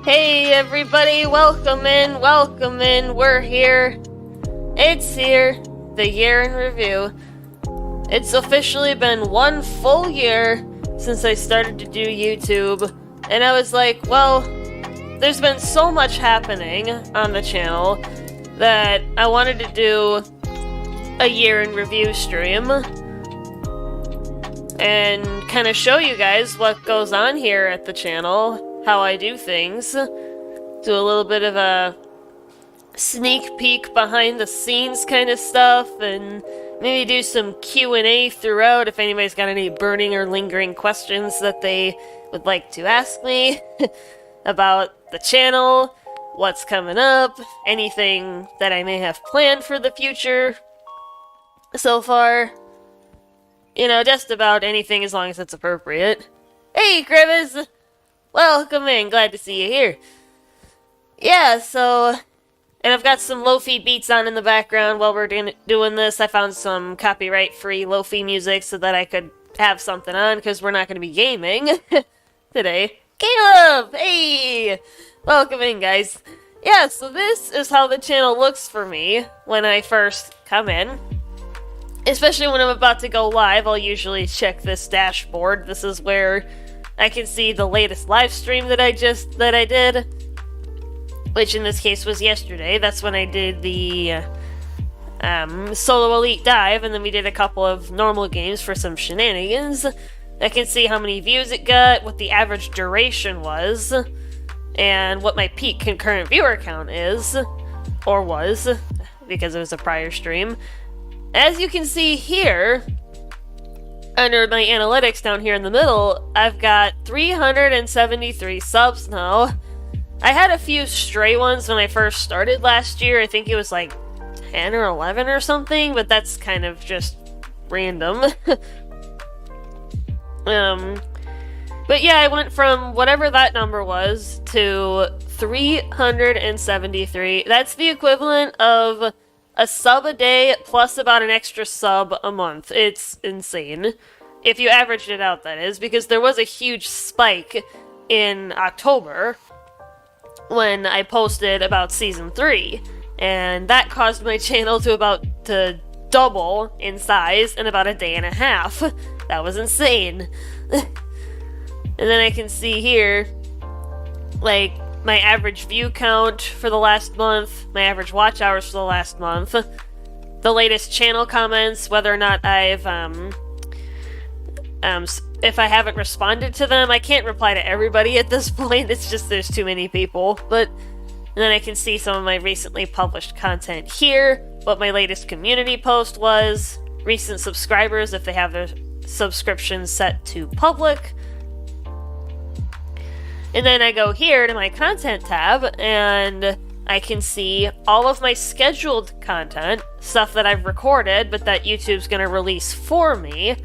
Hey everybody, welcome in, we're here. It's here, the year in review. It's officially been 1 full year since I started to do YouTube, and I was like, well, there's been so much happening on the channel that I wanted to do a year in review stream and kind of show you guys what goes on here at the channel, how I do things, do a little bit of a sneak peek behind the scenes kind of stuff, and maybe do some Q&A throughout if anybody's got any burning or lingering questions that they would like to ask me about the channel, what's coming up, anything that I may have planned for the future so far. You know, just about anything as long as it's appropriate. Hey, Crevice! Welcome in, glad to see you here. Yeah, so... And I've got some Lofi beats on in the background while we're doing this. I found some copyright-free Lofi music so that I could have something on, because we're not going to be gaming today. Caleb! Hey! Welcome in, guys. Yeah, so this is how the channel looks for me when I first come in. Especially when I'm about to go live, I'll usually check this dashboard. This is where I can see the latest live stream that I did, which in this case was yesterday. That's when I did the solo elite dive, and then we did a couple of normal games for some shenanigans. I can see how many views it got, what the average duration was, and what my peak concurrent viewer count is, or was, because it was a prior stream. As you can see here, under my analytics down here in the middle, I've got 373 subs now. I had a few stray ones when I first started last year. I think it was like 10 or 11 or something, but that's kind of just random. But yeah, I went from whatever that number was to 373. That's the equivalent of a sub a day plus about an extra sub a month. It's insane. If you averaged it out, that is, because there was a huge spike in October when I posted about Season 3, and that caused my channel to double in size in about a day and a half. That was insane. And then I can see here, like, my average view count for the last month, my average watch hours for the last month, the latest channel comments, whether or not I've, if I haven't responded to them. I can't reply to everybody at this point, it's just there's too many people, and then I can see some of my recently published content here, what my latest community post was, recent subscribers if they have their subscriptions set to public. And then I go here to my content tab, and I can see all of my scheduled content, stuff that I've recorded, but that YouTube's going to release for me.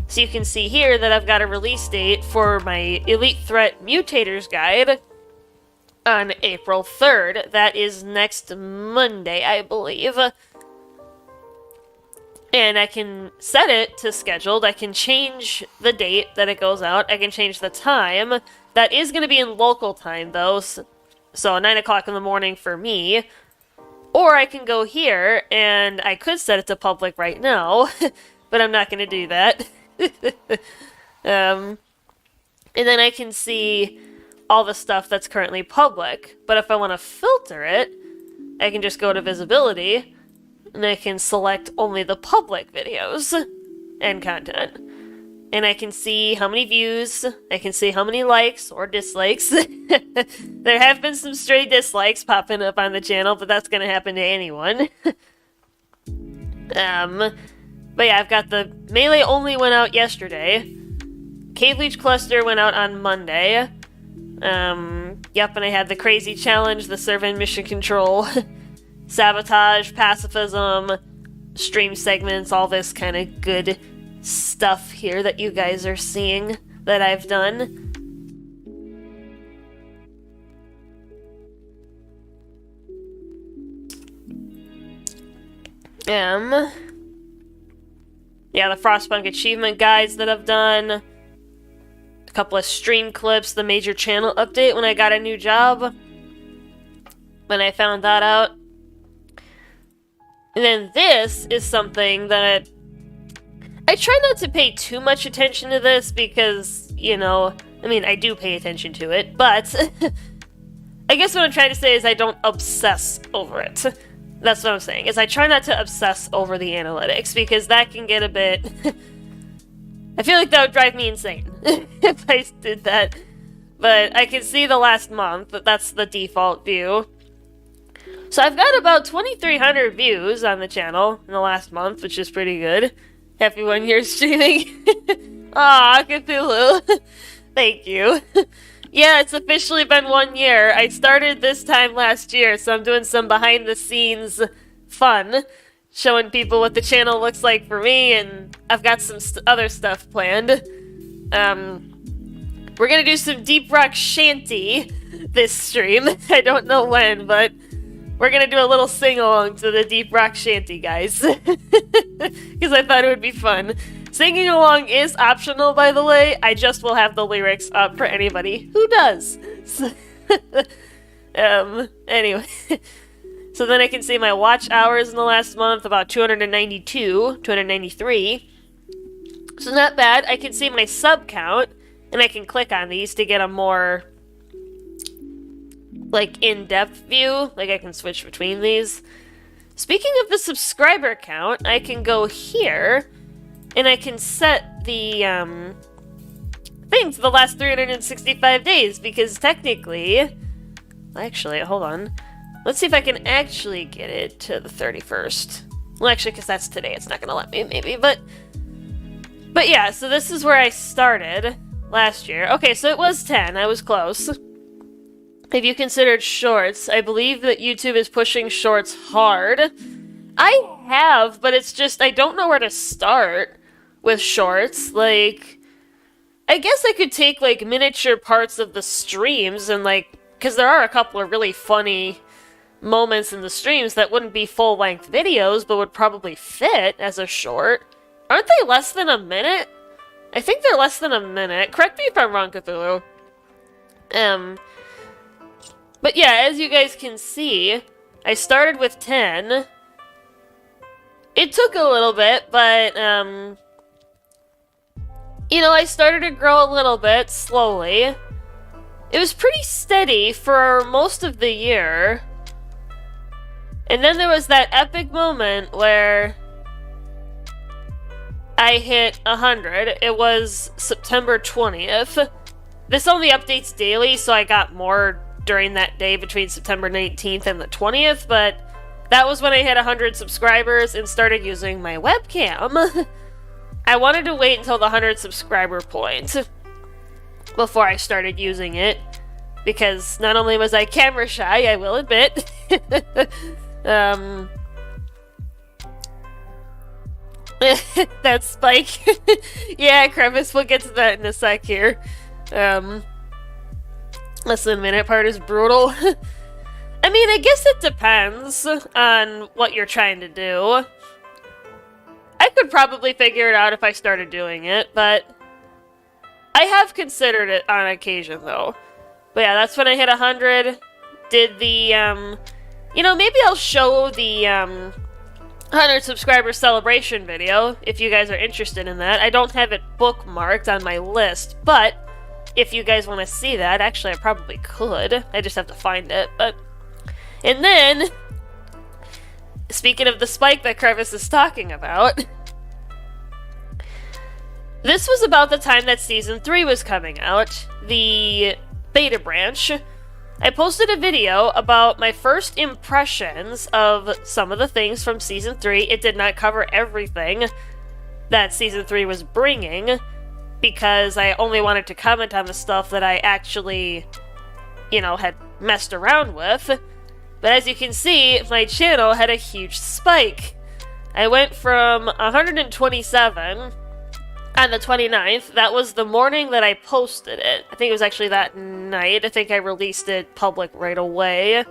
So you can see here that I've got a release date for my Elite Threat Mutators Guide on April 3rd. That is next Monday, I believe. And I can set it to scheduled. I can change the date that it goes out. I can change the time. That is going to be in local time, though, so 9 o'clock in the morning for me. Or I can go here, and I could set it to public right now, but I'm not going to do that. And then I can see all the stuff that's currently public. But if I want to filter it, I can just go to visibility, and I can select only the public videos and content. And I can see how many views, I can see how many likes or dislikes. There have been some stray dislikes popping up on the channel, but that's going to happen to anyone. But yeah, I've got the Melee only went out yesterday. Cave Leech Cluster went out on Monday. Yep, and I had the Crazy Challenge, the Servant Mission Control, Sabotage, Pacifism, stream segments, all this kind of good stuff here that you guys are seeing that I've done. Yeah, the Frostpunk achievement guides that I've done. a couple of stream clips, the major channel update when I got a new job. When I found that out. And then this is something that I try not to pay too much attention to this because, you know, I mean, I do pay attention to it, but I guess what I'm trying to say is I don't obsess over it. That's what I'm saying, is I try not to obsess over the analytics because that can get a bit... I feel like that would drive me insane if I did that. But I can see the last month, that's the default view. So I've got about 2,300 views on the channel in the last month, which is pretty good. Happy 1 year streaming. Aw, Cthulhu. Thank you. Yeah, it's officially been 1 year. I started this time last year, so I'm doing some behind the scenes fun, showing people what the channel looks like for me, and I've got some other stuff planned. We're gonna do some deep rock shanty this stream. I don't know when, but we're gonna do a little sing-along to the deep rock shanty, guys. Because I thought it would be fun. Singing along is optional, by the way. I just will have the lyrics up for anybody who does. Anyway. So then I can see my watch hours in the last month, about 293. So not bad. I can see my sub count, and I can click on these to get a more, like, in-depth view. Like, I can switch between these. Speaking of the subscriber count, I can go here, and I can set the, thing to the last 365 days, because technically... Actually, hold on. Let's see if I can actually get it to the 31st. Well, actually, because that's today. It's not going to let me, maybe. But yeah, so this is where I started last year. Okay, so it was 10. I was close. Have you considered shorts? I believe that YouTube is pushing shorts hard. I have, but it's just I don't know where to start with shorts. Like, I guess I could take, like, miniature parts of the streams and, like, because there are a couple of really funny moments in the streams that wouldn't be full-length videos, but would probably fit as a short. Aren't they less than a minute? I think they're less than a minute. Correct me if I'm wrong, Cthulhu. But yeah, as you guys can see, I started with 10. It took a little bit, but, you know, I started to grow a little bit, slowly. It was pretty steady for most of the year. And then there was that epic moment where I hit 100. It was September 20th. This only updates daily, so I got more during that day between September 19th and the 20th, but that was when I hit 100 subscribers and started using my webcam. I wanted to wait until the 100 subscriber point before I started using it, because not only was I camera shy, I will admit, that spike. Yeah, Crevice, we'll get to that in a sec here. Listen, minute part is brutal. I mean, I guess it depends on what you're trying to do. I could probably figure it out if I started doing it, but I have considered it on occasion, though. But yeah, that's when I hit 100. Did the, you know, maybe I'll show the, 100 subscriber celebration video, if you guys are interested in that. I don't have it bookmarked on my list, but if you guys want to see that, actually I probably could. I just have to find it, but... And then, speaking of the spike that Crevice is talking about, this was about the time that Season 3 was coming out, the beta branch. I posted a video about my first impressions of some of the things from Season 3. It did not cover everything that Season 3 was bringing, because I only wanted to comment on the stuff that I actually, you know, had messed around with. But as you can see, my channel had a huge spike. I went from 127 on the 29th. That was the morning that I posted it. I think it was actually that night. I think I released it public right away.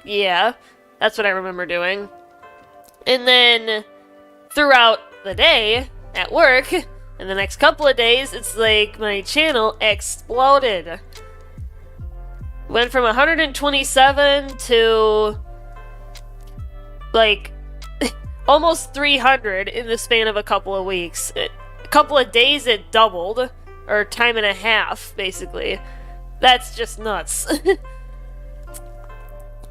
Yeah, that's what I remember doing. And then throughout the day at work, In the next couple of days, it's like my channel exploded. Went from 127 to like almost 300 in the span of a couple of weeks. A couple of days it doubled, or time and a half, basically. That's just nuts.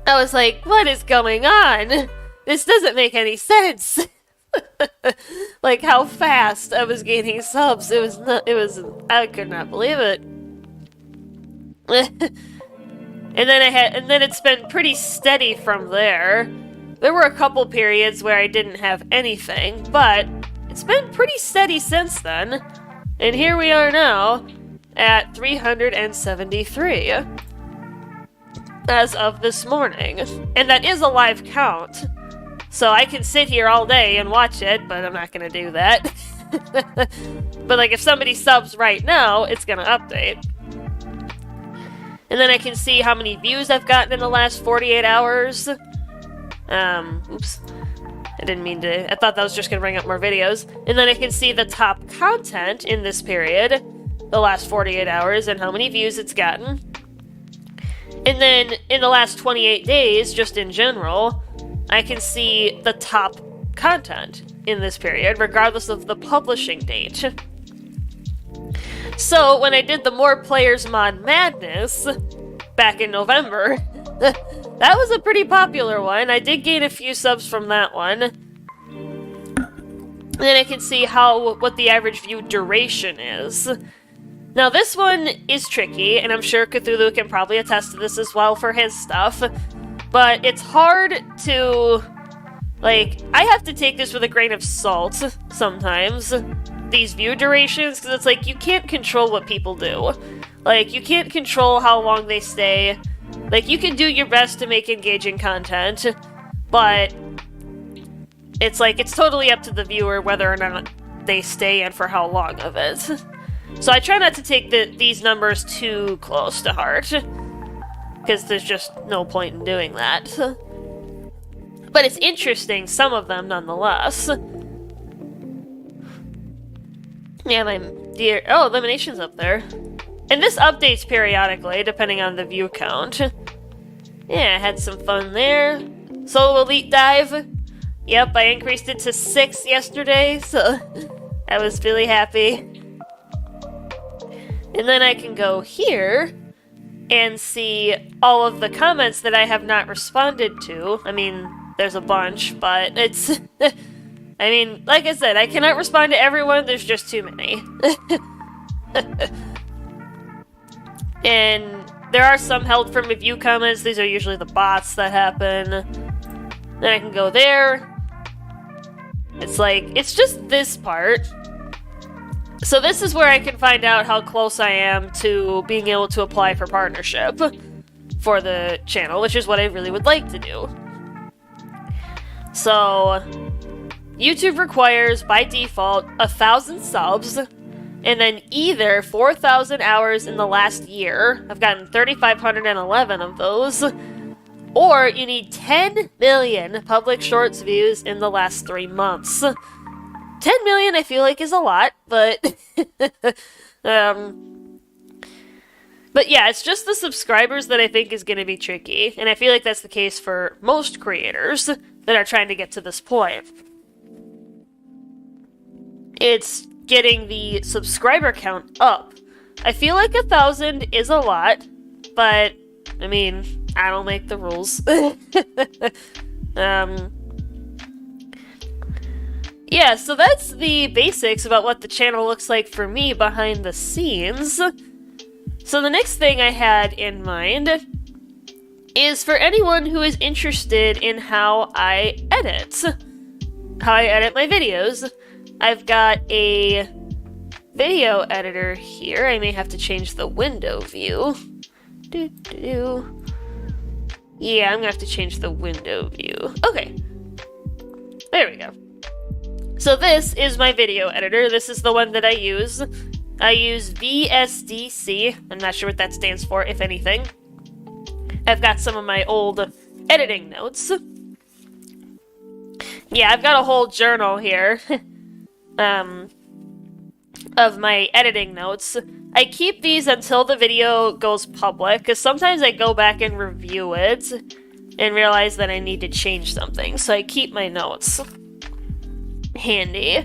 I was like, what is going on? This doesn't make any sense. Like how fast I was gaining subs. I could not believe it. And then it's been pretty steady from there. There were a couple periods where I didn't have anything, but it's been pretty steady since then. And here we are now at 373 as of this morning. And that is a live count. So I can sit here all day and watch it, but I'm not gonna do that. But like if somebody subs right now, it's gonna update. And then I can see how many views I've gotten in the last 48 hours. Oops. I didn't mean to. I thought that was just going to bring up more videos. And then I can see the top content in this period, the last 48 hours, and how many views it's gotten. And then in the last 28 days, just in general, I can see the top content in this period, regardless of the publishing date. So, when I did the More Players Mod Madness back in November, that was a pretty popular one. I did gain a few subs from that one. And then I can see what the average view duration is. Now, this one is tricky, and I'm sure Cthulhu can probably attest to this as well for his stuff. But it's hard to... Like, I have to take this with a grain of salt sometimes. These view durations, because it's like, you can't control what people do. Like, you can't control how long they stay. Like, you can do your best to make engaging content, but it's like, it's totally up to the viewer whether or not they stay and for how long of it. So I try not to take these numbers too close to heart, because there's just no point in doing that. But it's interesting, some of them nonetheless. Yeah, my dear... Oh, elimination's up there. And this updates periodically, depending on the view count. Yeah, I had some fun there. Solo Elite Dive. Yep, I increased it to 6 yesterday, so I was really happy. And then I can go here and see all of the comments that I have not responded to. I mean, there's a bunch, but it's... I mean, like I said, I cannot respond to everyone, there's just too many. And there are some held from review comments, these are usually the bots that happen. Then I can go there. It's like, it's just this part. So this is where I can find out how close I am to being able to apply for partnership for the channel, which is what I really would like to do. So... YouTube requires, by default, 1,000 subs, and then either 4,000 hours in the last year, I've gotten 3,511 of those, or you need 10 million public shorts views in the last 3 months. 10 million I feel like is a lot, but... but yeah, it's just the subscribers that I think is going to be tricky, and I feel like that's the case for most creators that are trying to get to this point. It's getting the subscriber count up. I feel like 1,000 is a lot, but, I mean, I don't make the rules. Yeah, so that's the basics about what the channel looks like for me behind the scenes. So the next thing I had in mind is for anyone who is interested in how I edit my videos. I've got a video editor here. I may have to change the window view. Yeah, I'm gonna have to change the window view. Okay. There we go. So this is my video editor. This is the one that I use. I use VSDC. I'm not sure what that stands for, if anything. I've got some of my old editing notes. Yeah, I've got a whole journal here. of my editing notes. I keep these until the video goes public, because sometimes I go back and review it and realize that I need to change something. So I keep my notes handy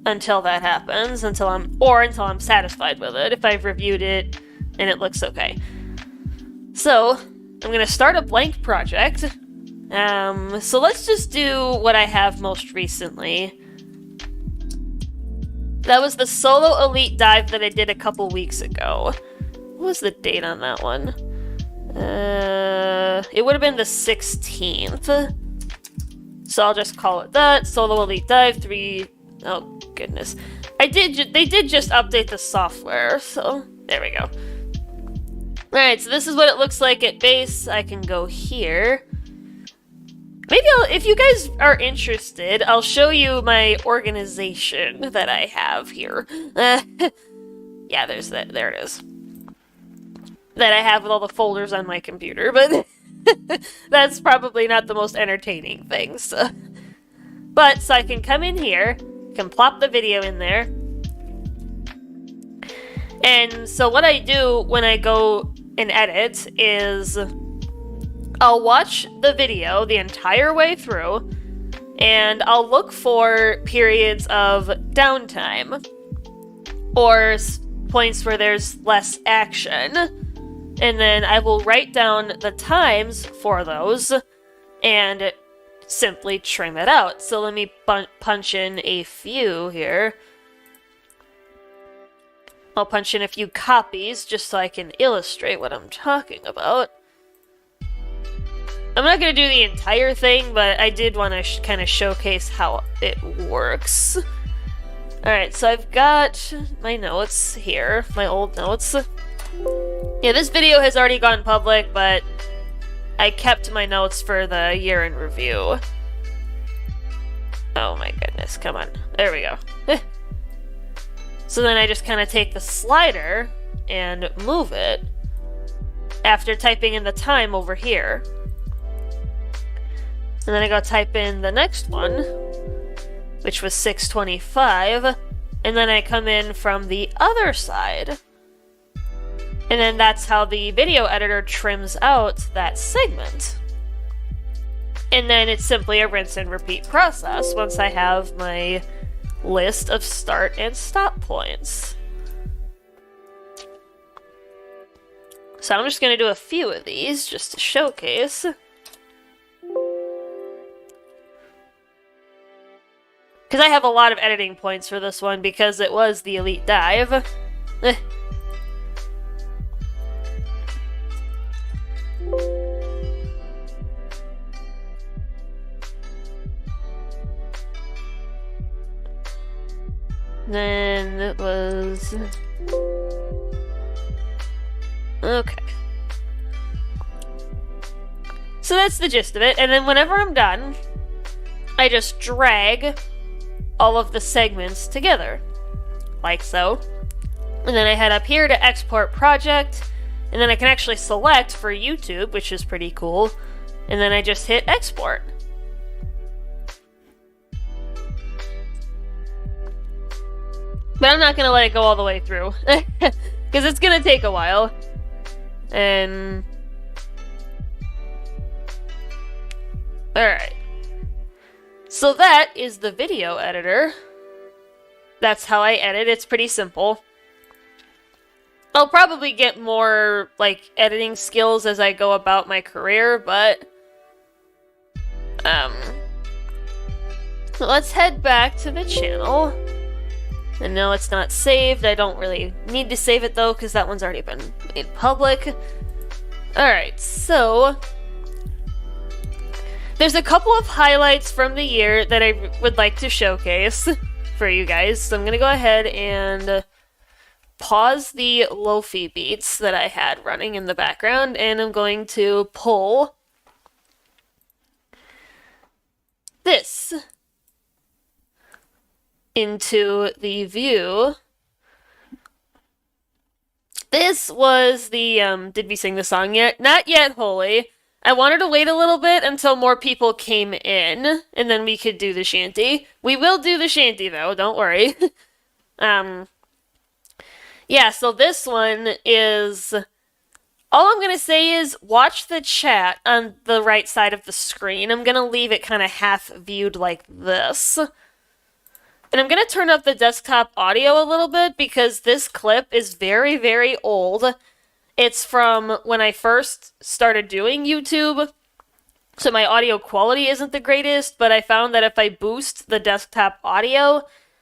until that happens, until I'm satisfied with it, if I've reviewed it and it looks okay. So I'm gonna start a blank project. So let's just do what I have most recently. That was the solo elite dive that I did a couple weeks ago. What was the date on that one? It would have been the 16th. So I'll just call it that. Solo elite dive 3. Oh goodness. They did just update the software, so there we go. Alright, so this is what it looks like at base. I can go here. Maybe if you guys are interested, I'll show you my organization that I have here. Yeah, there it is. That I have with all the folders on my computer, but that's probably not the most entertaining thing, so. But, so I can come in here, can plop the video in there. And so what I do when I go and edit is I'll watch the video the entire way through, and I'll look for periods of downtime or points where there's less action, and then I will write down the times for those and simply trim it out. So let me punch in a few here. I'll punch in a few copies just so I can illustrate what I'm talking about. I'm not going to do the entire thing, but I did want to kind of showcase how it works. Alright, so I've got my notes here, my old notes. Yeah, this video has already gone public, but I kept my notes for the year in review. Oh my goodness, come on. There we go. So then I just kind of take the slider and move it after typing in the time over here. And then I go type in the next one, which was 6:25, and then I come in from the other side. And then that's how the video editor trims out that segment. And then it's simply a rinse and repeat process once I have my list of start and stop points. So I'm just going to do a few of these just to showcase. Because I have a lot of editing points for this one because it was the elite dive. Then it was... Okay. So that's the gist of it, and then whenever I'm done, I just drag all of the segments together, like so. And then I head up here to export project, and then I can actually select for YouTube, which is pretty cool, and then I just hit export. But I'm not going to let it go all the way through, because it's going to take a while. And... Alright. So that is the video editor. That's how I edit. It's pretty simple. I'll probably get more, like, editing skills as I go about my career, but... let's head back to the channel. And no, it's not saved. I don't really need to save it, though, because that one's already been made public. Alright, so... There's a couple of highlights from the year that I would like to showcase for you guys. So I'm going to go ahead and pause the Lofi beats that I had running in the background, and I'm going to pull this into the view. This was the, did we sing the song yet? Not yet, Holy. I wanted to wait a little bit until more people came in, and then we could do the shanty. We will do the shanty, though, don't worry. Yeah, so this one is... All I'm going to say is watch the chat on the right side of the screen. I'm going to leave it kind of half viewed like this. And I'm going to turn up the desktop audio a little bit because this clip is very, very old. It's from when I first started doing YouTube, so my audio quality isn't the greatest, but I found that if I boost the desktop audio,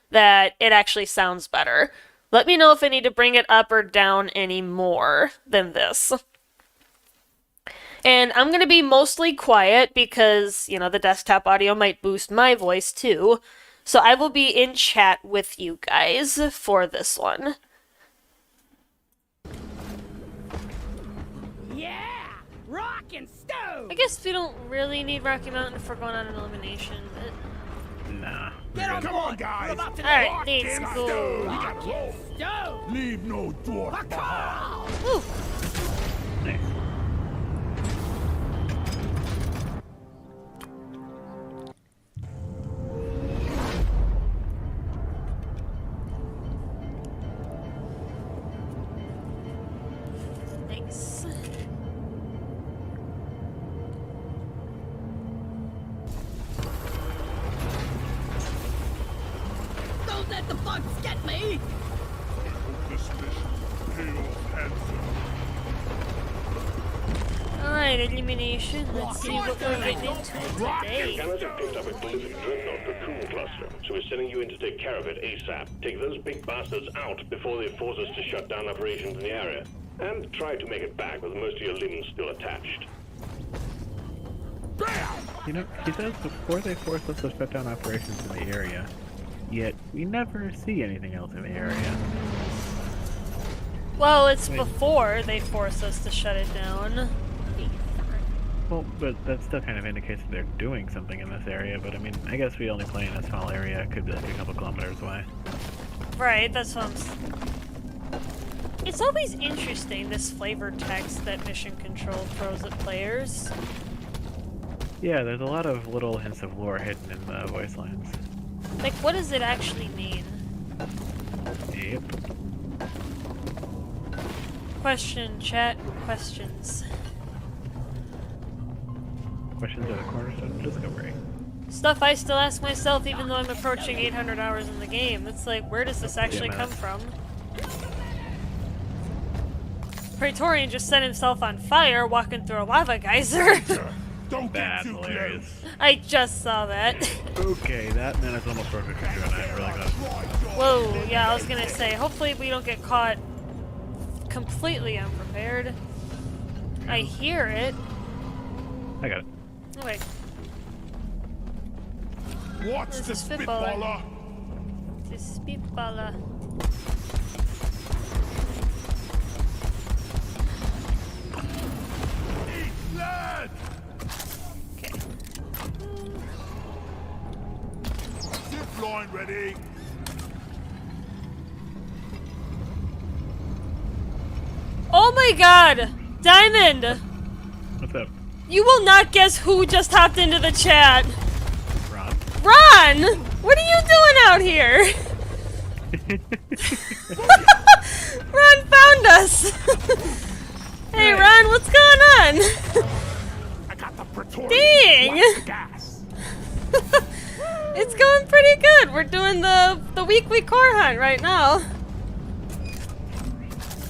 that it actually sounds better. Let me know if I need to bring it up or down any more than this. And I'm going to be mostly quiet because, you know, the desktop audio might boost my voice too. So I will be in chat with you guys for this one. Yeah! Rock and stone! I guess we don't really need Rocky Mountain if we're going on an elimination, but... Nah. Get on Come on, board! guys. We're about to Alright, Rock needs and cool. stone. We gotta roll. stone! Leave no dwarf behind. Woo! Nice. Nice. Don't let the bugs get me! This mission pay off handsome. Alright, elimination. Let's see what we're getting into today. Scanners have picked up a prolific dreadnought raccoon cluster, so we're sending you in to take care of it ASAP. Take those big bastards out before they force us to shut down operations in the area. And try to make it back with most of your limbs still attached. You know, he says before they force us to shut down operations in the area, yet we never see anything else in the area. Well, it's before they force us to shut it down. Well, but that still kind of indicates that they're doing something in this area, but I mean, I guess we only play in a small area, it could be like a couple kilometers away. Right, that's what It's always interesting, this flavor text that Mission Control throws at players. Yeah, there's a lot of little hints of lore hidden in the voice lines. Like, what does it actually mean? Yep. Question, chat, questions. Questions are the cornerstone of discovery. Stuff I still ask myself even though I'm approaching 800 hours in the game. It's like, where does this actually come from? Praetorian just set himself on fire walking through a lava geyser. Don't get That's too hilarious. I just saw that. Okay, that menace almost broke a computer and I really got Whoa, yeah, I was gonna say, hopefully we don't get caught completely unprepared. I hear it. I got it. Oh, wait. Watch There's the a spitballer. spitballer. This spitballer. Eat lead. Okay. Zip line ready. Oh my god! Diamond! What's up, You will not guess who just hopped into the chat. Ron? Ron! What are you doing out here? Ron found us! Hey Ron, what's going on? I got the Praetorian. Dang! Watch the gas. It's going pretty good. We're doing the weekly core hunt right now.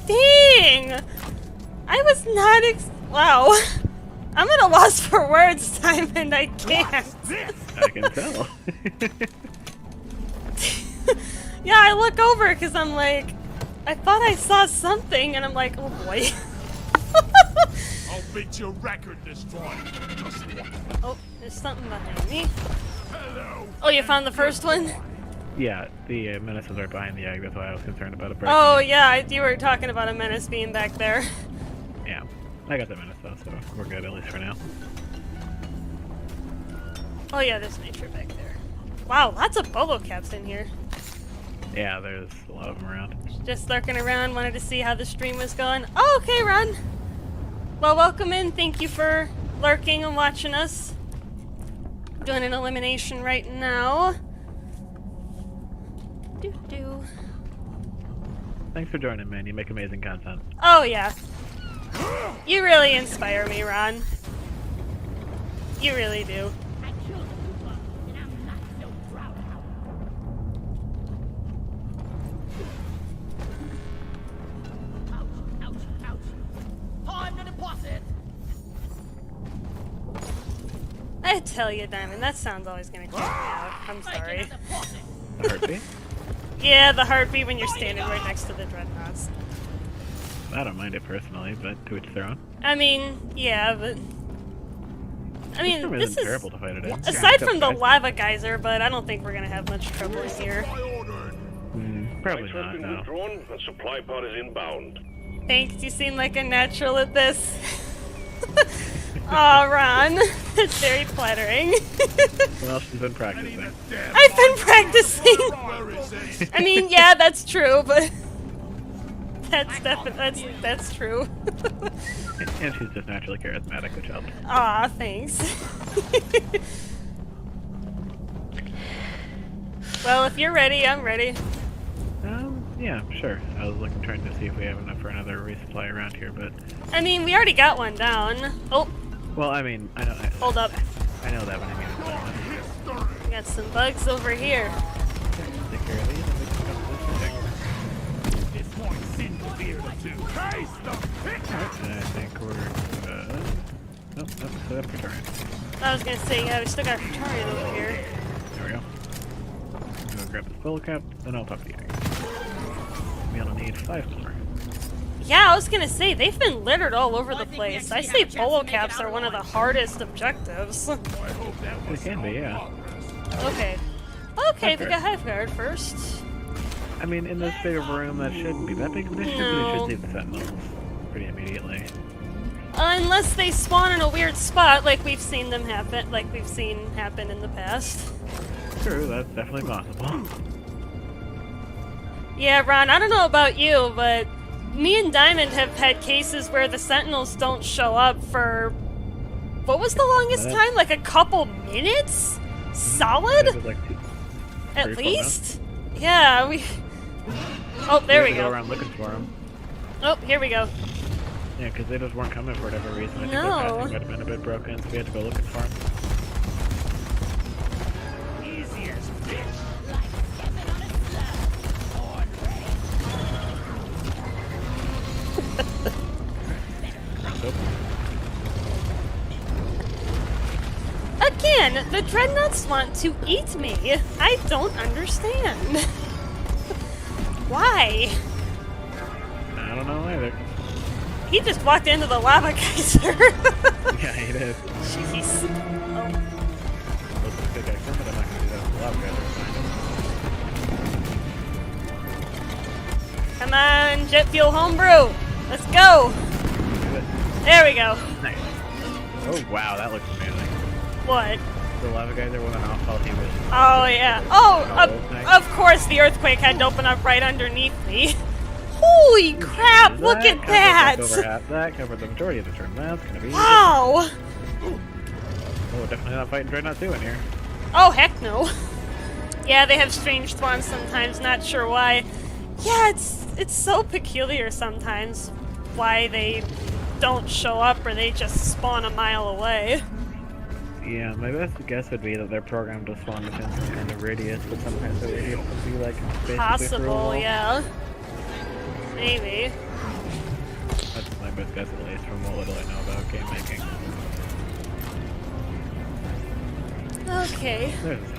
Dang! I was not wow. I'm at a loss for words, Simon. I can't. I can tell. Yeah, I look over because I'm like, I thought I saw something, and I'm like, oh boy. I'll beat your record this time. Just watch. Oh, there's something behind me. Hello. Oh, you found the first one? Yeah, the menace was right behind the egg, that's why I was concerned about it breaking. Oh, yeah, you were talking about a menace being back there. Yeah, I got the menace though, so we're good at least for now. Oh, yeah, there's nature back there. Wow, lots of bolo caps in here. Yeah, there's a lot of them around. Just lurking around, wanted to see how the stream was going. Oh, okay, Ron. Well, welcome in. Thank you for lurking and watching us. Doing an elimination right now. Doo-doo. Thanks for joining, man. You make amazing content. Oh, yeah. You really inspire me, Ron. You really do. I killed a Koopa, and I'm not so proud of it. Ouch, ouch, ouch. Time to deposit! I tell you, Diamond, that sound's always gonna creep me out. I'm sorry. Making a deposit. The heartbeat? Yeah, the heartbeat when you're standing right next to the dreadnoughts. I don't mind it personally, but to each their own. I mean, yeah, but... I mean, room this isn't is... terrible to fight it in. Aside from the Guys. lava geyser, but I don't think we're gonna have much trouble in here. I ordered. Probably Lights not, have been no. withdrawn, and supply pod is inbound. Thanks, you seem like a natural at this. Aw, Ron. It's very flattering. What else has been practicing? Damn. I've been practicing! Where is it? I mean, yeah, that's true, but... That's true. And she's just naturally charismatic, which helps. Aw, thanks. Well, if you're ready, I'm ready. Yeah, sure. I was trying to see if we have enough for another resupply around here, but... I mean, we already got one down. Oh, Well, I mean, I know... hold up. I know that, but I mean... We got some bugs over here. Take care of these, and we can come to this thing. This one seems to be here to taste the pit. And I think we're... Nope, set up Praetorian. I was gonna say, yeah, we still got Praetorian over here. There we go. I'm gonna grab this bottle cap, then I'll talk to you. We only need 5 more. Yeah, I was gonna say, they've been littered all over the place. I say bolo caps are one of the hardest objectives. I hope that It can be, yeah. Okay. Okay, we got Hive Guard first. I mean, in this big of a room, that shouldn't be that big of an issue, No. but it should see the sentinels pretty immediately. Unless they spawn in a weird spot, like we've seen them happen, happen in the past. True, that's definitely possible. Yeah, Ron, I don't know about you, but me and Diamond have had cases where the Sentinels don't show up for... What was the longest time? Like a couple minutes? Solid? It was like 3 or 4 At least? Yeah, we... Oh, there we had to go go. around looking for them. Oh, here we go. Yeah, because they just weren't coming for whatever reason. I think No. their passing might have been a bit broken, so we had to go looking for them. easy as bitch. Round open. Again, the Dreadnoughts want to eat me. I don't understand. Why? I don't know either. He just walked into the lava geyser. Yeah, he did. Jeez. Oh. Looks like a good guy, but I'm not gonna do that with a lot of guys. Come on, jet fuel homebrew. Let's go. Do it. There we go. Nice. Oh wow, that looks amazing. What? The lava guys are went off while he was. Oh, yeah. Oh, nice. of course the earthquake had to open up right underneath me. Holy crap, look at that! Over half that covered the majority of the turn. That's gonna be. Wow! Oh, we're definitely not fighting Dreadnought 2 in here. Oh, heck no. Yeah, they have strange spawns sometimes, not sure why. Yeah, it's so peculiar sometimes why they don't show up or they just spawn a mile away. Yeah, my best guess would be that they're programmed to spawn within some kind of radius, but sometimes the radius can be like basically through a Possible, wall. yeah. Maybe. That's my best guess at least from what little I know about game making. Okay. There's the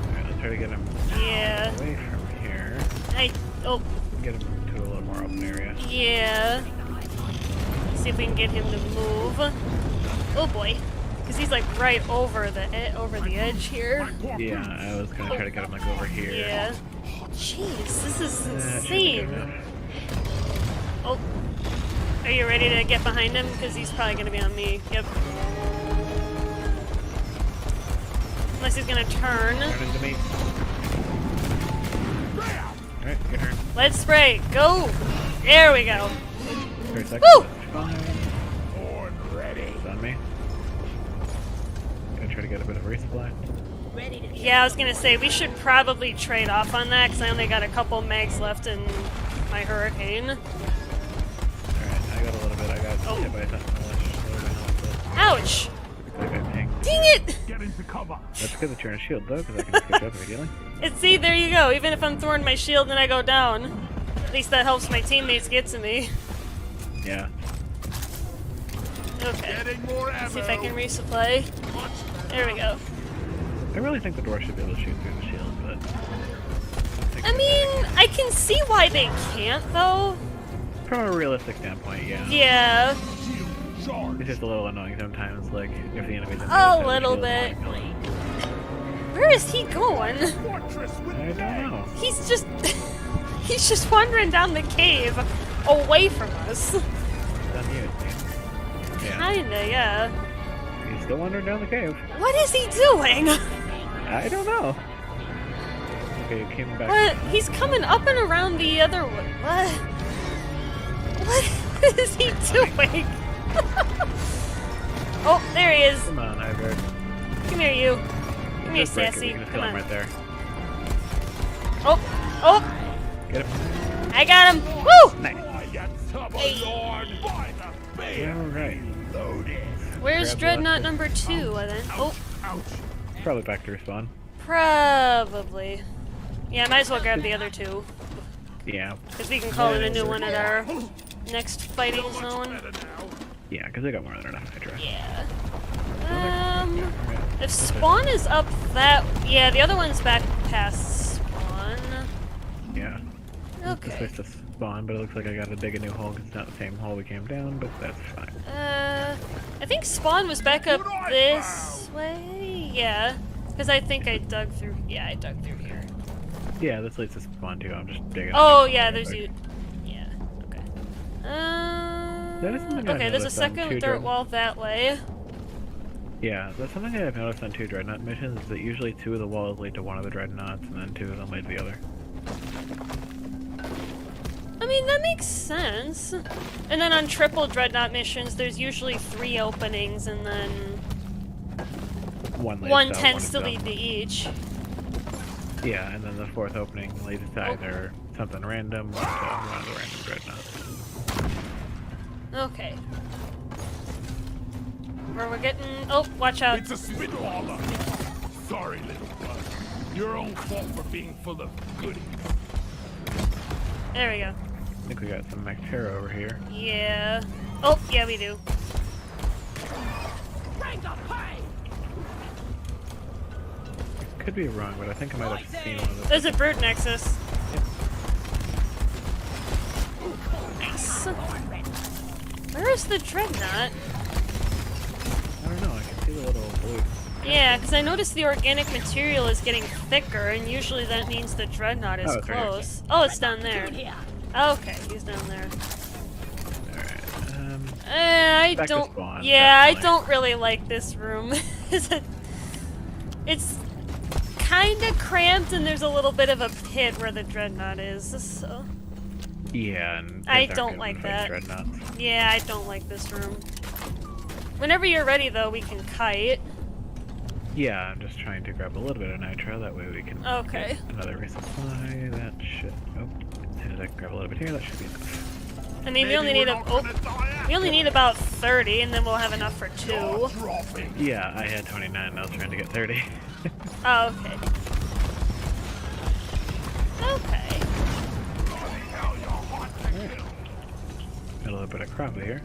Alright, let's try to get him Yeah. away from here. Oh, Get him to a little more open area. yeah. See if we can get him to move. Oh boy. Because he's like right over the edge here. Yeah, I was gonna try to get him like over here. Yeah. Jeez, this is That should be good insane. enough. Oh. Are you ready to get behind him? Because he's probably going to be on me. Yep. Unless he's going to turn. Turn into me. Alright, get her. Let's spray. Go. There we go. 30 seconds. Woo! That's fine. Born ready. It's on me. Gonna try to get a bit of resupply. Ready to Yeah, I was gonna say, we should probably trade off on that, because I only got a couple mags left in my hurricane. Alright, I got a little bit. I got hit by something. Ouch! Like I ping. Dang it! Get into cover. That's good that you're in a shield, though, because I can just get you up immediately. See, there you go. Even if I'm throwing my shield and I go down, at least that helps my teammates get to me. Yeah. Okay. Getting more ammo. See if I can resupply. There we go. I really think the door should be able to shoot through the shield, but... I mean, I can see why they can't, though. From a realistic standpoint, yeah. Yeah, Shield charge. It's just a little annoying sometimes, like, if the enemy's in the a other side of the little shield, bit. like, Where is he going? Fortress with I don't know. He's just... he's just wandering down the cave, away from us. It's on you, it seems. Yeah. Kinda, yeah. He's still wandering down the cave. What is he doing? I don't know. Okay, he came back. What? He's coming up and around the other one. What? What is he doing? Oh, there he is. Come on, Ivor. Come here, you. Come here, Just break it. sassy. You can just Come kill him on. right there. Oh, Get him. I got him. Woo! Nice. I am summoned, Lord. By the faith. Alright. Loaded. Where's Grab Dreadnought the number 2? Then? Oh, Ouch. Probably back to respawn. probably. Yeah, might as well grab the other 2. Yeah. Because we can call it a new one at our next fighting zone. Better now. Yeah, because they got more than enough nitro. Yeah. Alright. If spawn is up that... Yeah, the other one's back past spawn. Yeah. This Okay. place to spawn, but it looks like I gotta dig a new hole because it's not the same hole we came down, but that's fine. I think spawn was back up this way. Yeah. Because I think I dug through... Yeah, I dug through here. Yeah, this leads to spawn too. I'm just digging. Oh, a new yeah, hole there's real you... quick. Yeah, okay. That is something I've Okay, there's a noticed on second two dirt dread- wall that way. Yeah, that's something that I've noticed on 2 Dreadnought missions, is that usually 2 of the walls lead to one of the Dreadnoughts, and then 2 of them lead to the other. I mean, that makes sense. And then on triple dreadnought missions, there's usually 3 openings, and then One leads one to tends to of them. lead to each. Yeah, and then the 4th opening leads to either something random or to one of the random Dreadnoughts. Okay. Where we're getting... Oh, watch out. It's a spitballer. Sorry, little bud. Your own fault for being full of goodies. There we go. I think we got some Mactera over here. Yeah. Oh, yeah, we do. bring the pain. Could be wrong, but I think I might have seen one of those. There's a brute nexus. Nice. Where is the dreadnought? I don't know, I can see the little blue. Yeah, because I noticed the organic material is getting thicker, and usually that means the dreadnought is Oh, it's right here. close. Oh, it's down there. Here. Okay, he's down there. Alright, I Back to don't. spawn, Yeah, I definitely. don't really like this room. It's kind of cramped, and there's a little bit of a pit where the dreadnought is. So yeah, and I those aren't don't good like when that. fighting Dreadnoughts. yeah, I don't like this room. Whenever you're ready, though, we can kite. Yeah, I'm just trying to grab a little bit of nitro, that way we can Okay. get another resupply. That should... Oh, as soon as I can grab a little bit here, that should be enough. I mean, we only need we only need about 30, and then we'll have enough for 2. Dropping. Yeah, I had 29 and I was trying to get 30. Oh, okay. Okay. Got a little bit of crop here.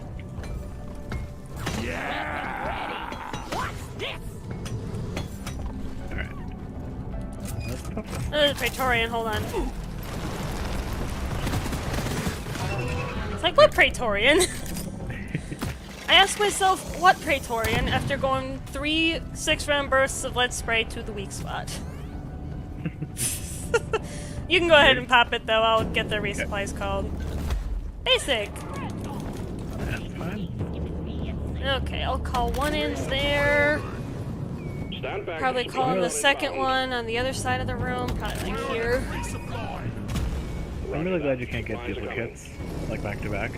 Alright. Let's pop this. There's a Praetorian, hold on. It's like, what Praetorian? I asked myself, what Praetorian, after going 3 6-round bursts of Let's Spray to the weak spot. You can go ahead and pop it, though. I'll get the resupplies called. Basic! That's fine. Okay, I'll call one in there. Stand back. Probably call in the Supply second inbound. one on the other side of the room. Probably like here. Resupply. I'm really glad you can't get duplicates, like back to back.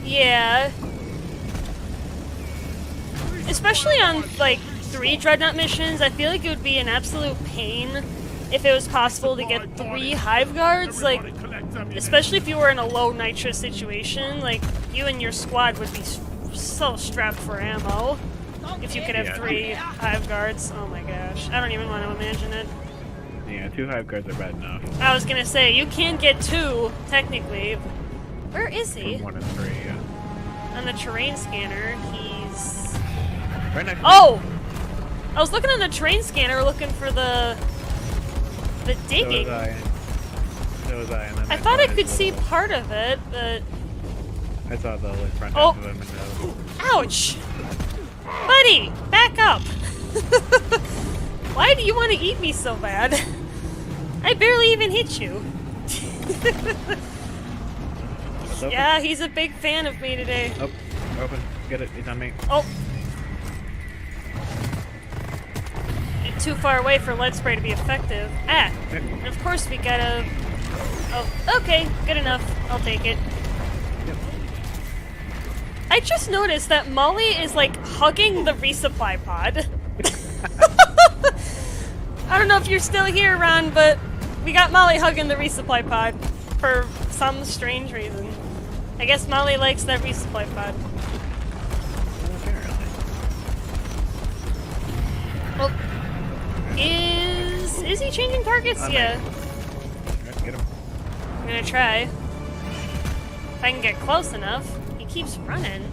Yeah. Especially on, like, 3 Dreadnought missions, I feel like it would be an absolute pain if it was possible to get 3 Hive Guards, like, especially if you were in a low nitrous situation, like, you and your squad would be so strapped for ammo if you could have 3 Hive Guards. Oh my gosh, I don't even want to imagine it. Yeah, 2 Hive Guards are bad enough. I was gonna say, you can get 2, technically. Where is he? From 1 and 3, yeah. On the terrain scanner, he's... Right next to Oh! I was looking on the terrain scanner looking for the digging. So was I, and then I thought I could see part of it, but... I saw the like, front Oh. half of him and Ouch! Buddy, back up! Why do you want to eat me so bad? I barely even hit you. Yeah, he's a big fan of me today. Oh, open. Get it. He's on me. Oh! You're too far away for lead spray to be effective. Ah! And of course we gotta... Oh, okay, good enough. I'll take it. Yep. I just noticed that Molly is like hugging the resupply pod. I don't know if you're still here, Ron, but we got Molly hugging the resupply pod for some strange reason. I guess Molly likes that resupply pod. Oh, is he changing targets? Yeah. Alright, get him. I'm gonna try. If I can get close enough. He keeps running.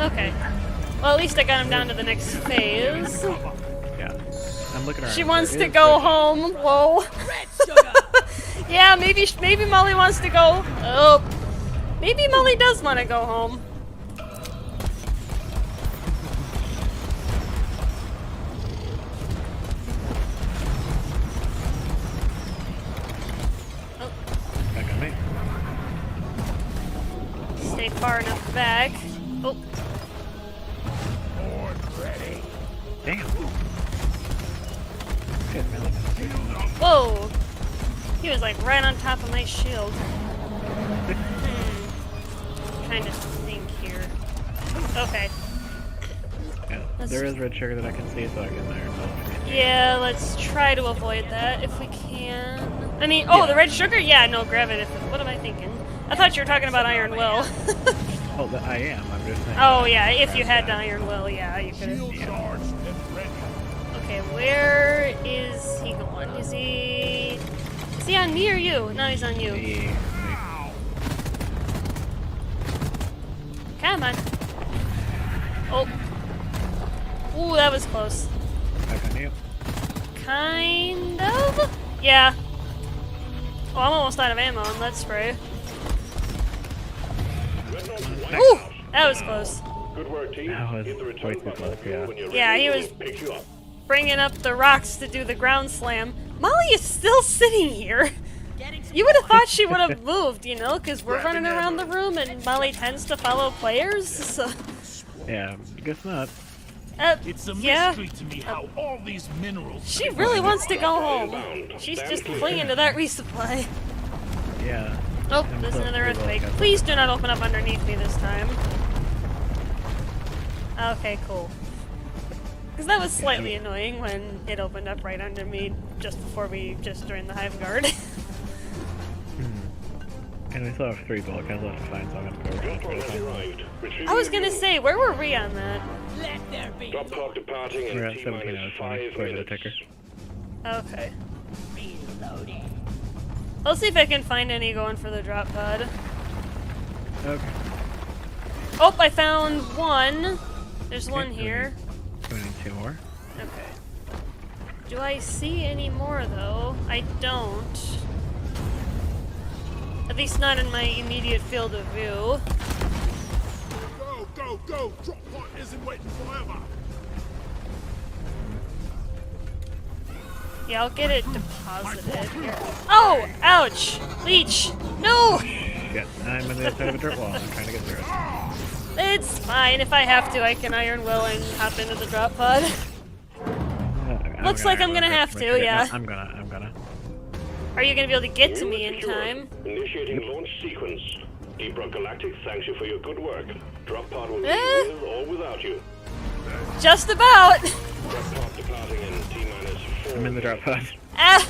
Okay. Well, at least I got him down to the next phase. Yeah. I'm looking around. She wants There to is go the- home. Whoa. Red sugar! Yeah, maybe Molly wants to go. Oh. Maybe Molly does want to go home. Back on me. Stay far enough back. Oh. Damn. Good, really. Whoa. He was like right on top of my shield. Trying to think here. Okay. Yeah, Let's- there is red sugar that I can see, so I can there. Yeah, let's try to avoid that if we can. I mean, oh, the red sugar? Yeah, no, grab it. What am I thinking? I thought you were talking about Iron Will. Oh, I am. I'm just saying. Oh, yeah, if you had the Iron Will, yeah, you could have. Shield charged and ready. Okay, where is he going? Is he on me or you? No, he's on you. Me. Come on. Oh. Ooh, that was close. Back on you. Kind of? Yeah. Oh, I'm almost out of ammo on lead spray. Ooh, that was close. Good work, team. That was Hit the way return too button close, yeah. when you're Yeah, ready, he we'll was pick you up. bringing up the rocks to do the ground slam. Molly is still sitting here. Getting some You would have thought she would have moved, you know, because we're running around the room and Molly tends to follow players. So, Yeah, I guess not. It's a yeah. mystery to me how all these minerals. She really wants to go home. She's just clinging to that resupply. Yeah. Oh, there's another earthquake. Please do not open up underneath me this time. Okay, cool. Because that was slightly annoying when it opened up right under me just before we just joined the Hive Guard. And we still have 3 bulk heads left to find, so I'm gonna go Drop pod has arrived. Retrieving I was gonna you. say, where were we on that? Let there be Drop pod departing in We're at T-minus 17 out of 20, 5 according to the minutes. ticker. Okay. reloading. I'll see if I can find any going for the drop pod. Okay. Oh, I found one. There's one Okay, here. So we need 2 more. Okay. Do I see any more though? I don't. At least not in my immediate field of view. Go, go, go! Drop pod isn't waiting forever. Yeah, I'll get it deposited here. Oh! Ouch! Leech! No! Shit, I'm on the other side of a dirt wall. I'm trying to get through it. It's fine. If I have to, I can Iron Will and hop into the drop pod. Looks like I'm gonna have to, yeah. No, I'm gonna. Are you gonna be able to get to Unit me in secured. time? Initiating launch sequence. Deep Rock Galactic thanks you for your good work. Drop pod will be Eh? with or without you. Just about. Drop pod departing in T-minus 4. I'm in the drop pod. Ah!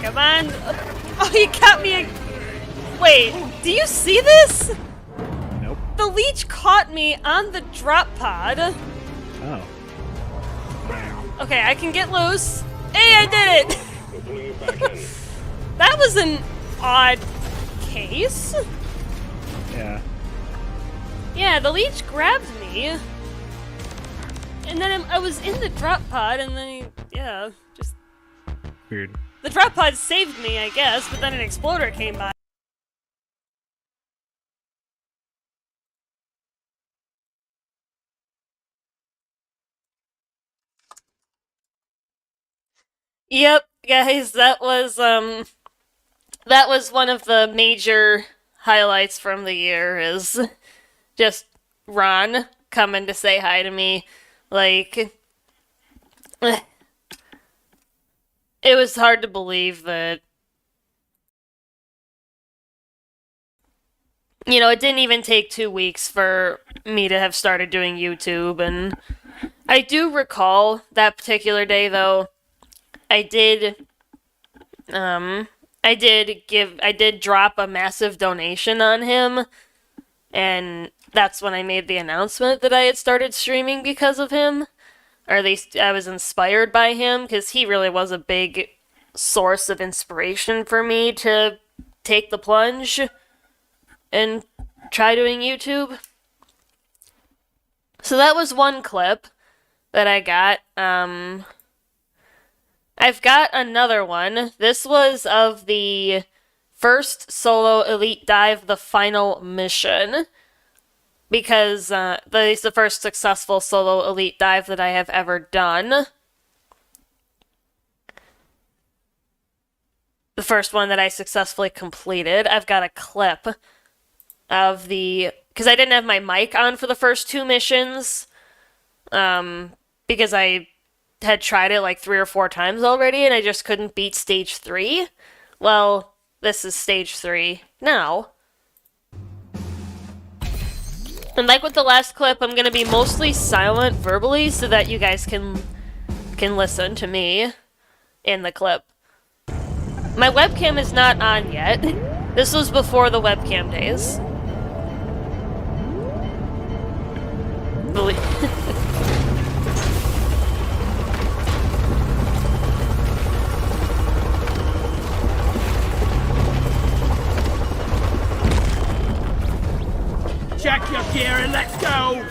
Come on. Oh, you got me. Wait, do you see this? Nope. The leech caught me on the drop pod. Oh. Okay, I can get loose. Hey, I did it! We're pulling you back in. That was an odd case. Yeah. Yeah, the leech grabbed me. And then I was in the drop pod, and then just... Weird. The drop pod saved me, I guess, but then an exploder came by. Yep, guys, that was one of the major highlights from the year, is just Ron coming to say hi to me. Like, it was hard to believe that, you know, it didn't even take 2 weeks for me to have started doing YouTube, and I do recall that particular day, though. I did drop a massive donation on him, and that's when I made the announcement that I had started streaming because of him, or at least I was inspired by him, because he really was a big source of inspiration for me to take the plunge and try doing YouTube. So that was one clip that I got. I've got another one. This was of the first solo elite dive, the final mission. Because it's the first successful solo elite dive that I have ever done. The first one that I successfully completed. I've got a clip of because I didn't have my mic on for the first 2 missions. Because I had tried it like 3 or 4 times already, and I just couldn't beat stage 3. Well, this is stage 3 now. And like with the last clip, I'm gonna be mostly silent verbally so that you guys can listen to me in the clip. My webcam is not on yet. This was before the webcam days. Check your gear and let's go!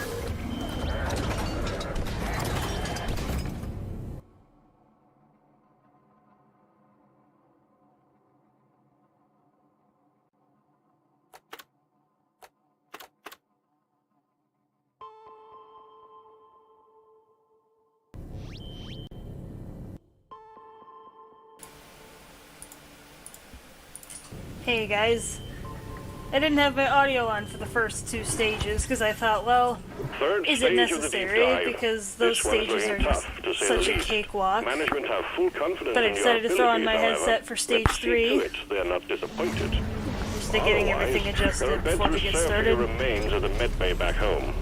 Hey guys. I didn't have my audio on for the first 2 stages because I thought, well, Third is it stage of the deep necessary? dive. Because those This one's stages are looking just tough, to say such the a least. cakewalk. Management have full confidence But I in your decided to throw on my abilities, headset however. for stage Let's see 3. to it they're not disappointed. Just getting everything adjusted before we get started. The remains of the medbay back home.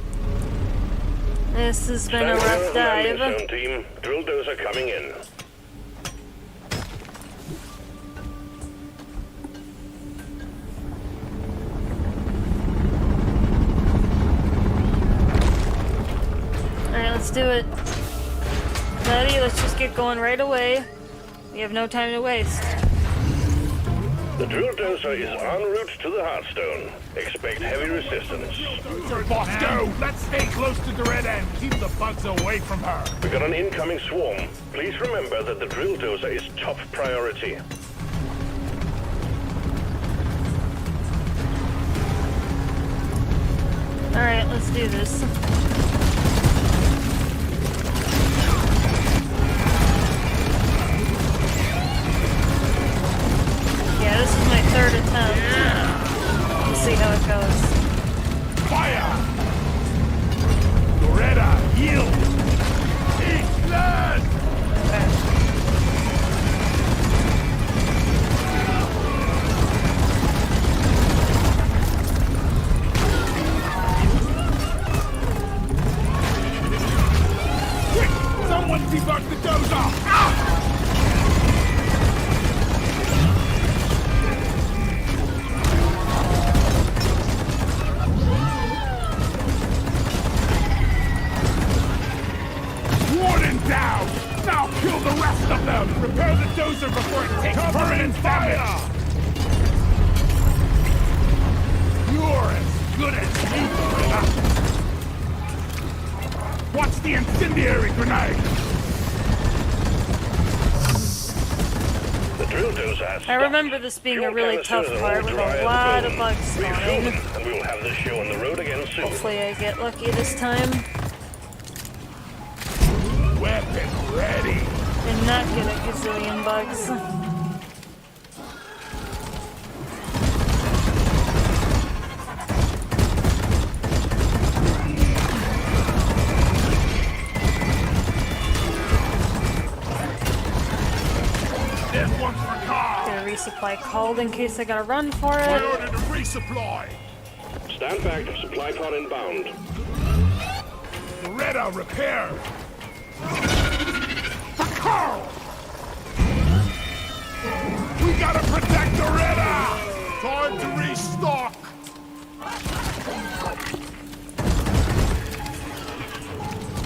This has been a rough Landing dive. zone team. Drill dozer coming in. Alright, let's do it. Buddy, let's just get going right away. We have no time to waste. The drill dozer is en route to the Hearthstone. Expect heavy resistance. Boss, go! Let's stay close to the red end. Keep the bugs away from her. We got an incoming swarm. Please remember that the drill dozer is top priority. Alright, let's do this. Yeah, this is my 3rd attempt. We'll see how it goes. Fire! Loretta, yield! England! Watch the incendiary grenade! The drill dozer has I remember this being a really tough part with a lot of bugs spawning. And we will have this show on the road again soon. Hopefully I get lucky this time Weapon ready! and not get a gazillion bugs. This one's for Carl! Get a resupply called in case I gotta run for I it. ordered a resupply! Stand back, supply pod inbound. Beretta repaired! For Carl! We gotta protect Beretta! Time to restock!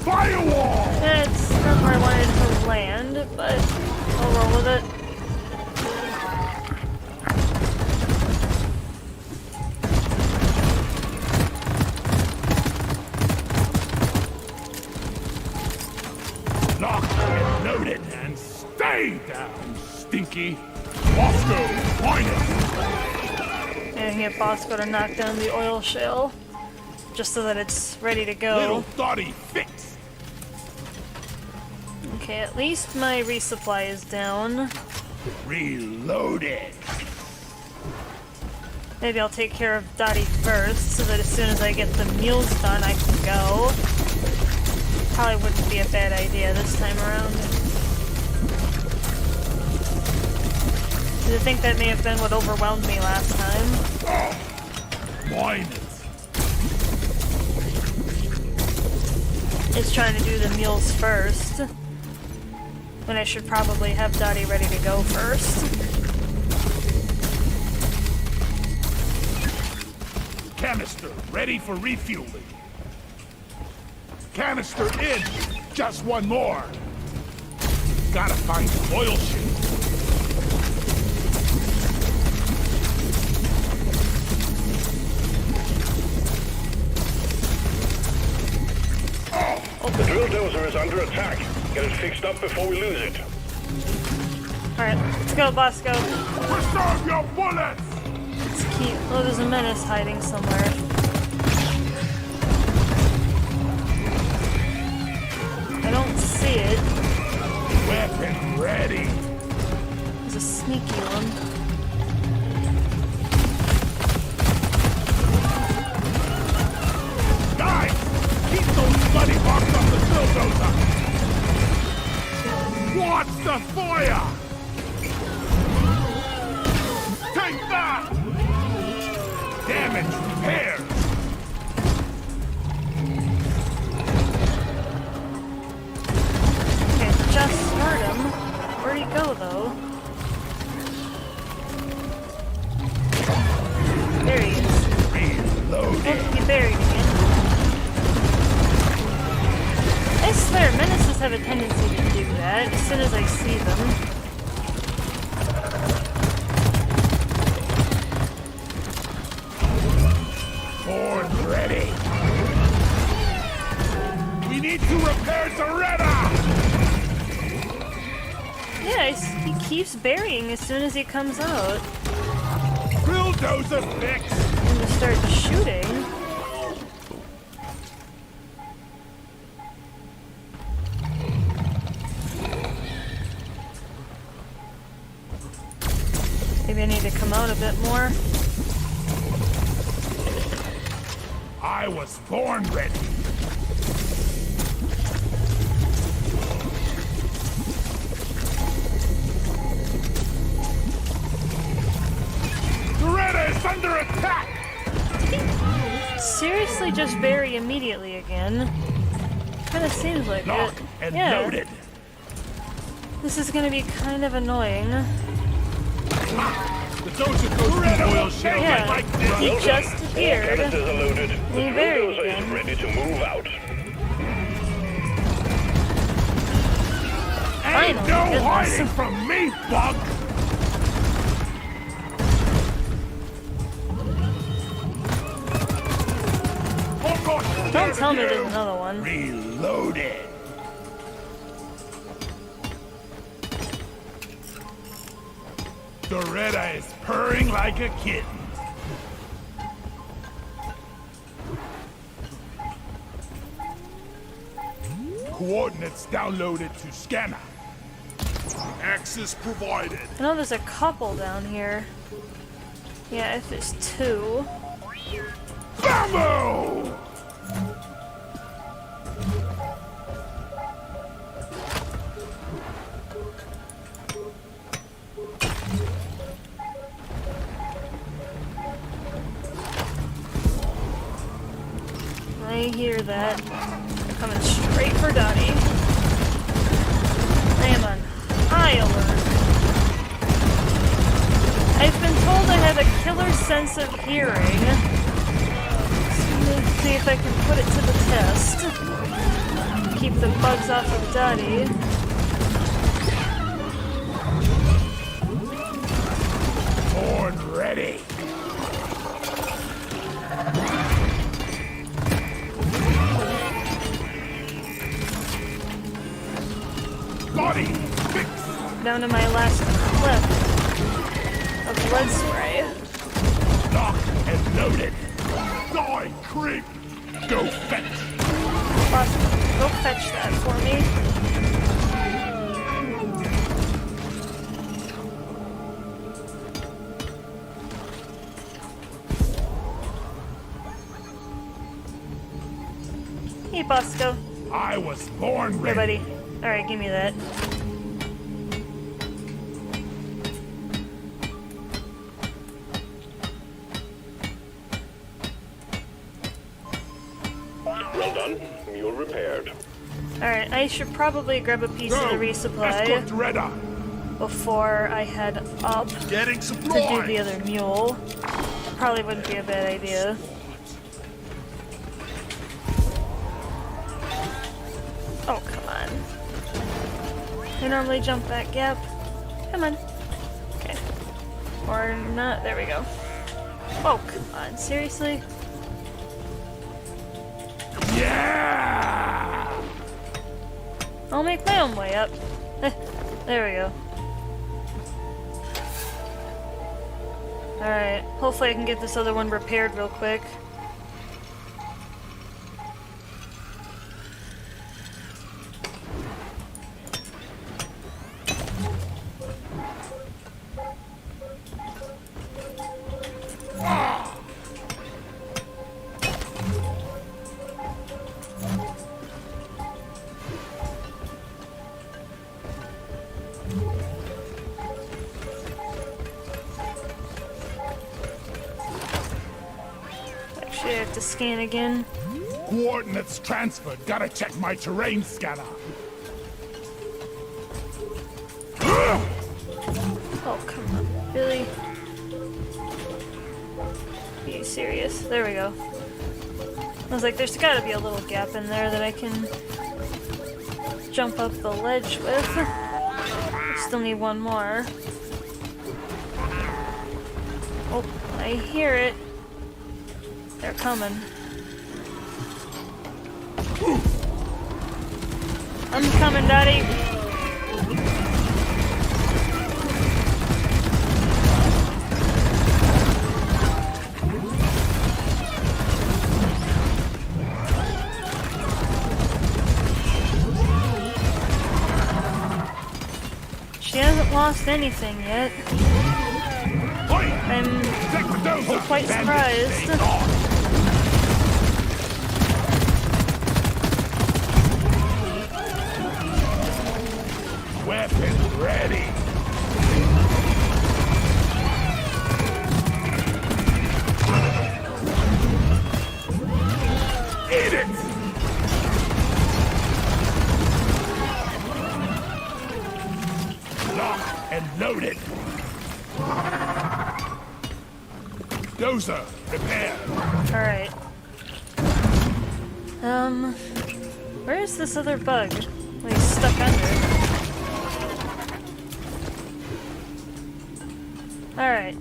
Firewall! It's not where I wanted to land, but I'll roll with it. Locked and loaded and stay down, stinky! Bosco, find it! And get Bosco to knock down the oil shale, just so that it's ready to go. Little Dottie fixed! Okay, at least my resupply is down. Reloaded! Maybe I'll take care of Dottie first, so that as soon as I get the mules done, I can go. Probably wouldn't be a bad idea this time around. I think that may have been what overwhelmed me last time. Miners! Is trying to do the mules first. When I should probably have Dottie ready to go first. Canister ready for refueling. Canister in! Just one more! Gotta find the oil ship. The drill dozer is under attack. Get it fixed up before we lose it. Alright, let's go, Bosco. Preserve your bullets! Let's keep. Oh, there's a menace hiding somewhere. I don't see it. Weapon ready! There's a sneaky one. Guys! Keep those bloody bugs off the drill dozer! Watch the fire! Take that! Damage repaired! Okay, just heard him. Where'd he go, though? There he is. Reloaded! Oh, he buried again. I swear, menaces have a tendency to do that as soon as I see them. Ford ready! We need to repair Zaretta! Yeah, he keeps burying as soon as he comes out. Drill dozer fixed! And to start shooting. Maybe I need to come out a bit more. I was born ready! Zaretta is under attack! Seriously, just bury immediately again. Kinda seems like Lock it. and Yeah, loaded! this is gonna be kind of annoying. The dozer goes through the oil shale Yeah, like this! he just appeared. Canisters are loaded. The We drill buried dozer is him. ready to move out. Ain't Finally, no goodness. hiding from me, bug! Oh gosh! Don't tell me there's another one. Reloaded. Doretta is purring like a kitten. Coordinates downloaded to scanner. Access provided. I know there's a couple down here. Yeah, if there's two. Bambo! I hear that. They're coming straight for Dottie. I am on high alert. I've been told I have a killer sense of hearing. Let's see if I can put it to the test. Keep the bugs off of Dottie. Horn ready. Body fix. Down to my last clip of lead spray. Lock and loaded. Die, creep. Go fetch. Boss, go fetch that for me. Hey, Bosco. I was born Here, ready. buddy. Alright, give me that. Well done. You're repaired. Alright, I should probably grab a piece of the resupply Escort Doretta. before I head up Getting to do supplies. the other mule. Probably wouldn't be a bad idea. Oh, come on. I normally jump that gap. Come on. Okay. Or not. There we go. Oh, come on. Seriously? Yeah. I'll make my own way up. There we go. Alright. Hopefully I can get this other one repaired real quick. Actually, I have to scan again. Coordinates transferred. Gotta check my terrain scanner. Oh, come on. Really? Are you serious? There we go. I was like, there's gotta be a little gap in there that I can jump up the ledge with. I still need one more. Oh, I hear it. They're coming. I'm coming, Daddy. She hasn't lost anything yet. I'm quite surprised. Weapon ready. Eat it. Lock and loaded. Dozer, repair. Alright. Where is this other bug? Well, he's stuck under. Alright.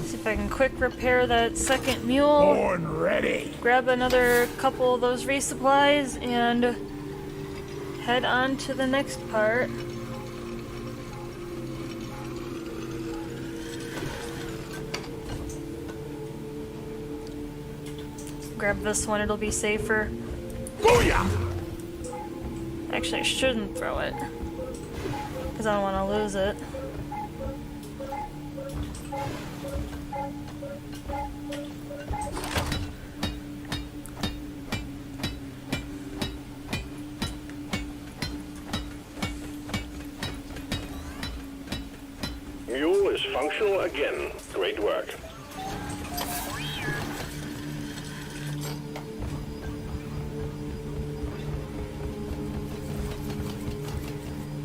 Is it If I can quick repair that second mule, Born ready. grab another couple of those resupplies, and head on to the next part. Grab this one, it'll be safer. Booyah! Actually, I shouldn't throw it, because I don't want to lose it. Mule is functional again. Great work.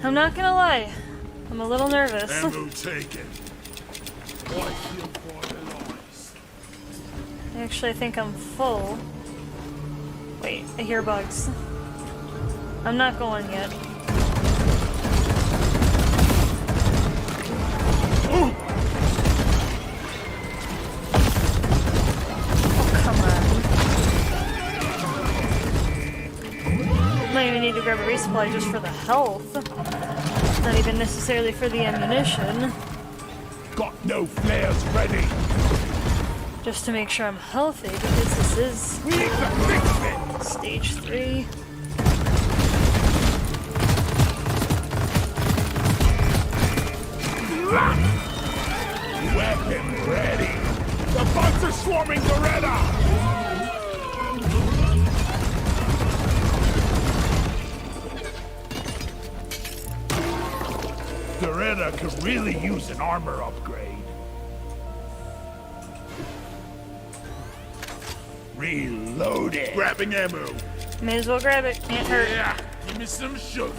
I'm not gonna lie, I'm a little nervous. Ammo taken. What shield for the noise? Actually, I think I'm full. Wait, I hear bugs. I'm not going yet. Oh, come on. Might even need to grab a resupply just for the health. Not even necessarily for the ammunition. Got no flares ready. Just to make sure I'm healthy, because this is We need to fix it. stage 3. Weapon ready. The bugs are swarming the Reda. Doretta could really use an armor upgrade. Reloading. Grabbing ammo. May as well grab it, can't hurt. Yeah, give me some sugar.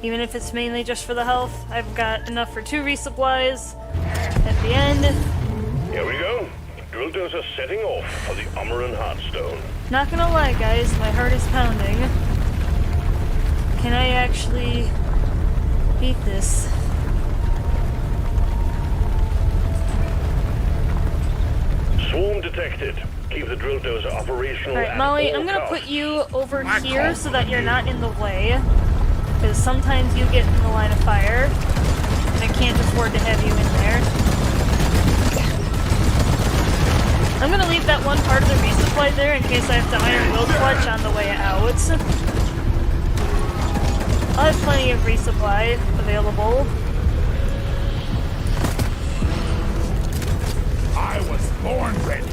Even if it's mainly just for the health, I've got enough for 2 resupplies at the end. Here we go. Drill dozer setting off for the Umaran Heartstone. Not gonna lie, guys, my heart is pounding. Can I actually beat this? Swarm detected. Keep the drill dozer operational. Alright, at Molly, all I'm gonna costs. put you over here so that you're not in the way. Because sometimes you get in the line of fire, and I can't afford to have you in there. I'm gonna leave that one part of the resupply there in case I have to iron will clutch on the way out. I'll have plenty of resupply available. I was born ready.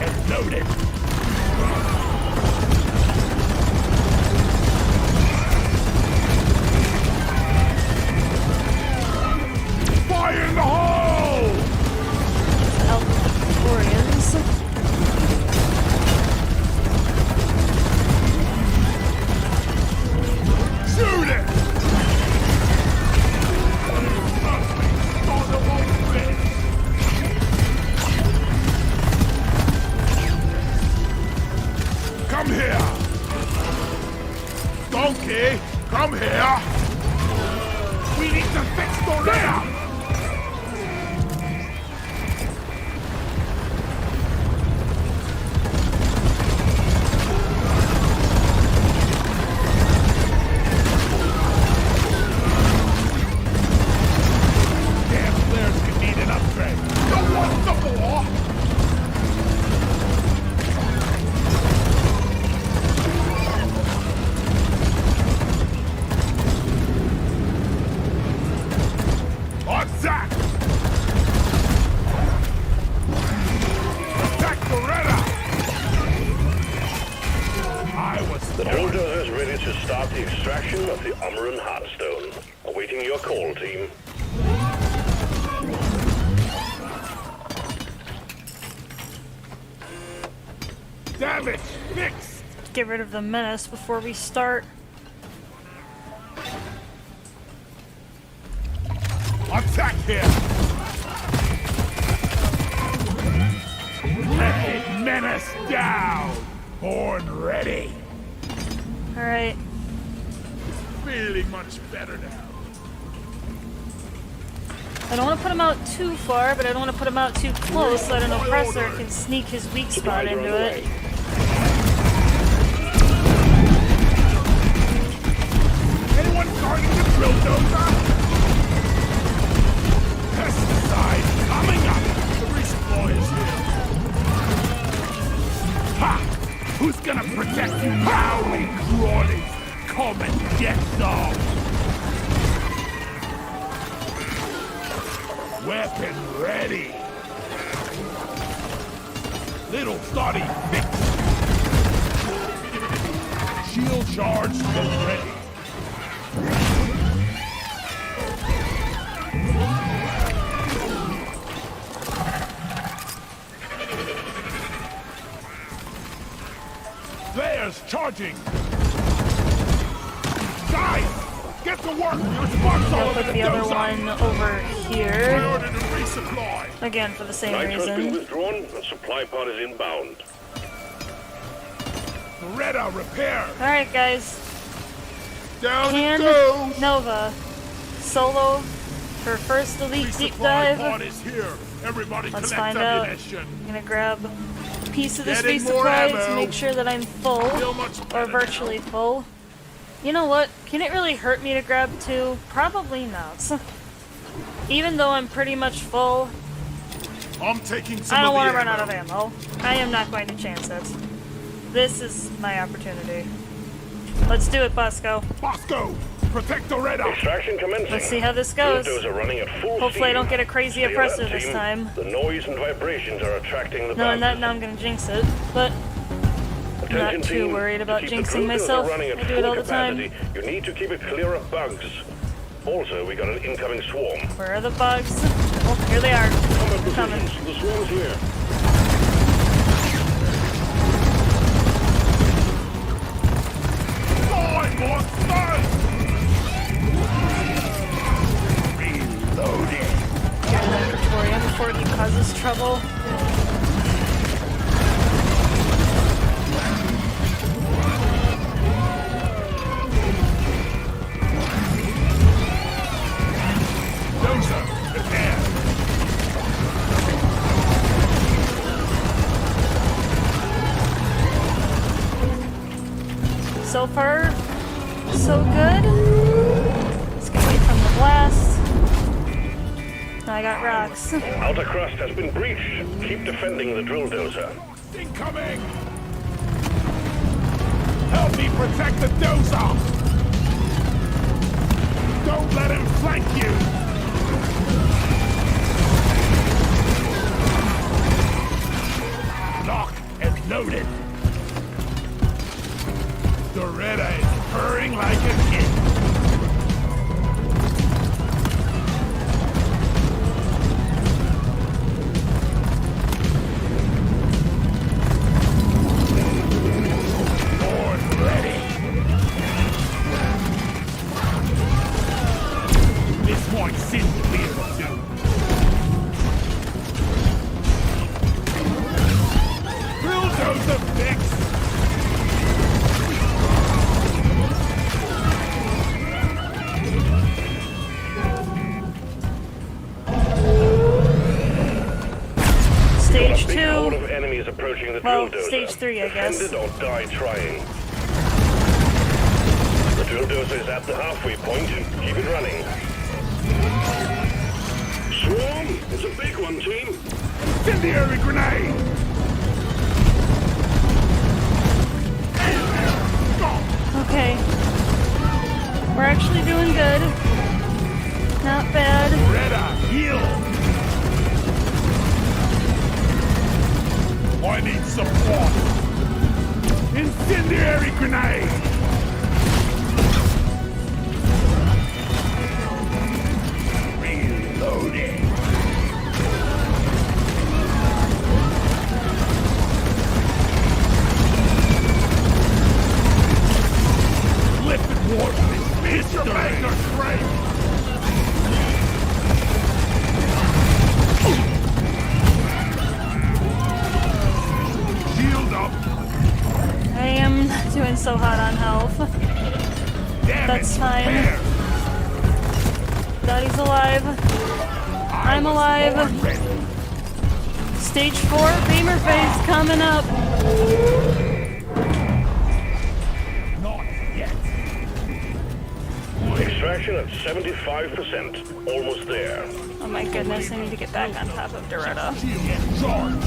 And loaded. Fire in the hole! Victorians. Shoot it! On the whole thing. Come here! Donkey, come here! We need to fix the ramp! Damn flares could need an upgrade. Don't want the war! Attack! Attack Beretta! I was The drill dozer is ready to start the extraction of the Umaran Heartstone. Awaiting your call, team. damage fixed! Get rid of the menace before we start. Attack here! Press down. Horn ready. Alright. Feeling much better now. I don't want to put him out too far, but I don't want to put him out too close so that an oppressor can sneak his weak spot Supplies are on into the it. way. Anyone guarding the drill dozer? Pesticide coming up. The resupply is here. Ha! Who's gonna protect you? Howling crawlies! Come and get some! Weapon ready! Little study fix! Shield charge and ready! Flares charging! Guys! Get to work! Your sparks all I'll over put the the other dozer! one over here. I ordered a resupply! Again, for the same Nitro's been reason. withdrawn, and supply pod is inbound. Beretta repair! Alright, guys. Down Can it goes! Nova solo her first elite deep Resupply pod dive? is here! Everybody Let's collect find out. ammunition! I'm gonna grab a piece of this Getting more resupply to ammo. make sure that I'm full, Feel much or better virtually full. You know what? Can it really hurt me to grab two? Probably not. Even though I'm pretty much full, now. I'm taking some I don't of want the to run out ammo. of ammo. I am not going to chance it. This is my opportunity. Let's do it, Bosco. Bosco! Protect the Reda! Extraction commencing. Let's see how this goes. Bulldozer running at full Hopefully I steam. don't get a crazy Stay alert, oppressor this team. time. The noise and vibrations are attracting the Knowing that, bounties. now I'm gonna jinx it, but I'm not Attention, too team. worried To about keep the jinxing bulldozer myself. running at I do it full all the time. capacity, you need to keep it clear of bugs. Also, we got an incoming swarm. Where are the bugs? Oh, here they are. Combat Coming. positions. The swarm's here. Boy, boss, start! Reloading! Get an inventory before he causes trouble. Dozer, repair! So far, so good. Let's get away from the blast. Now I got rocks. Outer crust has been breached. Keep defending the drill dozer. Incoming! Help me protect the dozer! Don't let him flank you! Lock and loaded! Doretta is purring like a kid! Horn ready! This one seems clear too. Bulldozer fix! Stage Got a big horde 2. of enemies approaching the Well, drill dozer. stage 3, I guess. Defend it or die trying. The drill dozer is at the halfway point. Keep it running. Swarm! It's a big one, team. Incendiary grenade! Okay. We're actually doing good. Not bad. Reda, heal! I need support! Incendiary grenade! Reloading! Lifted warp is Mr. Maker straight! so hot on health. Damn That's it, fine. bear. Daddy's alive. I'm alive. Born ready. Stage 4 beamer phase coming up. Not yet. Extraction at 75%. Almost there. Oh my goodness, I need to get back on top of Doretta. Shield in charge.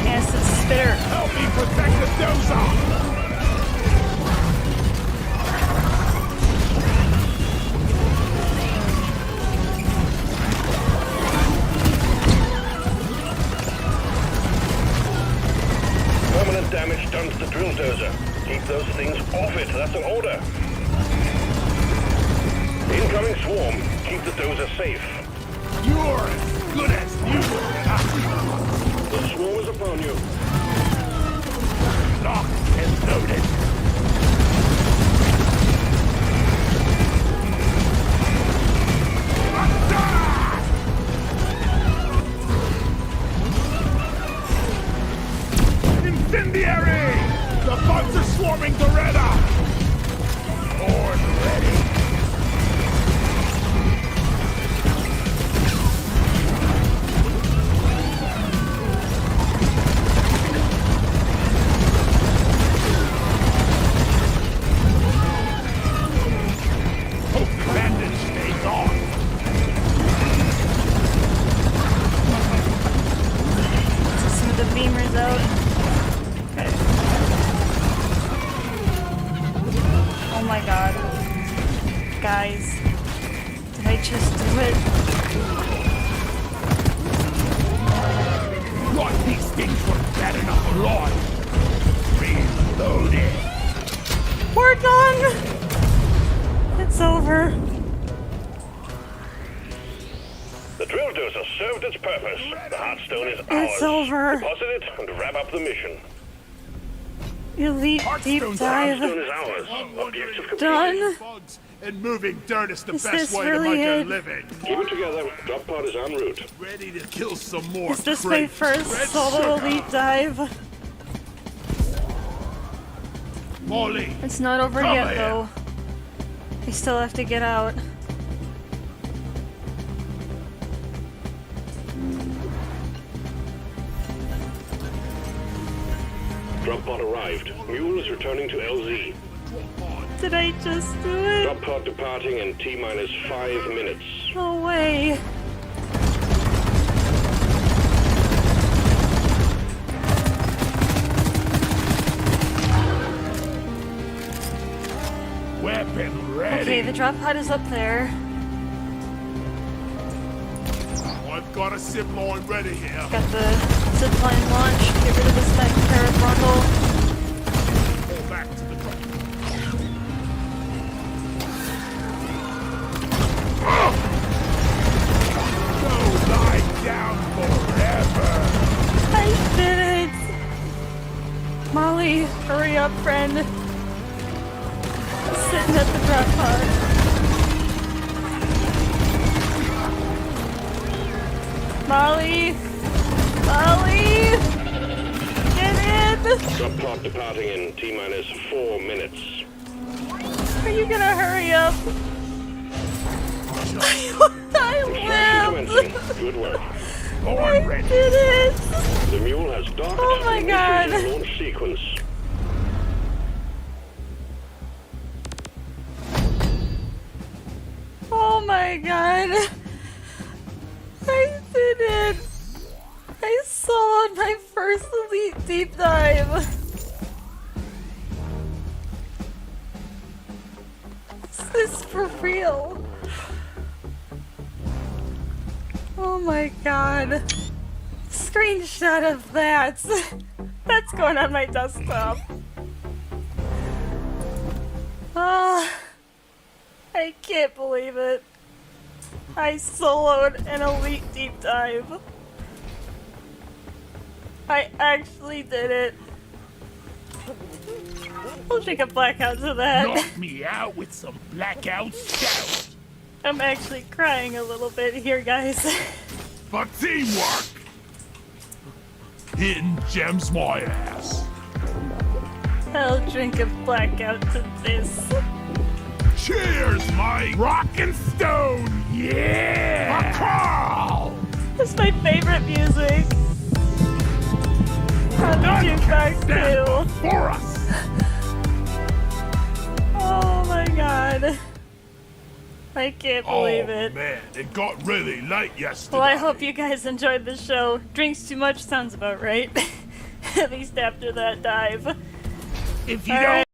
Acid spitter. Help me protect the dozer. Permanent damage done to the drill dozer. Keep those things off it. That's an order. Incoming swarm. Keep the dozer safe. You're as good as new. The swarm is upon you. Locked and loaded. Incendiary! The bugs are swarming Doretta! Born ready. Hope the bandage stays on. Some of the beamers out. Oh my god. Guys. Did I just do it? Thought these things were bad enough alive. Reloaded. We're done! It's over. The drill dozer served its purpose. The heartstone is ours. It's over. Deposit it and wrap up the mission. Elite deep Heartstone's dive. Heartstone is ours. Objective complete. Done. Bugs and moving dirt is the Is best this way to really make it? a living. Keep it together. Drop pod is en route. Ready to kill some more. Is this my crates. first Red solo sugar. elite dive? Molly, It's not over Come yet here. though. I still have to get out. Drop pod arrived. Mule is returning to LZ. Did I just do it? Drop pod departing in T-minus 5 minutes. No way. weapon ready. Okay, the drop pod is up there. I've got a zip line ready here. Got the zipline launch. Get rid of this parrot bundle. Fall back to the drop. Go lie down forever. I did it! Molly, hurry up, friend. Sitting at the drop pod. Molly! Molly! Get in! Drop pod departing in T-minus 4 minutes. Are you gonna hurry up? I Extraction lived! commencing. Good work. I Born ready. did it! The mule has docked. Oh my God. Initiating launch sequence. Oh my god! I did it! I soloed my first elite deep dive! Is this for real? Oh my god. Screenshot of that. That's going on my desktop. Ah. I can't believe it. I soloed an elite deep dive. I actually did it. I'll take a blackout to that. Knock me out with some blackout shout. I'm actually crying a little bit here, guys. For teamwork. Hidden gems my ass. I'll drink a blackout to this. Cheers, Mike! Rock and stone! Yeah! Carl! It's my favorite music. On the jukebox too. For us! Oh my god. I can't believe it. Man, it got really late yesterday. Well, I hope you guys enjoyed the show. Drinks too much sounds about right. At least after that dive. If you All don't right.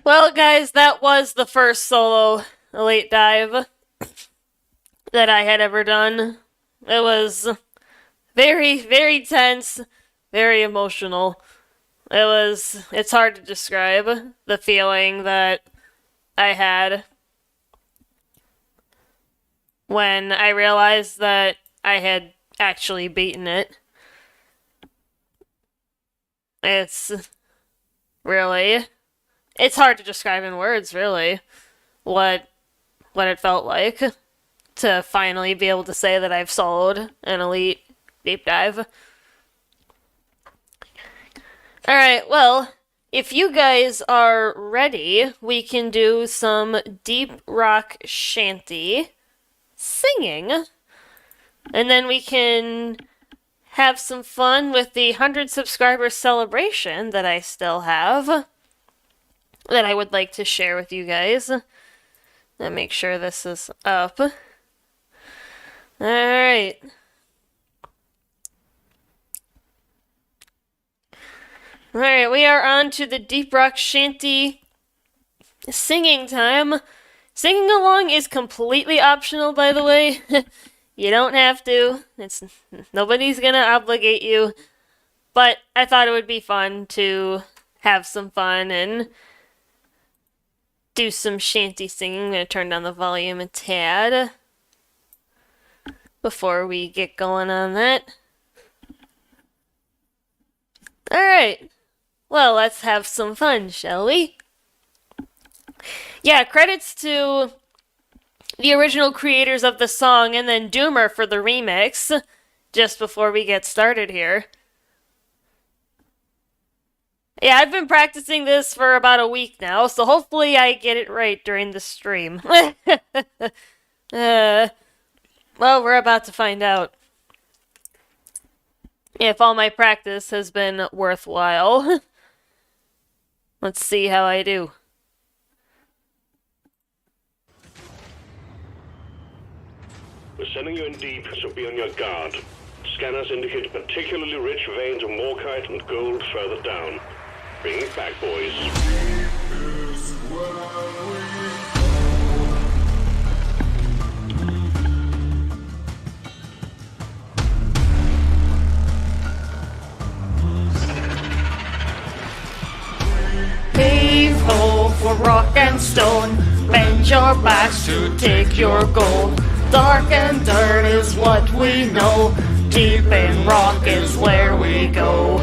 Well, guys, that was the first solo elite dive that I had ever done. It was very, very tense, very emotional. It's hard to describe the feeling that I had when I realized that I had actually beaten it. It's hard to describe in words, really, what it felt like to finally be able to say that I've soloed an elite deep dive. Alright, well, if you guys are ready, we can do some deep rock shanty singing, and then we can have some fun with the 100 subscriber celebration that I still have, that I would like to share with you guys. Let me make sure this is up. Alright. Alright, we are on to the Deep Rock Shanty singing time. Singing along is completely optional, by the way. You don't have to. Nobody's gonna obligate you. But I thought it would be fun to have some fun and do some shanty singing. I'm gonna turn down the volume a tad before we get going on that. Alright. Well, let's have some fun, shall we? Yeah, credits to the original creators of the song and then Doomer for the remix, just before we get started here. Yeah, I've been practicing this for about a week now, so hopefully I get it right during the stream. Well, we're about to find out if all my practice has been worthwhile. Let's see how I do. We're sending you in deep, so be on your guard. Scanners indicate particularly rich veins of morkite and gold further down. Bring it back, boys. Heave ho for rock and stone, bend your backs to take your gold. Dark and dirt is what we know, deep in rock is where we go.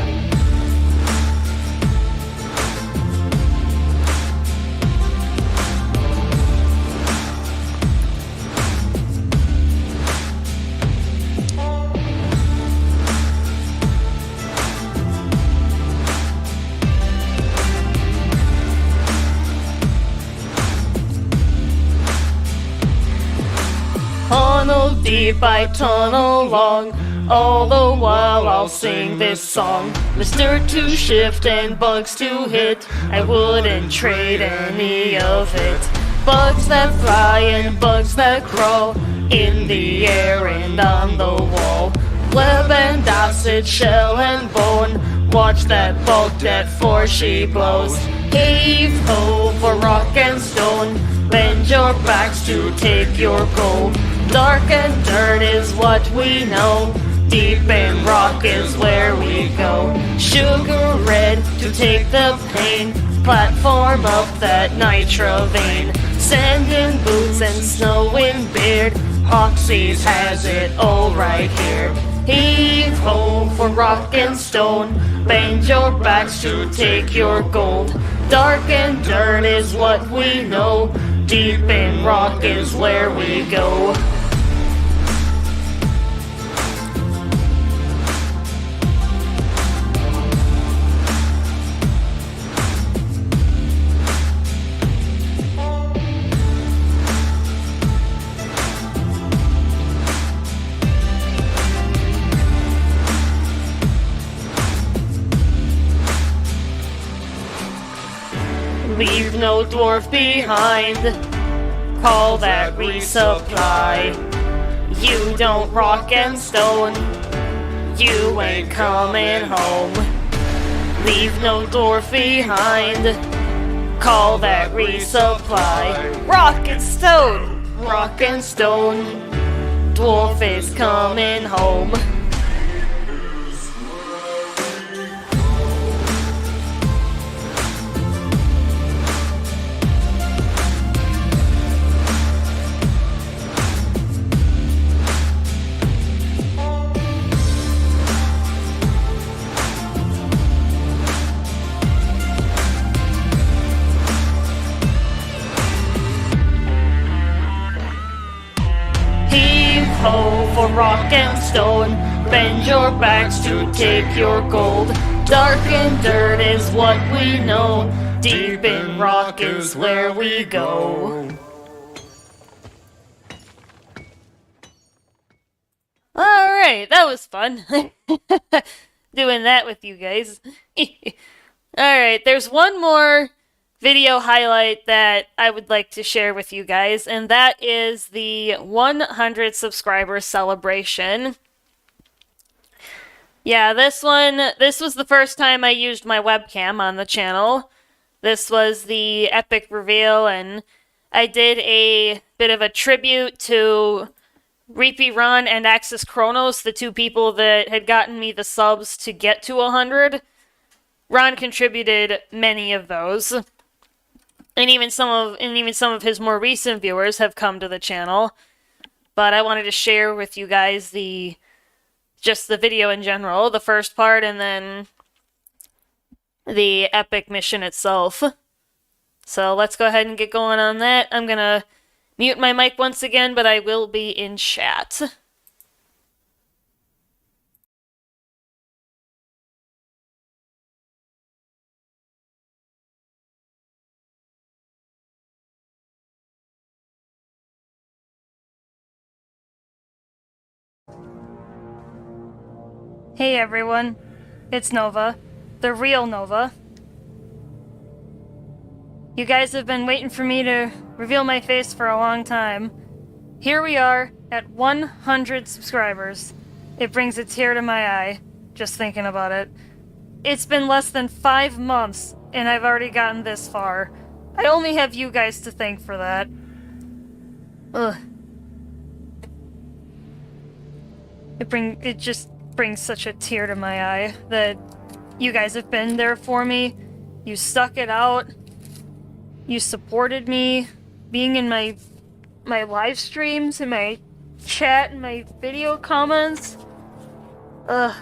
Tunnel deep, I tunnel long. All the while I'll sing this song. Mr. to shift and bugs to hit, I wouldn't trade any of it. Bugs that fly and bugs that crawl, in the air and on the wall. Web and acid, shell and bone, watch that bulk that for she blows. Heave ho for rock and stone, bend your backs to take your gold. Dark and dirt is what we know, deep in rock is where we go. Sugar red to take the pain, platform up that nitro vein. Sand in boots and snow in beard, Oxys has it all right here. Heave ho for rock and stone, bend your backs to take your gold. Dark and dirt is what we know, deep in rock is where we go. no dwarf behind. Call that resupply. You don't rock and stone. You ain't coming home. Leave no dwarf behind. Call that resupply. Rock and stone. Rock and stone. Dwarf is coming home. Ho for rock and stone, bend your backs to take your gold. Dark and dirt is what we know, deep in rock is where we go. Alright, that was fun. Doing that with you guys. Alright, there's one more video highlight that I would like to share with you guys, and that is the 100 subscriber celebration. Yeah, this was the first time I used my webcam on the channel. This was the epic reveal, and I did a bit of a tribute to Reapy Ron and Axis Chronos, the two people that had gotten me the subs to get to 100. Ron contributed many of those. And even some of his more recent viewers have come to the channel. But I wanted to share with you guys just the video in general, the first part, and then the epic mission itself. So let's go ahead and get going on that. I'm gonna mute my mic once again, but I will be in chat. Hey everyone, it's Nova, the real Nova. You guys have been waiting for me to reveal my face for a long time. Here we are at 100 subscribers. It brings a tear to my eye, just thinking about it. It's been less than 5 months, and I've already gotten this far. I only have you guys to thank for that. Ugh. It just brings such a tear to my eye that you guys have been there for me. You stuck it out. You supported me, being in my live streams, and my chat, and my video comments. Ugh.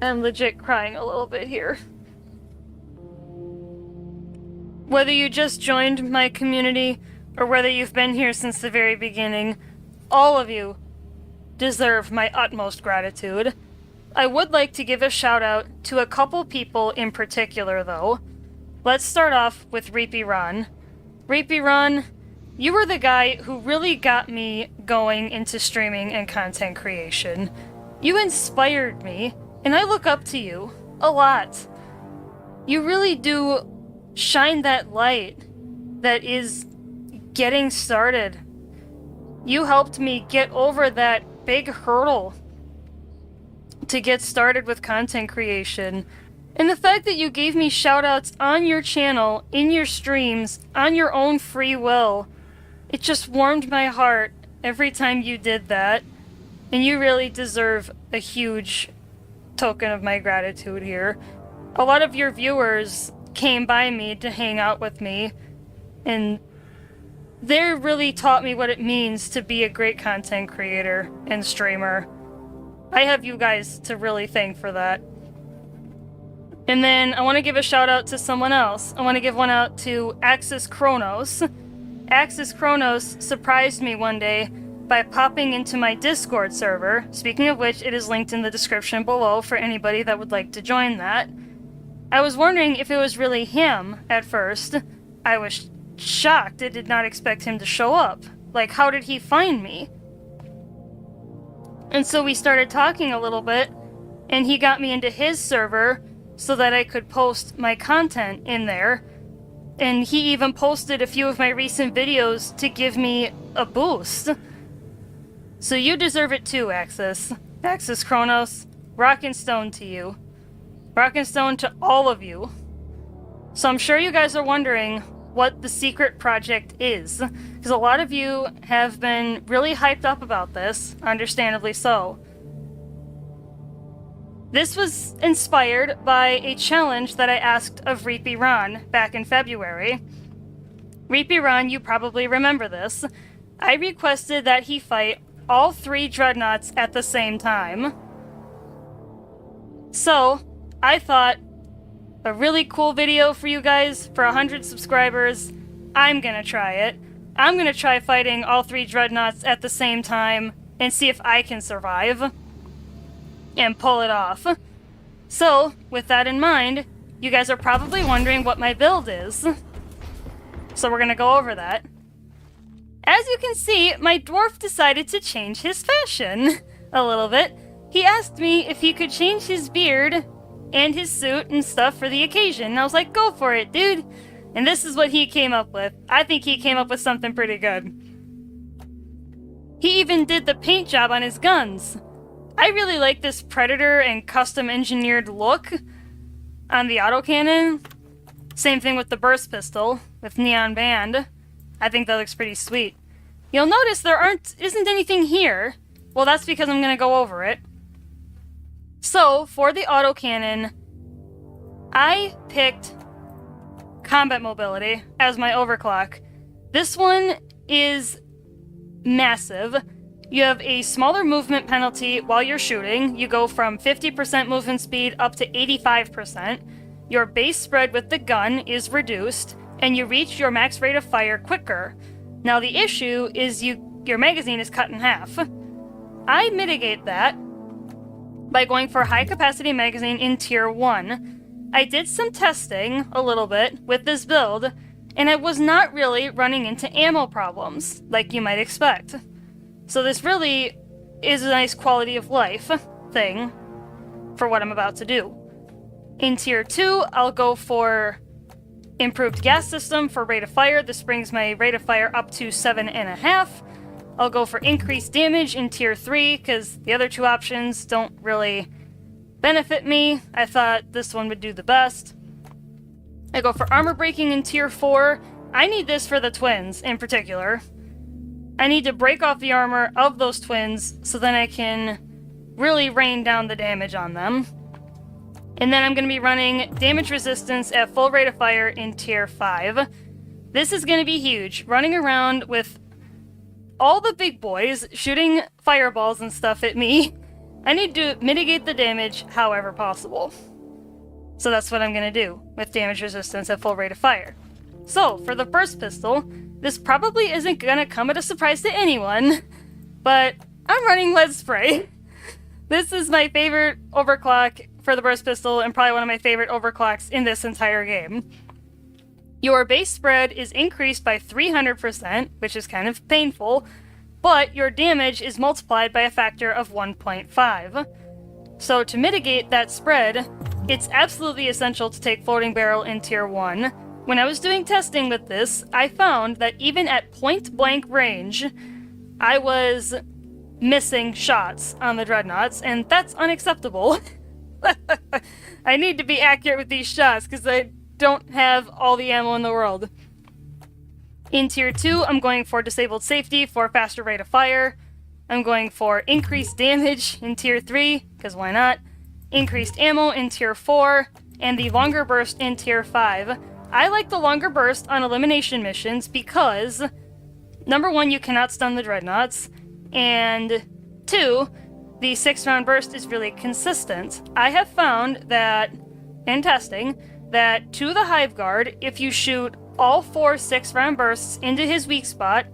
I'm legit crying a little bit here. Whether you just joined my community, or whether you've been here since the very beginning, all of you deserve my utmost gratitude. I would like to give a shout out to a couple people in particular, though. Let's start off with Reapy Ron. Reapy Ron, you were the guy who really got me going into streaming and content creation. You inspired me, and I look up to you a lot. You really do shine that light that is getting started. You helped me get over that big hurdle to get started with content creation. And the fact that you gave me shoutouts on your channel, in your streams, on your own free will, it just warmed my heart every time you did that. And you really deserve a huge token of my gratitude here. A lot of your viewers came by me to hang out with me, and they really taught me what it means to be a great content creator and streamer. I have you guys to really thank for that. And then I want to give a shout out to someone else. I want to give one out to Axis Chronos. Axis Chronos surprised me one day by popping into my Discord server. Speaking of which, it is linked in the description below for anybody that would like to join that. I was wondering if it was really him at first. I was shocked. I did not expect him to show up. Like, how did he find me? And so we started talking a little bit, and he got me into his server so that I could post my content in there. and he even posted a few of my recent videos to give me a boost. So you deserve it too, Axis. Axis Kronos, rock and stone to you. Rock and stone to all of you. So I'm sure you guys are wondering what the secret project is, because a lot of you have been really hyped up about this, understandably so. This was inspired by a challenge that I asked of Reapy Ron back in February. Reapy Ron, you probably remember this. I requested that he fight all 3 dreadnoughts at the same time. So, I thought, a really cool video for you guys for 100 subscribers. I'm gonna try it. I'm gonna try fighting all 3 dreadnoughts at the same time and see if I can survive and pull it off. So, with that in mind, you guys are probably wondering what my build is. So we're gonna go over that. As you can see, my dwarf decided to change his fashion a little bit. He asked me if he could change his beard and his suit and stuff for the occasion. And I was like, go for it, dude. And this is what he came up with. I think he came up with something pretty good. He even did the paint job on his guns. I really like this Predator and custom engineered look on the autocannon. Same thing with the burst pistol with neon band. I think that looks pretty sweet. You'll notice there isn't anything here. Well, that's because I'm gonna go over it. So, for the autocannon, I picked combat mobility as my overclock. This one is massive. You have a smaller movement penalty while you're shooting. You go from 50% movement speed up to 85%. Your base spread with the gun is reduced, and you reach your max rate of fire quicker. Now the issue is your magazine is cut in half. I mitigate that by going for a high capacity magazine in tier 1. I did some testing a little bit with this build, and I was not really running into ammo problems, like you might expect. So this really is a nice quality of life thing for what I'm about to do. In tier 2, I'll go for improved gas system for rate of fire. This brings my rate of fire up to 7.5. I'll go for increased damage in tier 3, because the other 2 options don't really benefit me. I thought this one would do the best. I go for armor breaking in tier 4. I need this for the twins in particular. I need to break off the armor of those twins so then I can really rain down the damage on them. And then I'm going to be running damage resistance at full rate of fire in tier 5. This is going to be huge. Running around with all the big boys shooting fireballs and stuff at me. I need to mitigate the damage however possible. So that's what I'm going to do with damage resistance at full rate of fire. So, for the burst pistol, this probably isn't going to come at a surprise to anyone, but I'm running lead spray. This is my favorite overclock for the burst pistol and probably one of my favorite overclocks in this entire game. Your base spread is increased by 300%, which is kind of painful, but your damage is multiplied by a factor of 1.5. So to mitigate that spread, it's absolutely essential to take floating barrel in tier 1. When I was doing testing with this, I found that even at point blank range, I was missing shots on the dreadnoughts, and that's unacceptable. I need to be accurate with these shots because I don't have all the ammo in the world. In tier 2, I'm going for disabled safety for faster rate of fire. I'm going for increased damage in tier 3, because why not? Increased ammo in tier 4, and the longer burst in tier 5. I like the longer burst on elimination missions because, number 1, you cannot stun the dreadnoughts, and 2, the 6-round burst is really consistent. I have found that, in testing, that to the Hive Guard, if you shoot all 4 6-round bursts into his weak spot,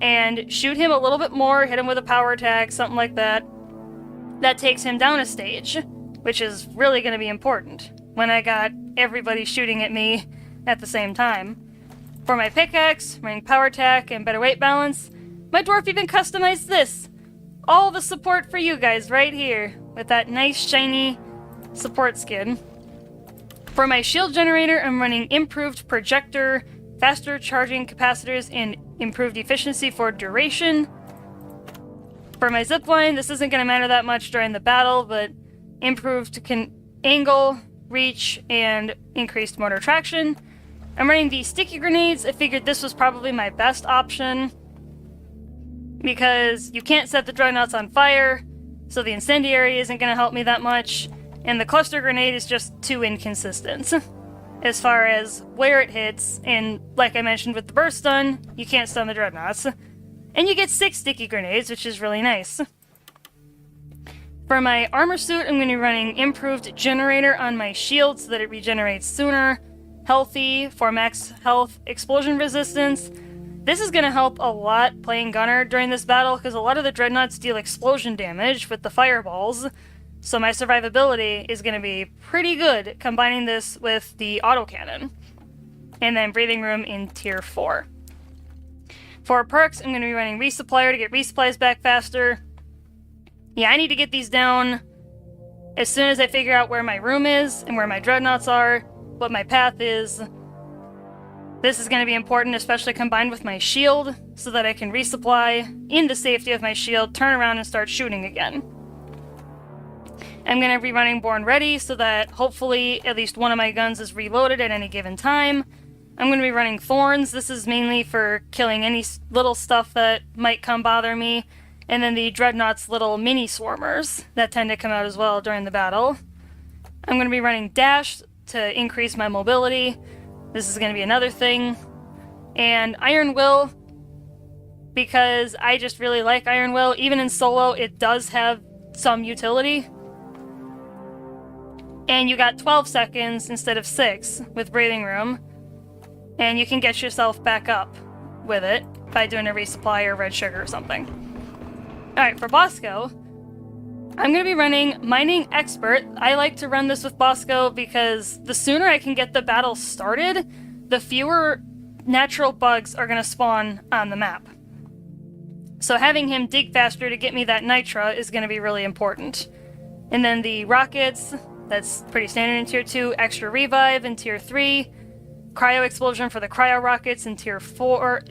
and shoot him a little bit more, hit him with a power attack, something like that, that takes him down a stage, which is really going to be important when I got everybody shooting at me at the same time. For my pickaxe, running power attack, and better weight balance, my dwarf even customized this. All the support for you guys right here, with that nice shiny support skin. For my shield generator, I'm running improved projector, faster charging capacitors, and improved efficiency for duration. For my zipline, this isn't going to matter that much during the battle, but improved angle, reach, and increased motor traction. I'm running the sticky grenades. I figured this was probably my best option because you can't set the dreadnoughts on fire, so the incendiary isn't going to help me that much, and the cluster grenade is just too inconsistent as far as where it hits, and like I mentioned with the burst stun, you can't stun the dreadnoughts. And you get 6 sticky grenades, which is really nice. For my armor suit, I'm going to be running improved generator on my shield so that it regenerates sooner. Healthy for max health, explosion resistance. This is going to help a lot playing gunner during this battle because a lot of the dreadnoughts deal explosion damage with the fireballs. So my survivability is going to be pretty good combining this with the autocannon. And then breathing room in tier 4. For perks, I'm going to be running resupplier to get resupplies back faster. Yeah, I need to get these down as soon as I figure out where my room is and where my dreadnoughts are, what my path is. This is going to be important, especially combined with my shield, so that I can resupply in the safety of my shield, turn around and start shooting again. I'm going to be running Born Ready so that hopefully at least one of my guns is reloaded at any given time. I'm going to be running Thorns. This is mainly for killing any little stuff that might come bother me. And then the Dreadnought's little mini swarmers that tend to come out as well during the battle. I'm going to be running Dash to increase my mobility. This is going to be another thing. And Iron Will, because I just really like Iron Will. Even in solo, it does have some utility. And you got 12 seconds instead of 6 with Breathing Room. And you can get yourself back up with it by doing a resupply or red sugar or something. Alright, for Bosco, I'm going to be running Mining Expert. I like to run this with Bosco because the sooner I can get the battle started, the fewer natural bugs are going to spawn on the map. So having him dig faster to get me that Nitra is going to be really important. And then the rockets, that's pretty standard in Tier 2, extra revive in Tier 3, cryo explosion for the cryo rockets in Tier 4,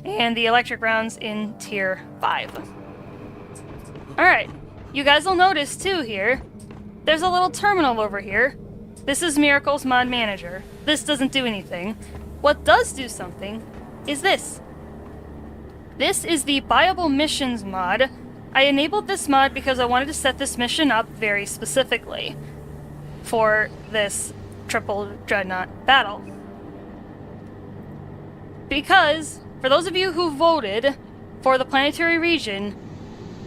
and the electric rounds in Tier 5. Alright, you guys will notice too here, there's a little terminal over here. This is Miracle's Mod Manager. This doesn't do anything. What does do something is this. This is the Viable Missions mod. I enabled this mod because I wanted to set this mission up very specifically for this triple dreadnought battle. Because, for those of you who voted for the planetary region,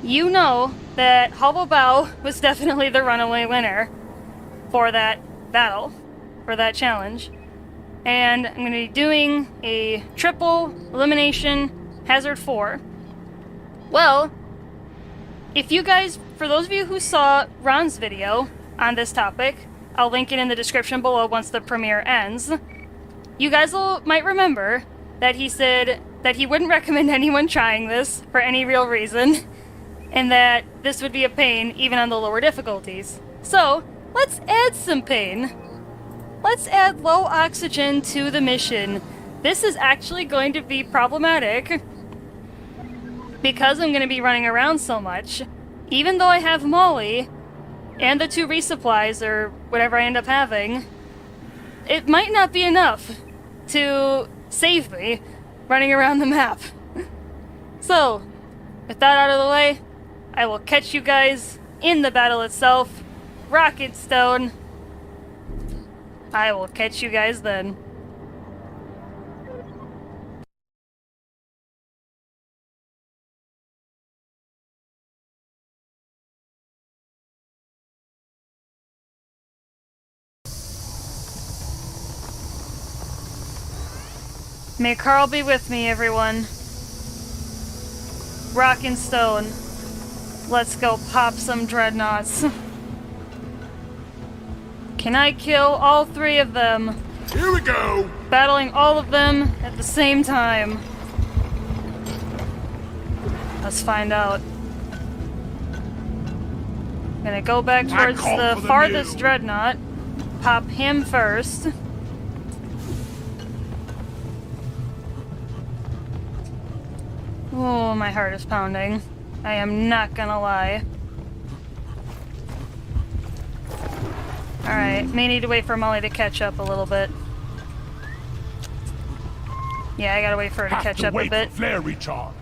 you know that Hobo Bao was definitely the runaway winner for that battle, for that challenge. And I'm going to be doing a triple elimination hazard 4. Well, if you guys, for those of you who saw Ron's video on this topic, I'll link it in the description below once the premiere ends, you guys might remember that he said that he wouldn't recommend anyone trying this for any real reason, and that this would be a pain even on the lower difficulties. So, let's add some pain. Let's add low oxygen to the mission. This is actually going to be problematic because I'm going to be running around so much. Even though I have Molly and the 2 resupplies or whatever I end up having, it might not be enough to save me running around the map. So, with that out of the way, I will catch you guys in the battle itself. Rocket Stone. I will catch you guys then. May Carl be with me, everyone. Rock and Stone. Let's go pop some dreadnoughts. Can I kill all 3 of them? Here we go! Battling all of them at the same time. Let's find out. I'm gonna go back towards the farthest dreadnought. pop him first. Oh, my heart is pounding. I am not gonna lie. Alright, may need to wait for Molly to catch up a little bit. Yeah, I gotta wait for her to Have catch to up a wait bit. for flare recharge.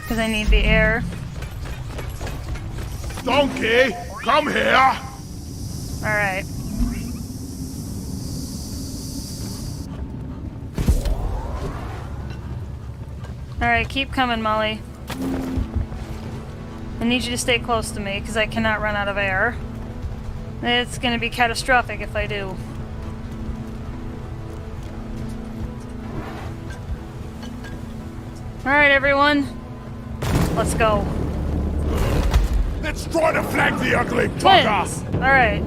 Because I need the air. Donkey, come here. Alright. Alright, keep coming, Molly. I need you to stay close to me, because I cannot run out of air. It's gonna be catastrophic if I do. Alright, everyone. Let's go. Let's try to flank the ugly bugger. Twins! Alright.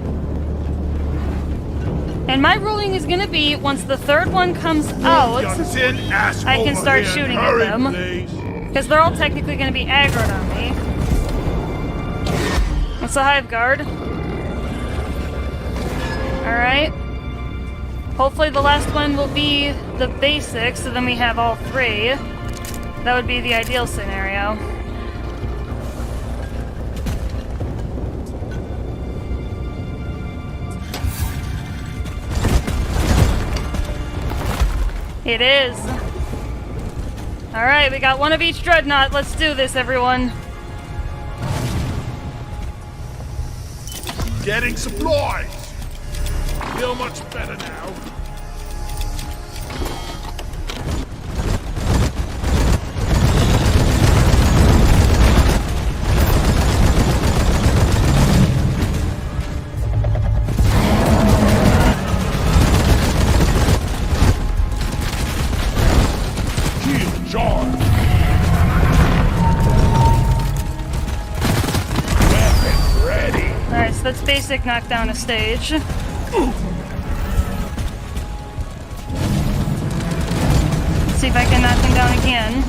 And my ruling is gonna be, once the third one comes out, Guns in, ass I can over start here and shooting at hurry, them. please. because they're all technically gonna be aggroed on me. What's the hive guard? Alright. Hopefully the last one will be the basic, so then we have all three. That would be the ideal scenario. It is. Alright, we got one of each dreadnought. Let's do this, everyone. Getting supplies. Feel much better now. Shield charge. Weapons ready. Alright, so that's basic knockdown a stage. See if I can knock him down again.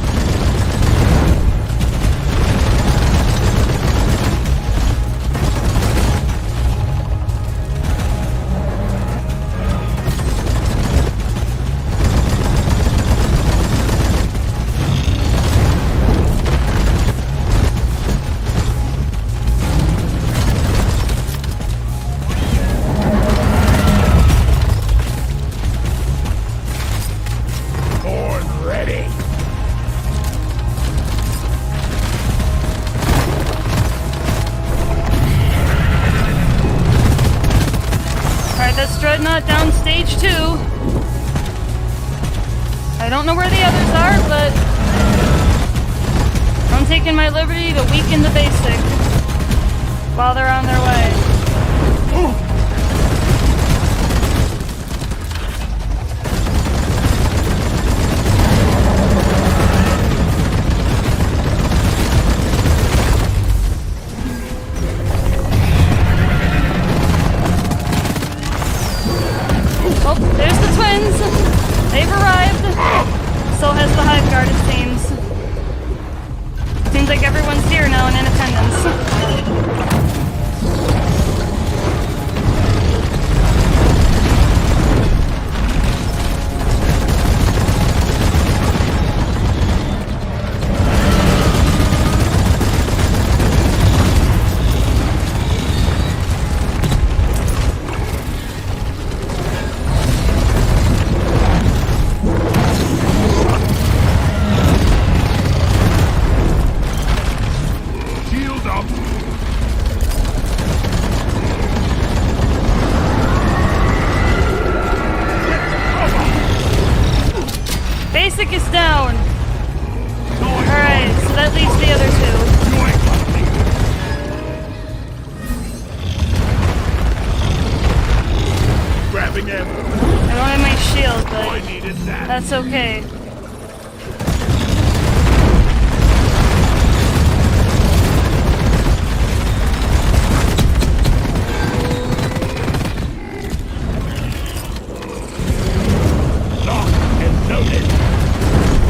Horn ready. Alright, that's Dreadnought down stage 2. I don't know where the others are, but I'm taking my liberty to weaken the basic while they're on their way. Oh, there's the twins! They've arrived! So has the hive guard, it seems. Seems like everyone's here now and in attendance. Shield up. Basic is down! Alright, so that leaves the other two. Grabbing him. I don't have my shield, I but needed that. that's okay. Locked and loaded.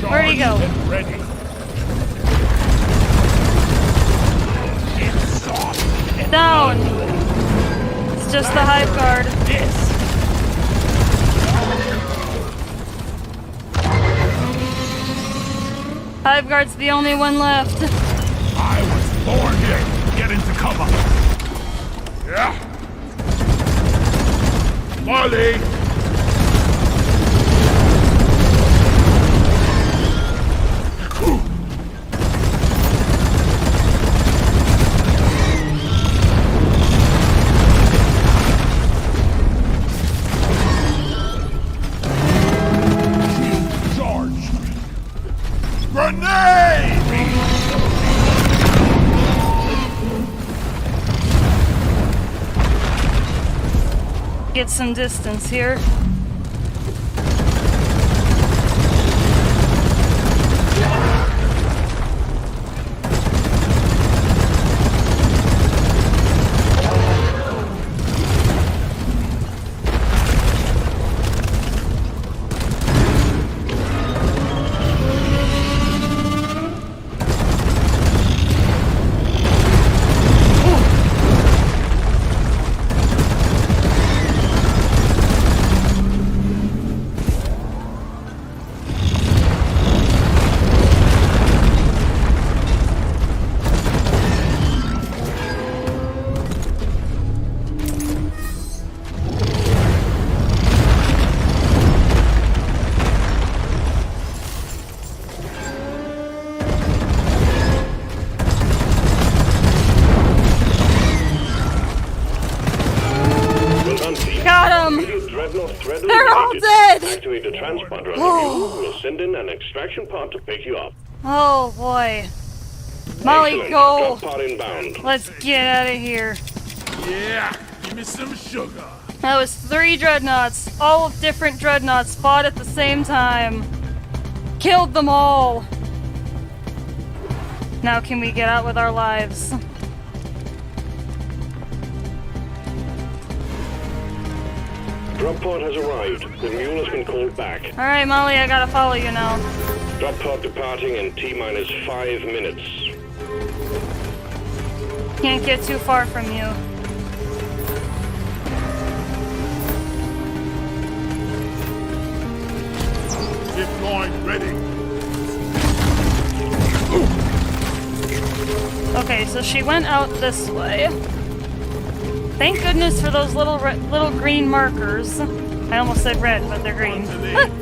Where'd he go? Get ready. Down! It's just the hive guard. This. Hive guard's the only one left. I was born here. Get into cover. Yeah. Molly. Charge. Grenade! Get some distance here. Well done, team. Got him! Immediate dreadnought threat They're all eliminated. dead! Activate the transponder on the We'll send in an extraction pod to pick you up. Oh boy. Molly, Excellent. go! Drop pod inbound. Let's get out of here. Yeah. Give me some sugar. That was 3 dreadnoughts. All of different dreadnoughts fought at the same time. Killed them all. Now can we get out with our lives? Drop pod has arrived. The mule has been called back. Alright, Molly, I gotta follow you now. Drop pod departing in T-minus 5 minutes. Can't get too far from you. Zip line ready. Okay, so she went out this way. Thank goodness for those little little green markers. I almost said red, but they're green.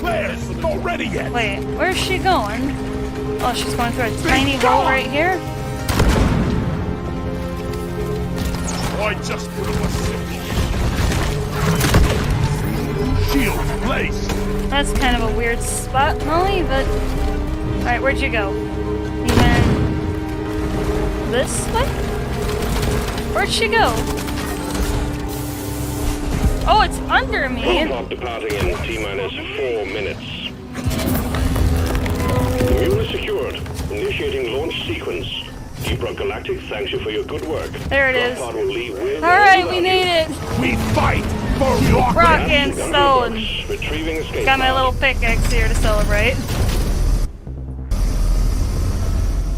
Players, not ready yet. Wait, where's she going? Oh, she's going through a tiny hole right here? I just put up a shield placed. That's kind of a weird spot, Molly, but... Alright, where'd you go? You went... this way? Where'd she go? Oh, it's under me! Drop pod departing in T-minus 4 minutes. The mule is secured. Initiating launch sequence. Deep Rock Galactic thanks you for your good work. There it is. Drop pod will leave with Alright, we made it! We fight for rock. Rock and Gunnery stone! box. Retrieving escape Got my pod. little pickaxe here to celebrate.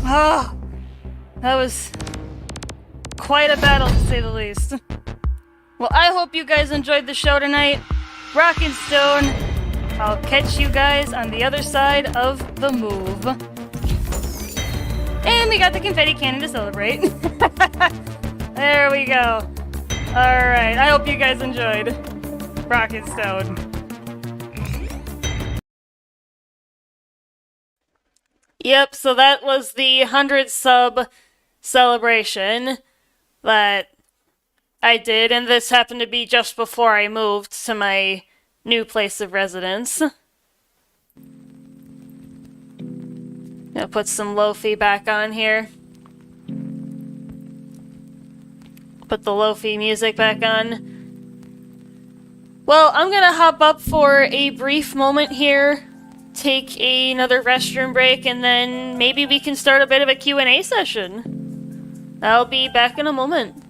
Oh, that was quite a battle to say the least. Well, I hope you guys enjoyed the show tonight. Rock and stone. I'll catch you guys on the other side of the move. And we got the confetti cannon to celebrate. There we go. Alright, I hope you guys enjoyed. Rock and stone. Yep, so that was the 100 sub celebration that I did, and this happened to be just before I moved to my new place of residence. Gonna put some Lofi back on here. Put the Lofi music back on. Well, I'm gonna hop up for a brief moment here, take another restroom break, and then maybe we can start a bit of a Q&A session. I'll be back in a moment.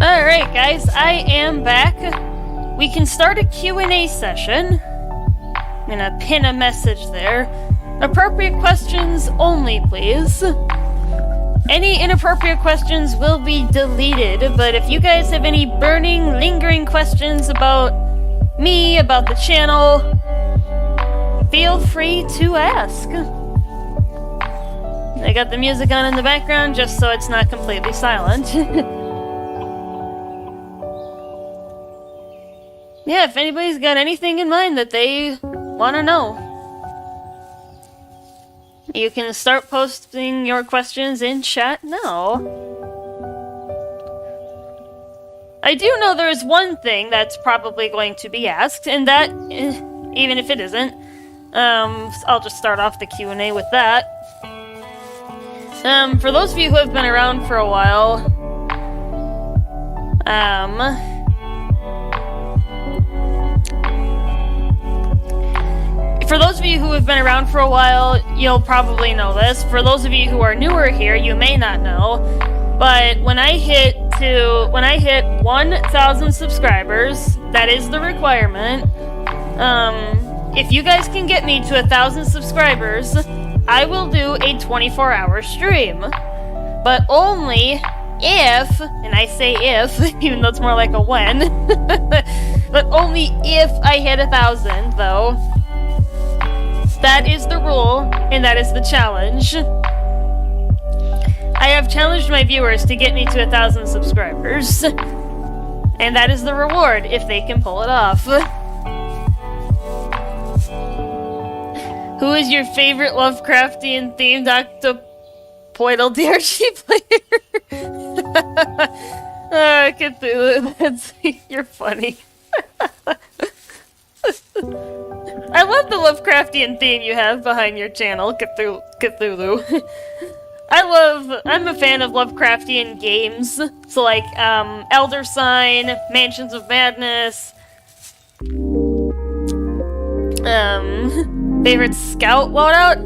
Alright guys, I am back. We can start a Q&A session. I'm gonna pin a message there. Appropriate questions only, please. Any inappropriate questions will be deleted, but if you guys have any burning, lingering questions about me, about the channel, feel free to ask. I got the music on in the background just so it's not completely silent. Yeah, if anybody's got anything in mind that they want to know, you can start posting your questions in chat now. I do know there is one thing that's probably going to be asked, and that, even if it isn't, I'll just start off the Q&A with that. For those of you who have been around for a while, for those of you who have been around for a while, you'll probably know this. For those of you who are newer here, you may not know. But when I hit 1,000 subscribers, that is the requirement. If you guys can get me to 1,000 subscribers, I will do a 24-hour stream. But only if, and I say if, even though it's more like a when, but only if I hit 1,000, though. That is the rule, and that is the challenge. I have challenged my viewers to get me to 1,000 subscribers. And that is the reward, if they can pull it off. Who is your favorite Lovecraftian themed octopoidal DRG player? Cthulhu, you're funny. I love the Lovecraftian theme you have behind your channel, Cthulhu. I'm a fan of Lovecraftian games. So like, Elder Sign, Mansions of Madness. Favorite scout loadout?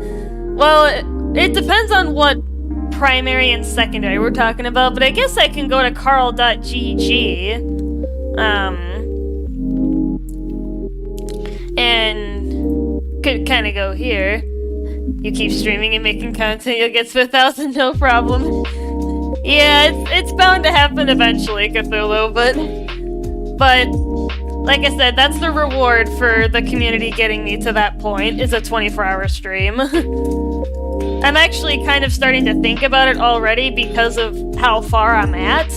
Well, it depends on what primary and secondary we're talking about, but I guess I can go to carl.gg. And could kind of go here. You keep streaming and making content, you'll get to 1,000, no problem. Yeah, it's bound to happen eventually, Cthulhu, but like I said, that's the reward for the community getting me to that point, is a 24-hour stream. I'm actually kind of starting to think about it already because of how far I'm at.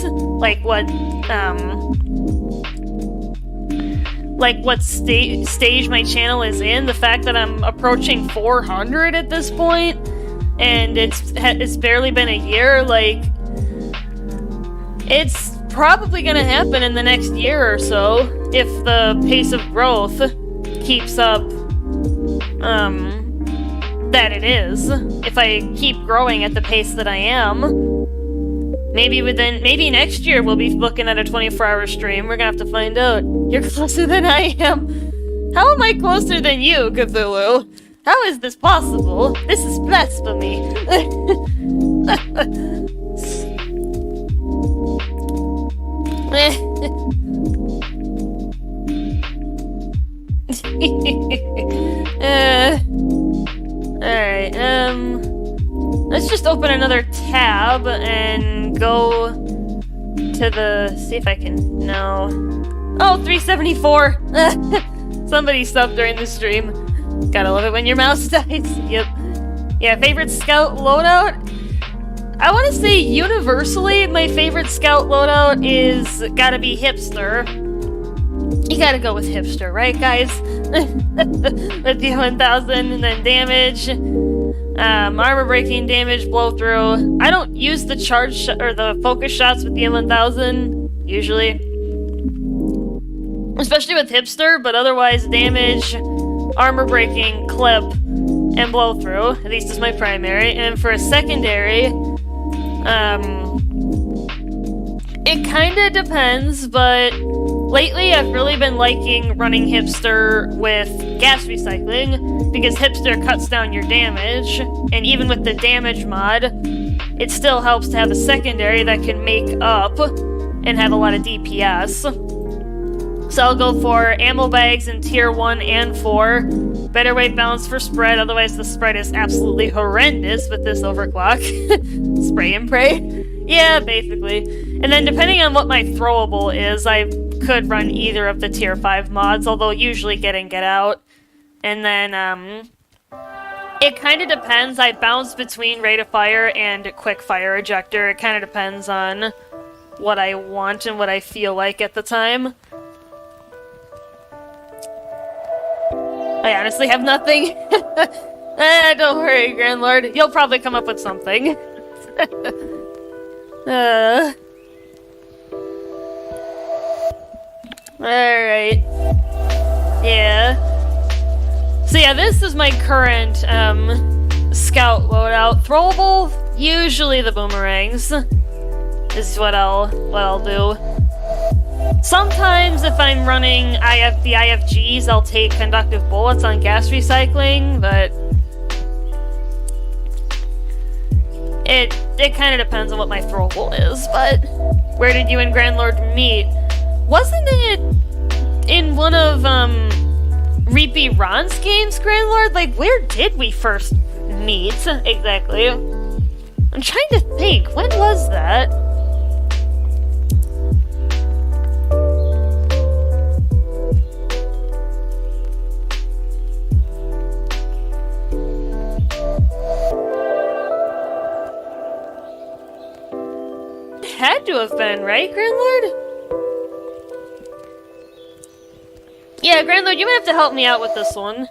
Like what stage my channel is in. The fact that I'm approaching 400 at this point, and it's barely been a year, like, it's probably gonna happen in the next year or so, if the pace of growth keeps up, that it is. If I keep growing at the pace that I am. Maybe next year we'll be looking at a 24-hour stream. We're gonna have to find out. You're closer than I am. How am I closer than you, Cthulhu? How is this possible? This is blasphemy. Alright, let's just open another tab and go to the... see if I can... no. Oh, 374! Somebody subbed during the stream. Gotta love it when your mouse dies. Yep. Yeah, favorite scout loadout? I want to say universally, my favorite scout loadout is gotta be hipster. You gotta go with hipster, right, guys? With the 1000 and then damage. Armor breaking, damage, blow through. I don't use the charge or the focus shots with the M1000 usually, especially with hipster. But otherwise, damage, armor breaking, clip, and blow through. At least is my primary. And for a secondary, it kind of depends. But lately, I've really been liking running hipster with gas recycling, because hipster cuts down your damage, and even with the damage mod, it still helps to have a secondary that can make up and have a lot of DPS. So I'll go for ammo bags in tier 1 and 4, better weight balance for spread, otherwise the spread is absolutely horrendous with this overclock. Spray and pray? Yeah, basically. And then depending on what my throwable is, I could run either of the tier 5 mods, although usually get in, get out. And then, it kind of depends. I bounce between rate of fire and quick fire ejector. It kind of depends on what I want and what I feel like at the time. I honestly have nothing. Don't worry, Grand Lord. You'll probably come up with something. Alright. Yeah. So yeah, this is my current, scout loadout. Throwable, usually the boomerangs is what I'll do. Sometimes if I'm running the IFGs, I'll take conductive bullets on gas recycling, but it kind of depends on what my throwable is. But where did you and Grand Lord meet? Wasn't it in one of Reapy Ron's games, Grand Lord? Like, where did we first meet exactly? I'm trying to think. When was that? Had to have been, right, Grand Lord? Yeah, Grand Lord, you might have to help me out with this one.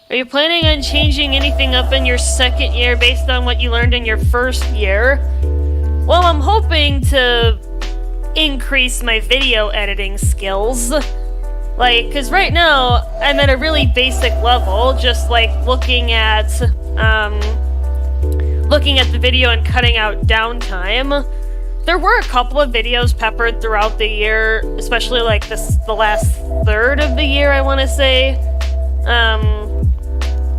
Are you planning on changing anything up in your second year based on what you learned in your first year? Well, I'm hoping to increase my video editing skills. Like, because right now, I'm at a really basic level, just like looking at the video and cutting out downtime. There were a couple of videos peppered throughout the year, especially like the last third of the year, I want to say,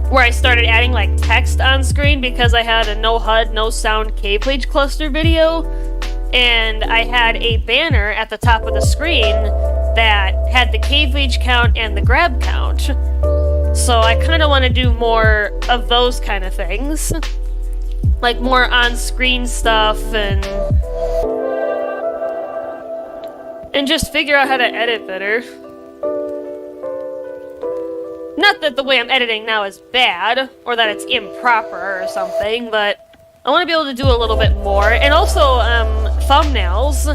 where I started adding like text on screen because I had a no HUD, no sound K-Page cluster video, and I had a banner at the top of the screen that had the K-Page count and the grab count. So I kind of want to do more of those kind of things. Like more on-screen stuff and just figure out how to edit better. Not that the way I'm editing now is bad, or that it's improper or something, but I want to be able to do a little bit more. And also, thumbnails.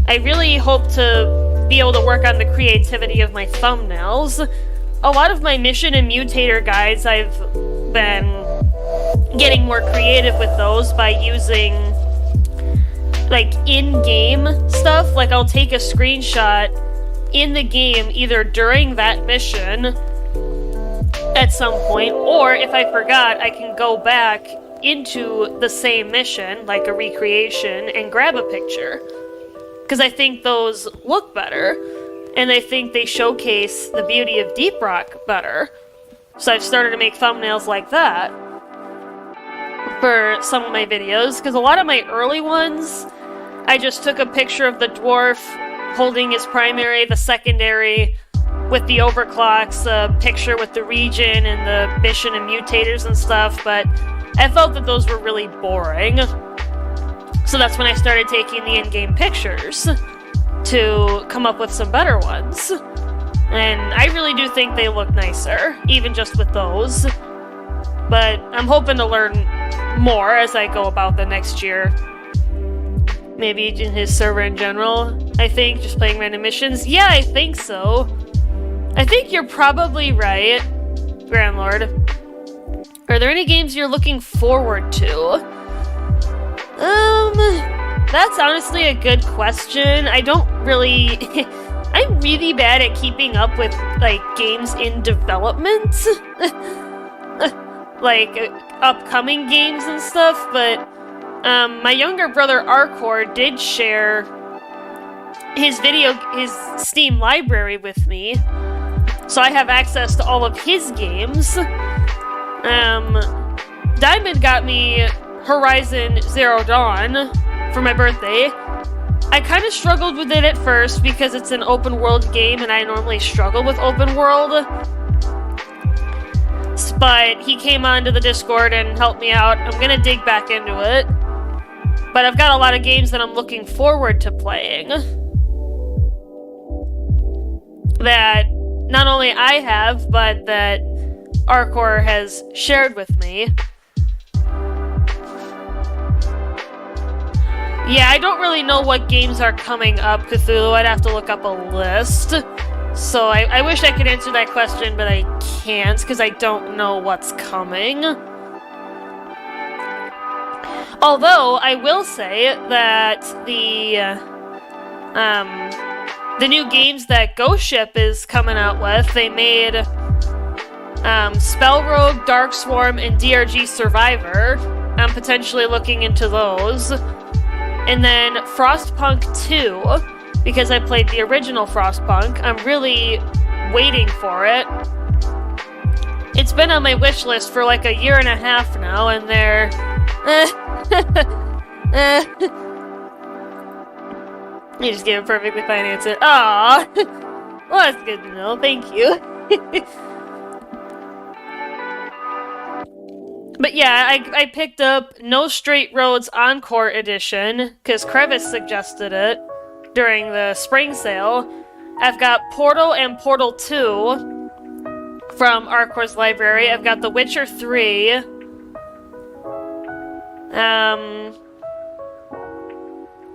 I really hope to be able to work on the creativity of my thumbnails. A lot of my mission and mutator guides, I've been getting more creative with those by using like in-game stuff. Like I'll take a screenshot in the game either during that mission at some point, or if I forgot, I can go back into the same mission, like a recreation, and grab a picture. Because I think those look better, and I think they showcase the beauty of Deep Rock better. So I've started to make thumbnails like that for some of my videos, because a lot of my early ones, I just took a picture of the dwarf holding his primary, the secondary with the overclocks, a picture with the region and the mission and mutators and stuff, but I felt that those were really boring. So that's when I started taking the in-game pictures to come up with some better ones. And I really do think they look nicer, even just with those. But I'm hoping to learn more as I go about the next year. Maybe in his server in general. I think, just playing random missions. Yeah, I think so. I think you're probably right, Grand Lord. Are there any games you're looking forward to? That's honestly a good question. I don't really... I'm really bad at keeping up with, like, games in development. Like, upcoming games and stuff, but my younger brother Arcor did share his Steam library with me, so I have access to all of his games. Diamond got me Horizon Zero Dawn for my birthday. I kind of struggled with it at first because it's an open world game and I normally struggle with open world. But he came onto the Discord and helped me out. I'm gonna dig back into it. But I've got a lot of games that I'm looking forward to playing. That not only I have, but that Arcor has shared with me. Yeah, I don't really know what games are coming up, Cthulhu. I'd have to look up a list. So I wish I could answer that question, but I can't, because I don't know what's coming. Although, I will say that the new games that Ghost Ship is coming out with, they made Spell Rogue, Dark Swarm, and DRG Survivor. I'm potentially looking into those. And then Frostpunk 2, because I played the original Frostpunk. I'm really waiting for it. It's been on my wish list for like a year and a half now, and they're... You just gave a perfectly fine answer. Aww! Well, that's good to know. Thank you. But yeah, I picked up No Straight Roads Encore Edition, because Crevice suggested it during the spring sale. I've got Portal and Portal 2 from Arcor's library. I've got The Witcher 3.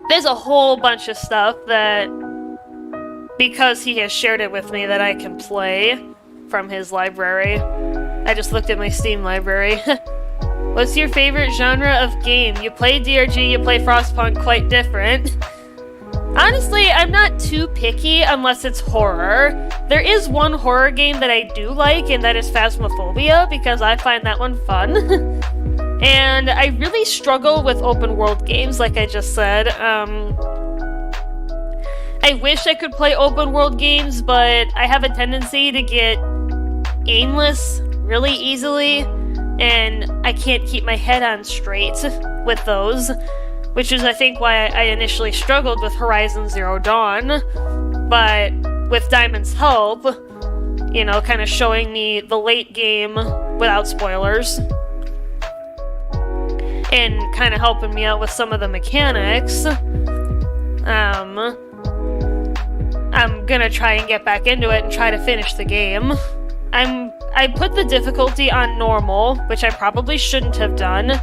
There's a whole bunch of stuff that, because he has shared it with me, that I can play from his library. I just looked at my Steam library. What's your favorite genre of game? You play DRG, you play Frostpunk, quite different. Honestly, I'm not too picky unless it's horror. There is one horror game that I do like, and that is Phasmophobia, because I find that one fun. And I really struggle with open world games, like I just said. I wish I could play open world games, but I have a tendency to get aimless really easily, and I can't keep my head on straight with those, which is, I think, why I initially struggled with Horizon Zero Dawn. But with Diamond's help, you know, kind of showing me the late game without spoilers, and kind of helping me out with some of the mechanics, I'm gonna try and get back into it and try to finish the game. I put the difficulty on normal, which I probably shouldn't have done.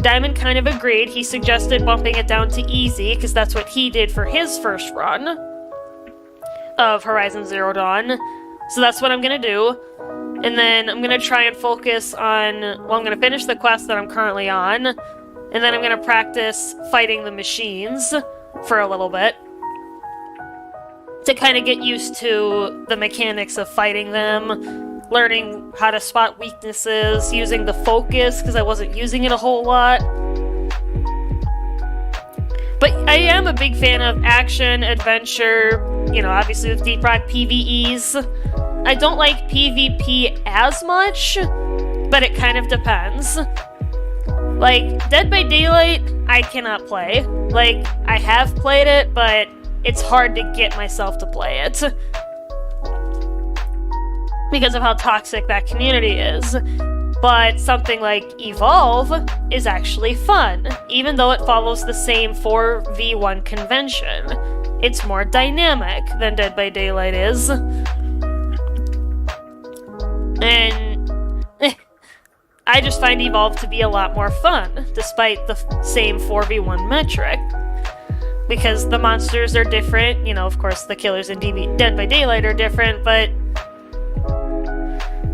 Diamond kind of agreed. He suggested bumping it down to easy, because that's what he did for his first run of Horizon Zero Dawn. So that's what I'm gonna do. And then I'm gonna try and focus on... Well, I'm gonna finish the quest that I'm currently on, and then I'm gonna practice fighting the machines for a little bit, to kind of get used to the mechanics of fighting them, learning how to spot weaknesses, using the focus, because I wasn't using it a whole lot. But I am a big fan of action, adventure, you know, obviously with Deep Rock PvEs. I don't like PvP as much, but it kind of depends. Like, Dead by Daylight, I cannot play. Like, I have played it, but it's hard to get myself to play it, because of how toxic that community is. But something like Evolve is actually fun, even though it follows the same 4v1 convention. It's more dynamic than Dead by Daylight is. And I just find Evolve to be a lot more fun, despite the same 4v1 metric. because the monsters are different. You know, of course, the killers in Dead by Daylight are different, but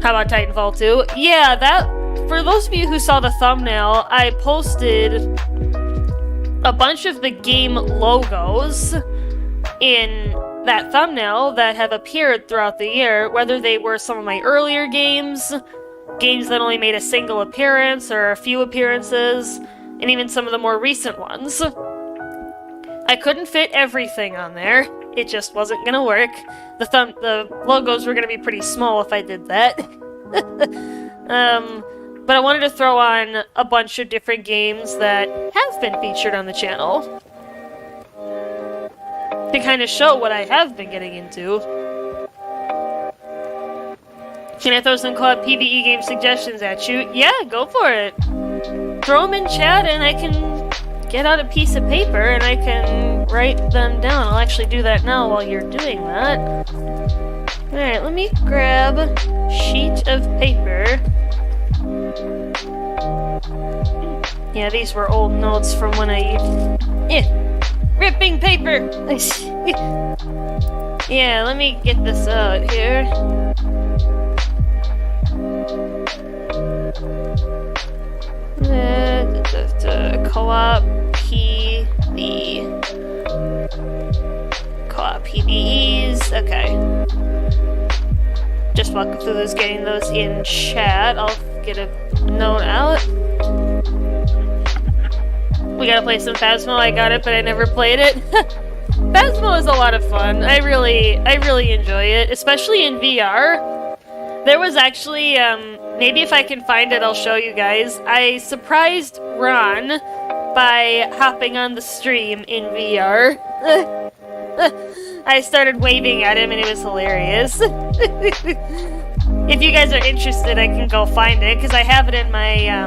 how about Titanfall 2? Yeah, that, for those of you who saw the thumbnail, I posted a bunch of the game logos in that thumbnail that have appeared throughout the year, whether they were some of my earlier games that only made a single appearance or a few appearances, and even some of the more recent ones. I couldn't fit everything on there. It just wasn't gonna work. The logos were gonna be pretty small if I did that. But I wanted to throw on a bunch of different games that have been featured on the channel to kind of show what I have been getting into. Can I throw some co-op PvE game suggestions at you? Yeah, go for it. Throw them in chat and I can get out a piece of paper and I can write them down. I'll actually do that now while you're doing that. Alright, let me grab a sheet of paper. Yeah, these were old notes from when ripping paper! Yeah, let me get this out here. Co-op PvEs, okay. Just walking through those, getting those in chat. I'll get a note out. We gotta play some Phasmo. I got it, but I never played it. Phasmo is a lot of fun. I really enjoy it, especially in VR. There was actually, maybe if I can find it, I'll show you guys. I surprised Ron by hopping on the stream in VR. I started waving at him and it was hilarious. If you guys are interested, I can go find it, because I have it in my,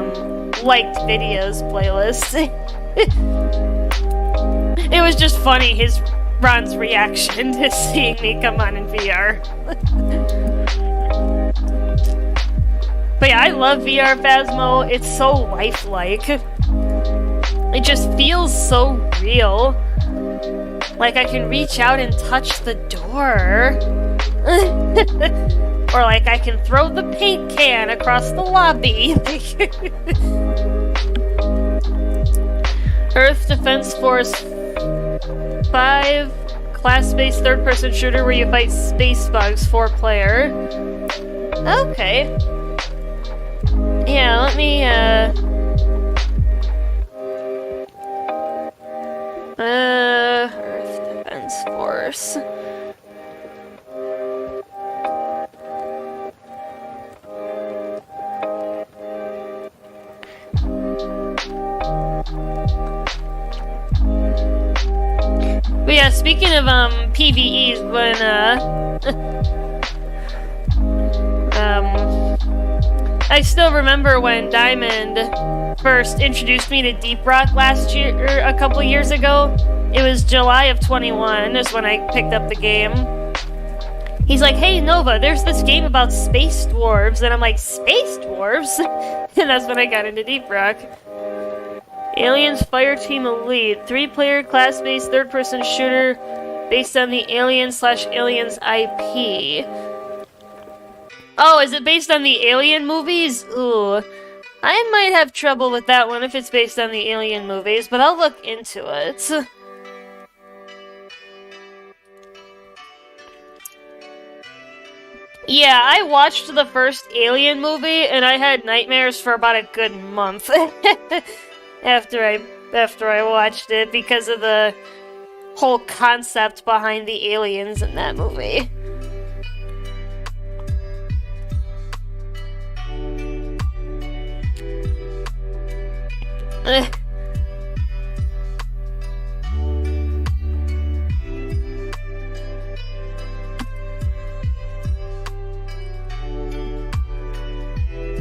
liked videos playlist. It was just funny, Ron's reaction to seeing me come on in VR. But yeah, I love VR Phasmo. It's so lifelike. It just feels so real. Like I can reach out and touch the door. Or like I can throw the paint can across the lobby. Earth Defense Force 5, class-based third-person shooter where you fight space bugs, 4-player. Okay. Yeah, let me, Earth Defense Force. But yeah, speaking of, PvEs, when, I still remember when Diamond first introduced me to Deep Rock last year, or a couple years ago. It was July of 21 is when I picked up the game. He's like, hey Nova, there's this game about space dwarves, and I'm like, space dwarves? And that's when I got into Deep Rock. Aliens Fireteam Elite, 3-player class-based third-person shooter based on the Alien/Aliens IP. Oh, is it based on the Alien movies? Ooh. I might have trouble with that one if it's based on the Alien movies, but I'll look into it. Yeah, I watched the first Alien movie, and I had nightmares for about a good month after I watched it, because of the whole concept behind the aliens in that movie.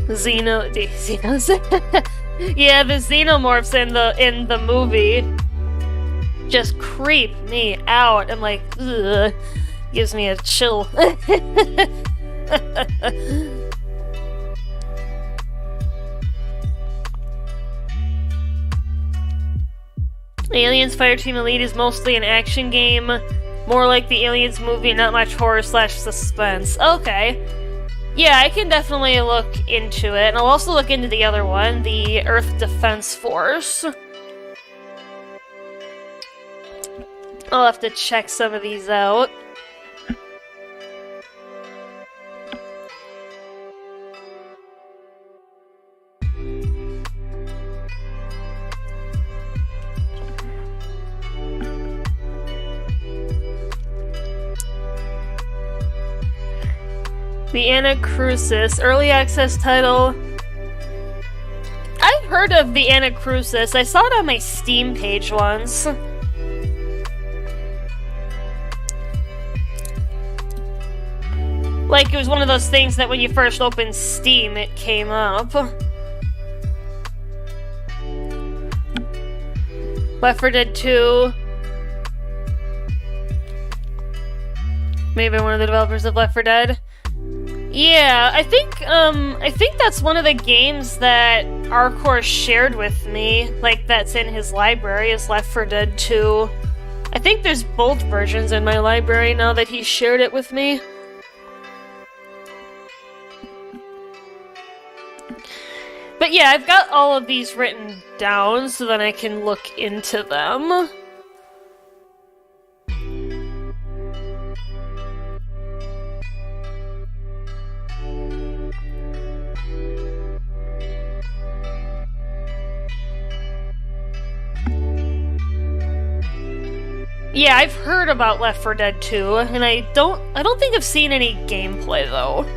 Xenos. Yeah, the xenomorphs in the movie just creep me out. I'm like, ugh, gives me a chill. Aliens Fireteam Elite is mostly an action game, more like the Aliens movie, not much horror / suspense. Okay. Yeah, I can definitely look into it, and I'll also look into the other one, the Earth Defense Force. I'll have to check some of these out. The Anacrusis, early access title. I've heard of the Anacrusis. I saw it on my Steam page once. Like, it was one of those things that when you first opened Steam, it came up. Left 4 Dead 2. Maybe one of the developers of Left 4 Dead. Yeah, I think that's one of the games that Arcor shared with me, like that's in his library, is Left 4 Dead 2. I think there's both versions in my library now that he shared it with me. But yeah, I've got all of these written down so that I can look into them. Yeah, I've heard about Left 4 Dead 2, and I don't think I've seen any gameplay though.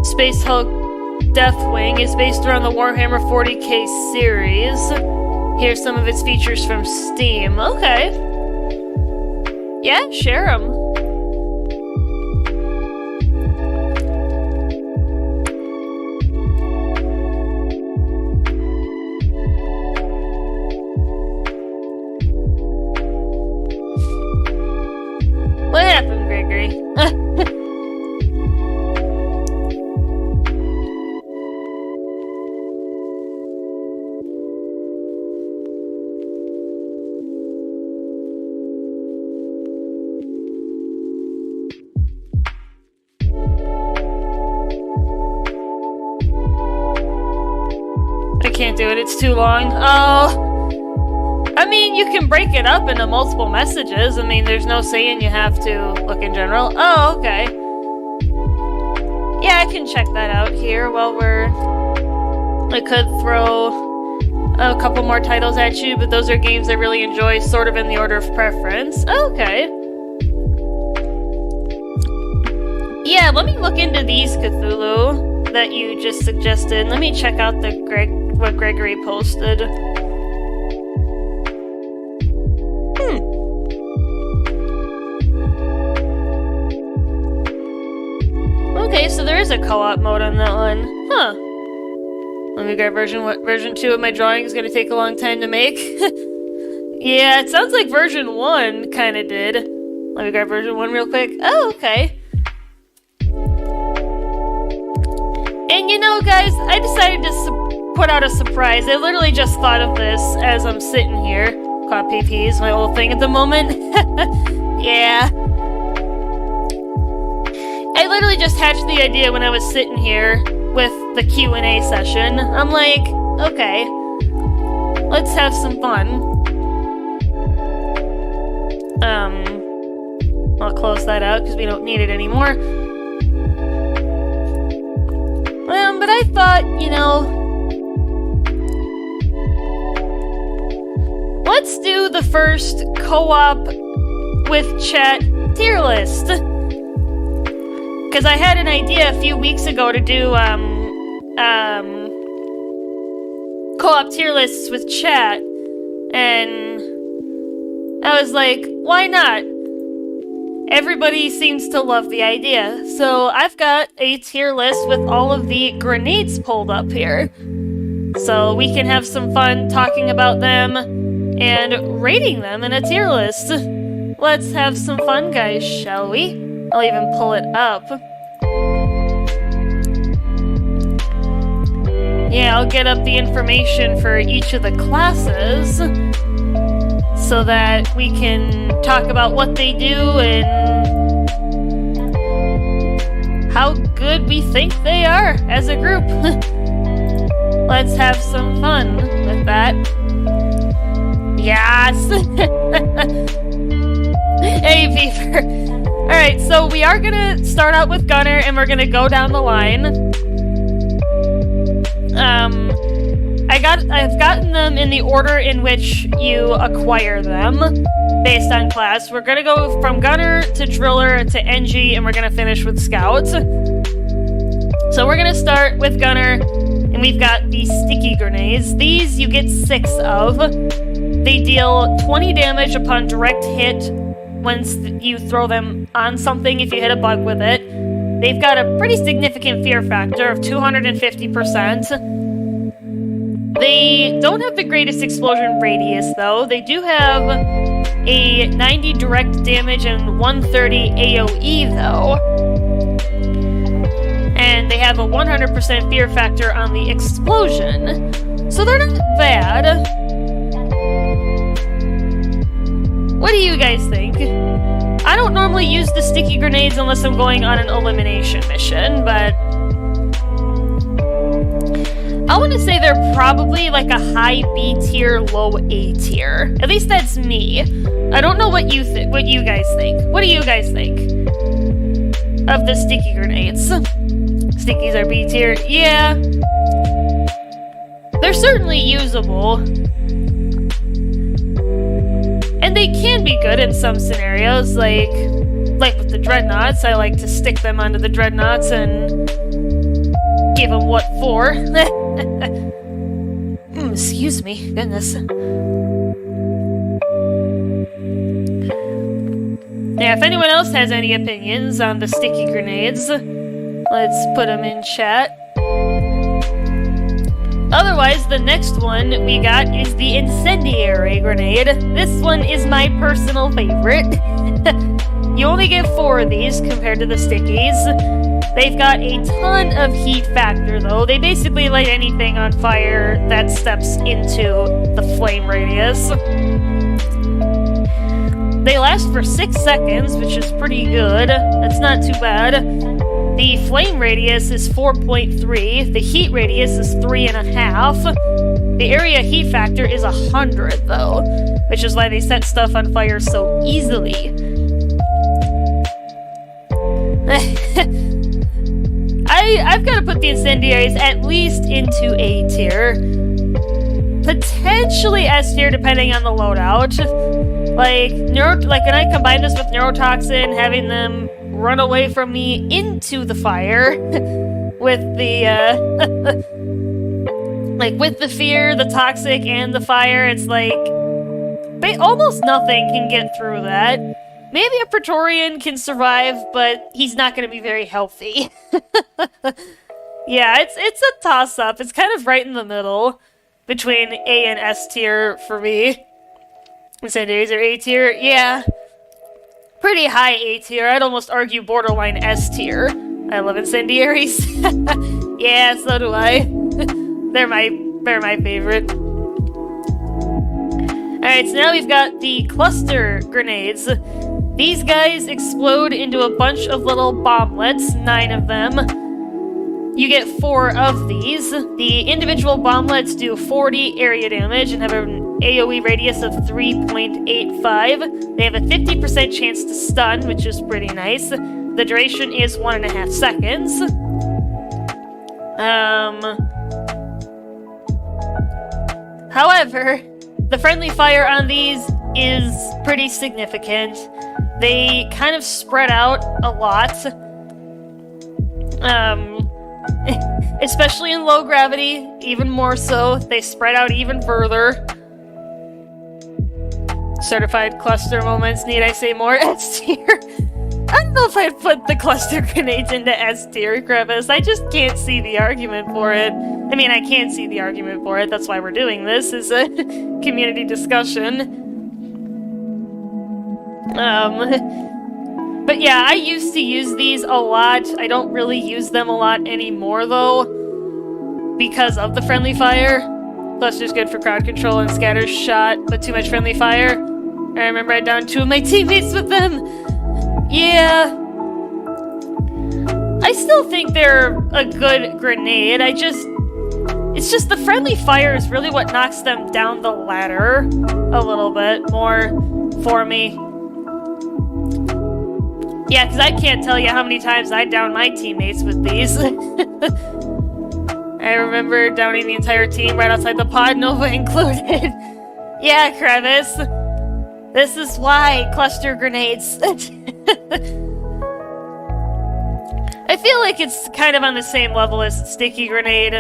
Space Hulk Deathwing is based around the Warhammer 40k series. Here's some of its features from Steam. Okay. Yeah, share them. What happened, Gregory? Can't do it, it's too long. Oh. I mean, you can break it up into multiple messages. I mean, there's no saying you have to look in general. Oh, okay. Yeah, I can check that out here while I could throw a couple more titles at you, but those are games I really enjoy, sort of in the order of preference. Okay. Yeah, let me look into these, Cthulhu, that you just suggested. Let me check out what Gregory posted. Okay, so there is a co-op mode on that one. Huh. Let me grab version 2 of my drawing is gonna take a long time to make. Yeah, it sounds like version 1 kinda did. Let me grab version 1 real quick. Oh, okay. And you know, guys, I decided to put out a surprise. I literally just thought of this as I'm sitting here. Caught PP is my old thing at the moment. Yeah. I literally just hatched the idea when I was sitting here with the Q&A session. I'm like, okay, let's have some fun. I'll close that out because we don't need it anymore. But I thought, you know, let's do the first co-op with chat tier list. Because I had an idea a few weeks ago to do, co-op tier lists with chat, and I was like, why not? Everybody seems to love the idea. So I've got a tier list with all of the grenades pulled up here. So we can have some fun talking about them and rating them in a tier list. Let's have some fun, guys, shall we? I'll even pull it up. Yeah, I'll get up the information for each of the classes so that we can talk about what they do and how good we think they are as a group. Let's have some fun with that. Yes! Hey, Beaver. Alright, so we are gonna start out with Gunner and we're gonna go down the line. I've gotten them in the order in which you acquire them, based on class. We're gonna go from Gunner to Driller to NG, and we're gonna finish with Scout. So we're gonna start with Gunner, and we've got the sticky grenades. These you get 6 of. They deal 20 damage upon direct hit once you throw them on something if you hit a bug with it. They've got a pretty significant fear factor of 250%. They don't have the greatest explosion radius, though. They do have a 90 direct damage and 130 AoE, though. And they have a 100% fear factor on the explosion. So they're not bad. What do you guys think? I don't normally use the sticky grenades unless I'm going on an elimination mission, but I want to say they're probably like a high B tier, low A tier. At least that's me. I don't know what you guys think. What do you guys think of the sticky grenades? Stickies are B tier. Yeah. They're certainly usable. And they can be good in some scenarios, like with the dreadnoughts. I like to stick them onto the dreadnoughts and give them what for. Excuse me, goodness. Yeah, if anyone else has any opinions on the sticky grenades, let's put them in chat. Otherwise, the next one we got is the incendiary grenade. This one is my personal favorite. You only get 4 of these compared to the stickies. They've got a ton of heat factor, though. They basically light anything on fire that steps into the flame radius. They last for 6 seconds, which is pretty good. That's not too bad. The flame radius is 4.3. The heat radius is 3.5. The area heat factor is 100, though, which is why they set stuff on fire so easily. I've got to put the incendiaries at least into A tier. Potentially S tier, depending on the loadout. Like when I combine this with neurotoxin, having them run away from me into the fire with the with the fear, the toxic, and the fire, it's like almost nothing can get through that. Maybe a Praetorian can survive, but he's not going to be very healthy. Yeah, it's a toss-up. It's kind of right in the middle between A and S tier for me. Incendiaries are A tier? Yeah. Pretty high A tier. I'd almost argue borderline S tier. I love incendiaries. Yeah, so do I. They're my favorite. Alright, so now we've got the cluster grenades. These guys explode into a bunch of little bomblets, 9 of them. You get 4 of these. The individual bomblets do 40 area damage and have an AoE radius of 3.85. They have a 50% chance to stun, which is pretty nice. The duration is 1.5 seconds. However, the friendly fire on these is pretty significant. They kind of spread out a lot. Especially in low gravity, even more so. They spread out even further. Certified cluster moments, need I say more? S tier. I don't know if I'd put the cluster grenades into S tier, Crevice. I just can't see the argument for it. I mean, I can't see the argument for it. That's why we're doing this, is a community discussion. But yeah, I used to use these a lot. I don't really use them a lot anymore, though, because of the friendly fire. Cluster's good for crowd control and scatter shot, but too much friendly fire. I remember I downed 2 of my teammates with them. Yeah. I still think they're a good grenade. It's just the friendly fire is really what knocks them down the ladder a little bit more for me. Yeah, because I can't tell you how many times I downed my teammates with these. I remember downing the entire team right outside the pod, Nova included. Yeah, Crevice. This is why cluster grenades. I feel like it's kind of on the same level as sticky grenade.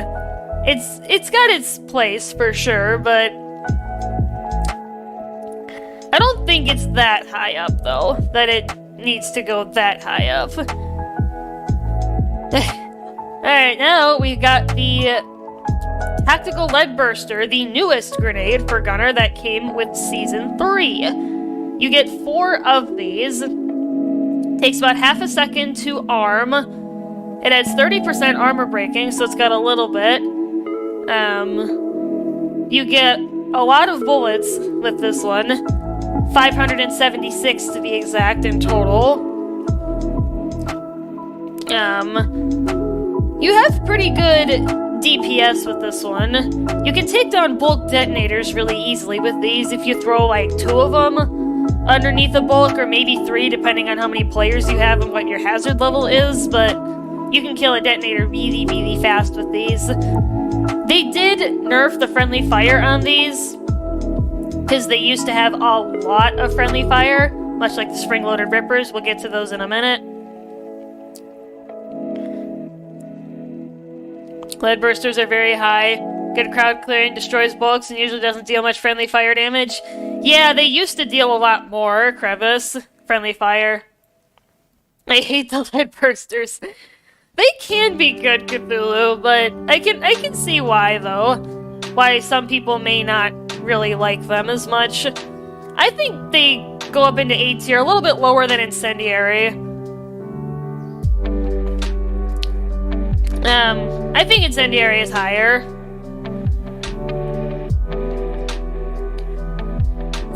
It's got its place for sure, but I don't think it's that high up though, that it needs to go that high up. Alright, now we've got the Tactical Lead Burster, the newest grenade for Gunner that came with Season 3. You get 4 of these. Takes about half a second to arm. It has 30% armor breaking, so it's got a little bit. You get a lot of bullets with this one. 576 to be exact in total. You have pretty good DPS with this one. You can take down bulk detonators really easily with these if you throw like 2 of them underneath the bulk, or maybe 3 depending on how many players you have and what your hazard level is, but you can kill a detonator really, really fast with these. They did nerf the friendly fire on these, because they used to have a lot of friendly fire, much like the spring-loaded rippers. We'll get to those in a minute. Lead bursters are very high. Good crowd clearing, destroys bulks, and usually doesn't deal much friendly fire damage. Yeah, they used to deal a lot more, Crevice. Friendly fire. I hate the lead bursters. They can be good, Cthulhu, but I can see why, though. Why some people may not really like them as much. I think they go up into A tier, a little bit lower than Incendiary. I think Incendiary is higher.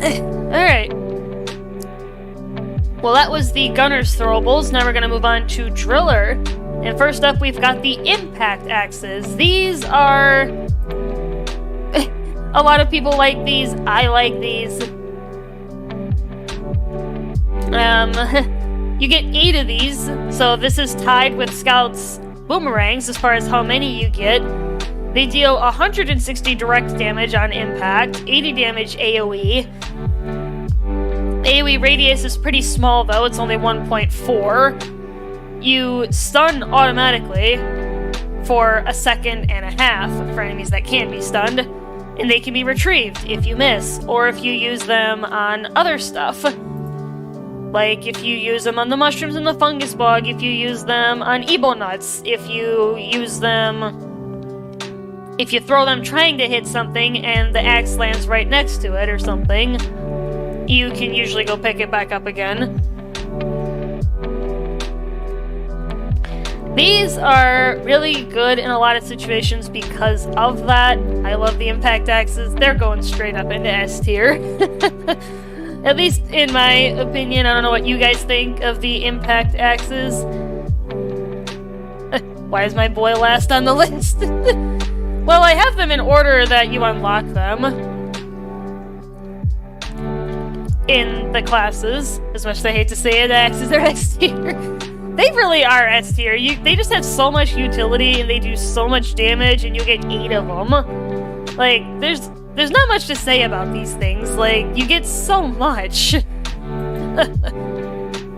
Alright. Well, that was the Gunner's Throwables. Now we're gonna move on to Driller. And first up, we've got the Impact Axes. These are... a lot of people like these. I like these. You get 8 of these, so this is tied with Scout's boomerangs as far as how many you get. They deal 160 direct damage on impact, 80 damage AoE. AoE radius is pretty small though, it's only 1.4. You stun automatically for a second and a half for enemies that can be stunned, and they can be retrieved if you miss, or if you use them on other stuff. Like if you use them on the mushrooms and the fungus bog, if you use them on Ebo nuts, if you use them... if you throw them trying to hit something and the axe lands right next to it or something, you can usually go pick it back up again. These are really good in a lot of situations because of that. I love the impact axes. They're going straight up into S tier. At least in my opinion. I don't know what you guys think of the impact axes. Why is my boy last on the list? Well, I have them in order that you unlock them in the classes. As much as I hate to say it, the axes are S tier. They really are S tier. They just have so much utility and they do so much damage, and you get 8 of them. Like, there's not much to say about these things. Like, you get so much.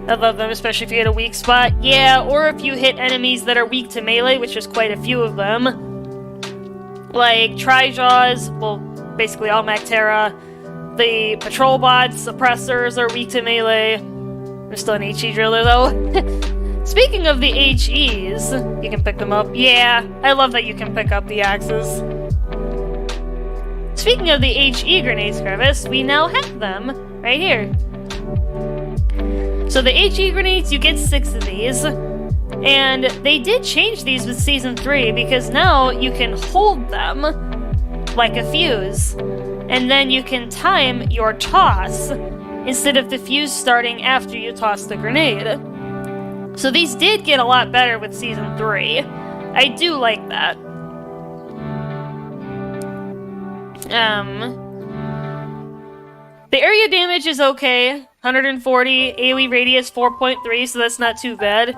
I love them, especially if you hit a weak spot. Yeah, or if you hit enemies that are weak to melee, which there's quite a few of them. Like Trijaws, well, basically all Mactera. The patrol bots, suppressors are weak to melee. There's still an HE driller though. Speaking of the HEs, you can pick them up. Yeah, I love that you can pick up the axes. Speaking of the HE grenades, Crevice, we now have them right here. So the HE grenades, you get 6 of these. And they did change these with Season 3 because now you can hold them like a fuse. And then you can time your toss instead of the fuse starting after you toss the grenade. So these did get a lot better with Season 3. I do like that. The area damage is okay. 140, AoE radius 4.3, so that's not too bad.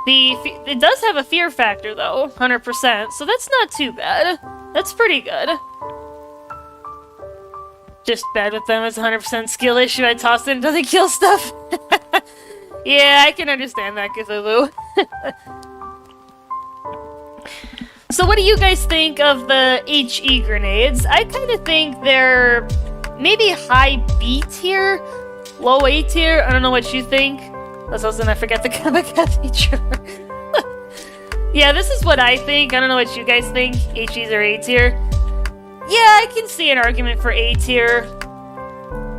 It does have a fear factor though, 100%, so that's not too bad. That's pretty good. Just bad with them, it's 100% skill issue. I tossed it and doesn't kill stuff. Yeah, I can understand that, Cthulhu. So what do you guys think of the HE grenades? I kind of think they're maybe high B tier, low A tier. I don't know what you think. That's also I forget the kamikaze feature. Yeah, this is what I think. I don't know what you guys think. HEs or A tier. Yeah, I can see an argument for A tier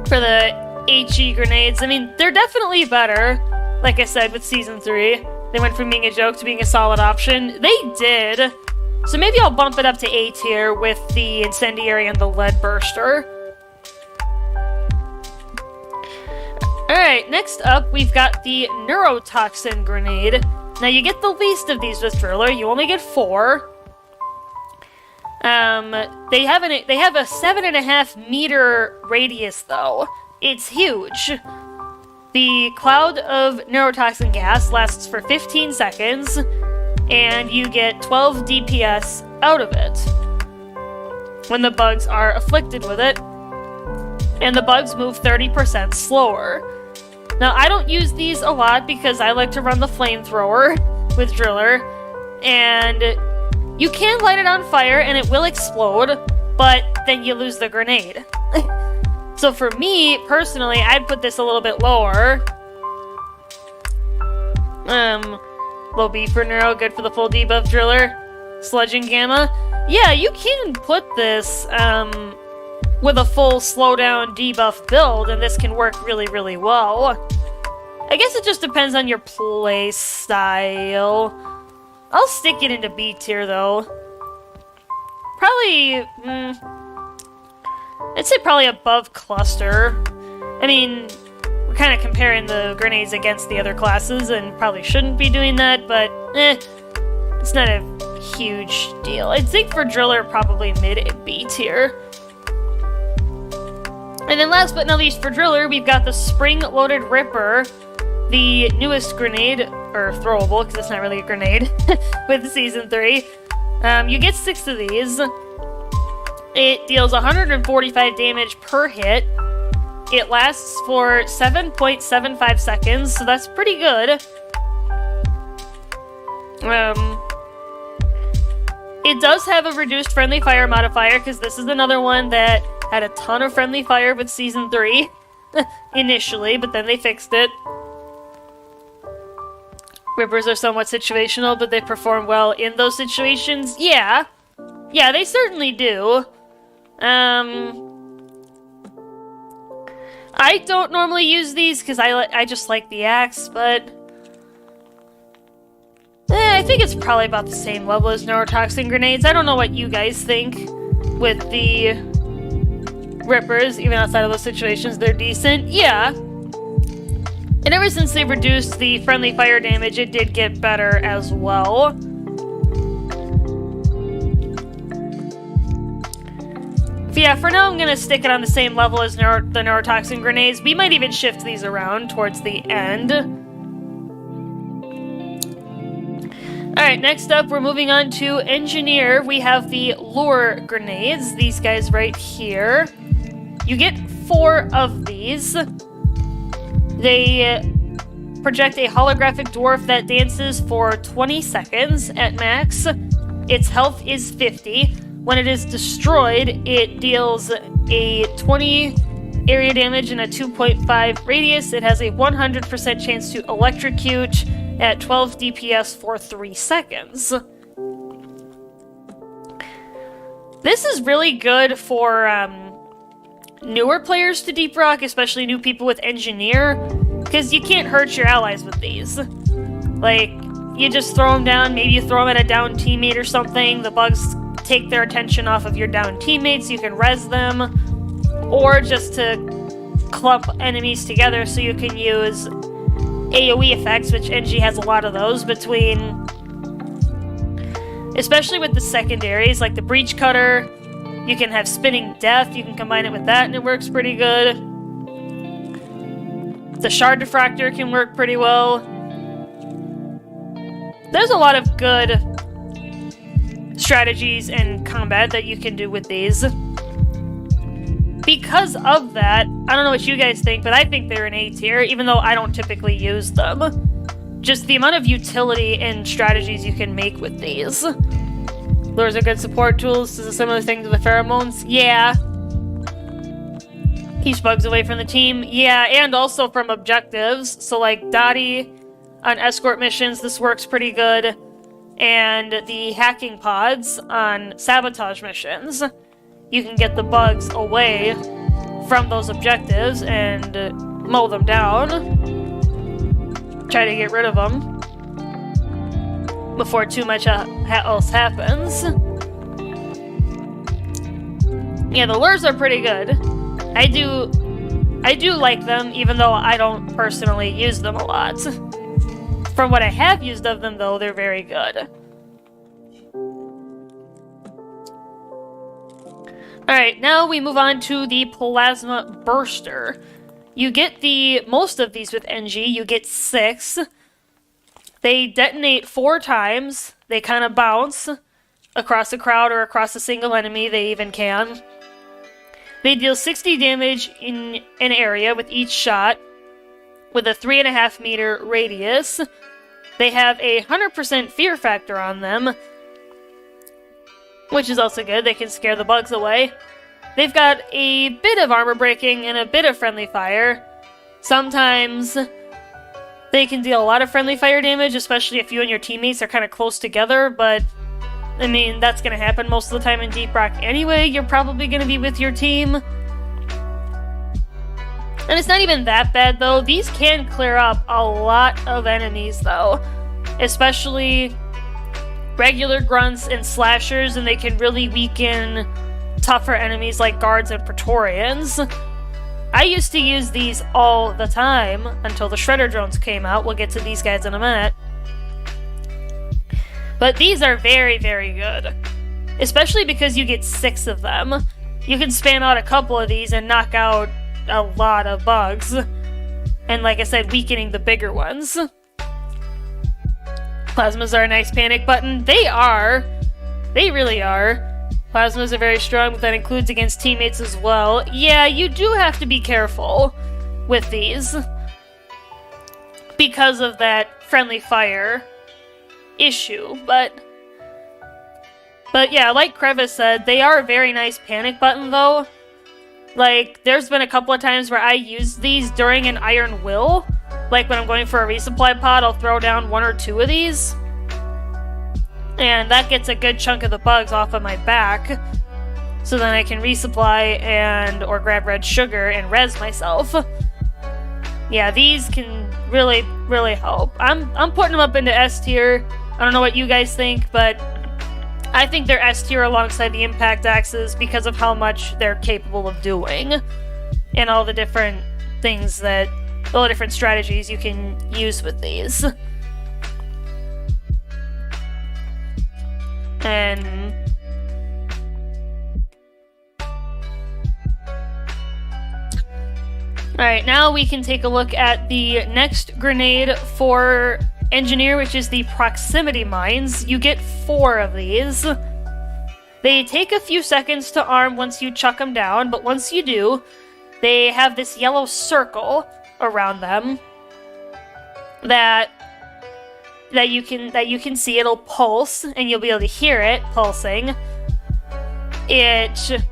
for the HE grenades. I mean, they're definitely better. Like I said, with Season 3, they went from being a joke to being a solid option. They did. So maybe I'll bump it up to A tier with the Incendiary and the Lead Burster. Alright, next up, we've got the Neurotoxin Grenade. Now, you get the least of these with Driller. You only get 4. They have a 7.5 meter radius, though. It's huge. The cloud of neurotoxin gas lasts for 15 seconds, and you get 12 DPS out of it when the bugs are afflicted with it, and the bugs move 30% slower. Now, I don't use these a lot because I like to run the flamethrower with Driller, and you can light it on fire and it will explode, but then you lose the grenade. So for me, personally, I'd put this a little bit lower. Low B for Neuro, good for the full debuff Driller. Sludging Gamma. Yeah, you can put this with a full slowdown debuff build, and this can work really, really well. I guess it just depends on your play style. I'll stick it into B tier, though. Probably, I'd say probably above Cluster. I mean, we're kind of comparing the grenades against the other classes, and probably shouldn't be doing that, but it's not a huge deal. I'd think for Driller, probably mid-B tier. And then last but not least for Driller, we've got the Spring-Loaded Ripper, the newest grenade, or throwable, because it's not really a grenade, with Season 3. You get 6 of these. It deals 145 damage per hit. It lasts for 7.75 seconds, so that's pretty good. It does have a reduced friendly fire modifier, because this is another one that had a ton of friendly fire with Season 3 initially, but then they fixed it. Rippers are somewhat situational, but they perform well in those situations. Yeah, they certainly do. I don't normally use these because I just like the axe, but I think it's probably about the same level as neurotoxin grenades. I don't know what you guys think with the Rippers, even outside of those situations, they're decent. Yeah. And ever since they reduced the friendly fire damage, it did get better as well. But yeah, for now I'm going to stick it on the same level as the neurotoxin grenades. We might even shift these around towards the end. Alright, next up we're moving on to Engineer. We have the Lure Grenades, these guys right here. You get 4 of these. They project a holographic dwarf that dances for 20 seconds at max. Its health is 50. When it is destroyed, it deals a 20 area damage and a 2.5 radius. It has a 100% chance to electrocute at 12 DPS for 3 seconds. This is really good for newer players to Deep Rock, especially new people with Engineer, because you can't hurt your allies with these. Like, you just throw them down, maybe you throw them at a down teammate or something, the bugs take their attention off of your down teammates, you can res them, or just to clump enemies together so you can use AoE effects, which NG has a lot of those, especially with the secondaries, like the Breach Cutter. You can have Spinning Death, you can combine it with that and it works pretty good. The Shard Diffractor can work pretty well. There's a lot of good strategies and combat that you can do with these. Because of that, I don't know what you guys think, but I think they're an A tier, even though I don't typically use them. Just the amount of utility and strategies you can make with these. Lures are good support tools. Is a similar thing to the pheromones? Yeah. Keeps bugs away from the team. Yeah, and also from objectives. So like Dottie on escort missions, this works pretty good. And the hacking pods on sabotage missions. You can get the bugs away from those objectives and mow them down. Try to get rid of them before too much else happens. Yeah, the lures are pretty good. I do like them, even though I don't personally use them a lot. From what I have used of them, though, they're very good. Alright, now we move on to the Plasma Burster. You get most of these with NG, you get 6. They detonate 4 times. They kind of bounce across a crowd or across a single enemy. They even can. They deal 60 damage in an area with each shot, with a 3.5 meter radius. They have a 100% fear factor on them, which is also good. They can scare the bugs away. They've got a bit of armor breaking and a bit of friendly fire. Sometimes they can deal a lot of friendly fire damage, especially if you and your teammates are kind of close together, but I mean, that's going to happen most of the time in Deep Rock anyway. You're probably going to be with your team. And it's not even that bad, though. These can clear up a lot of enemies, though. Especially regular grunts and slashers, and they can really weaken tougher enemies like guards and Praetorians. I used to use these all the time until the Shredder drones came out. We'll get to these guys in a minute. But these are very, very good. Especially because you get 6 of them. You can span out a couple of these and knock out a lot of bugs. And like I said, weakening the bigger ones. Plasmas are a nice panic button. They are. They really are. Plasmas are very strong, but that includes against teammates as well. Yeah, you do have to be careful with these. Because of that friendly fire issue, but yeah, like Crevice said, they are a very nice panic button, though. Like, there's been a couple of times where I used these during an Iron Will. Like, when I'm going for a resupply pod, I'll throw down 1 or 2 of these. And that gets a good chunk of the bugs off of my back. So then I can resupply or grab red sugar and res myself. Yeah, these can really, really help. I'm putting them up into S tier. I don't know what you guys think, but I think they're S tier alongside the impact axes because of how much they're capable of doing. And all the different things all the different strategies you can use with these. And alright, now we can take a look at the next grenade for Engineer, which is the Proximity Mines. You get 4 of these. They take a few seconds to arm once you chuck them down, but once you do, they have this yellow circle around them. that you can see. It'll pulse, and you'll be able to hear it pulsing. It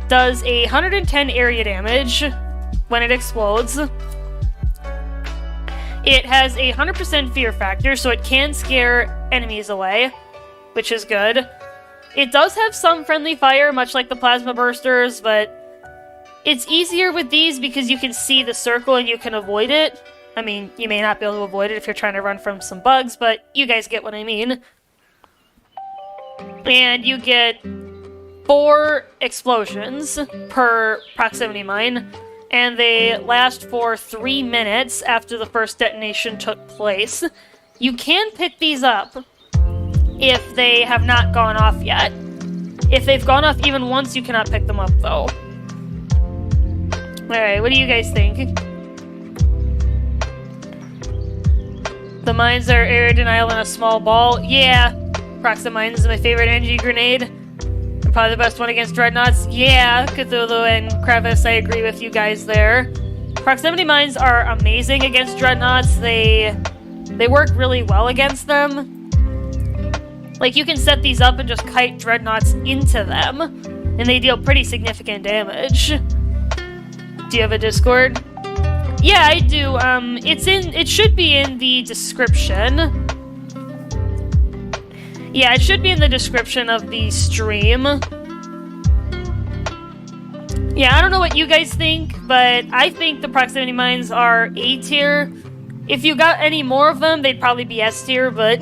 does 110 area damage when it explodes. It has 100% fear factor, so it can scare enemies away, which is good. It does have some friendly fire, much like the plasma bursters, but it's easier with these because you can see the circle and you can avoid it. I mean, you may not be able to avoid it if you're trying to run from some bugs, but you guys get what I mean. And you get 4 explosions per proximity mine, and they last for 3 minutes after the first detonation took place. You can pick these up if they have not gone off yet. If they've gone off even once, you cannot pick them up, though. Alright, what do you guys think? The mines are area denial in a small ball. Yeah, Proxima Mines is my favorite NG grenade. And probably the best one against Dreadnoughts. Yeah, Cthulhu and Crevice, I agree with you guys there. Proximity Mines are amazing against Dreadnoughts. They work really well against them. Like, you can set these up and just kite Dreadnoughts into them, and they deal pretty significant damage. Do you have a Discord? Yeah, I do. It should be in the description. Yeah, it should be in the description of the stream. Yeah, I don't know what you guys think, but I think the proximity mines are A tier. If you got any more of them, they'd probably be S tier, but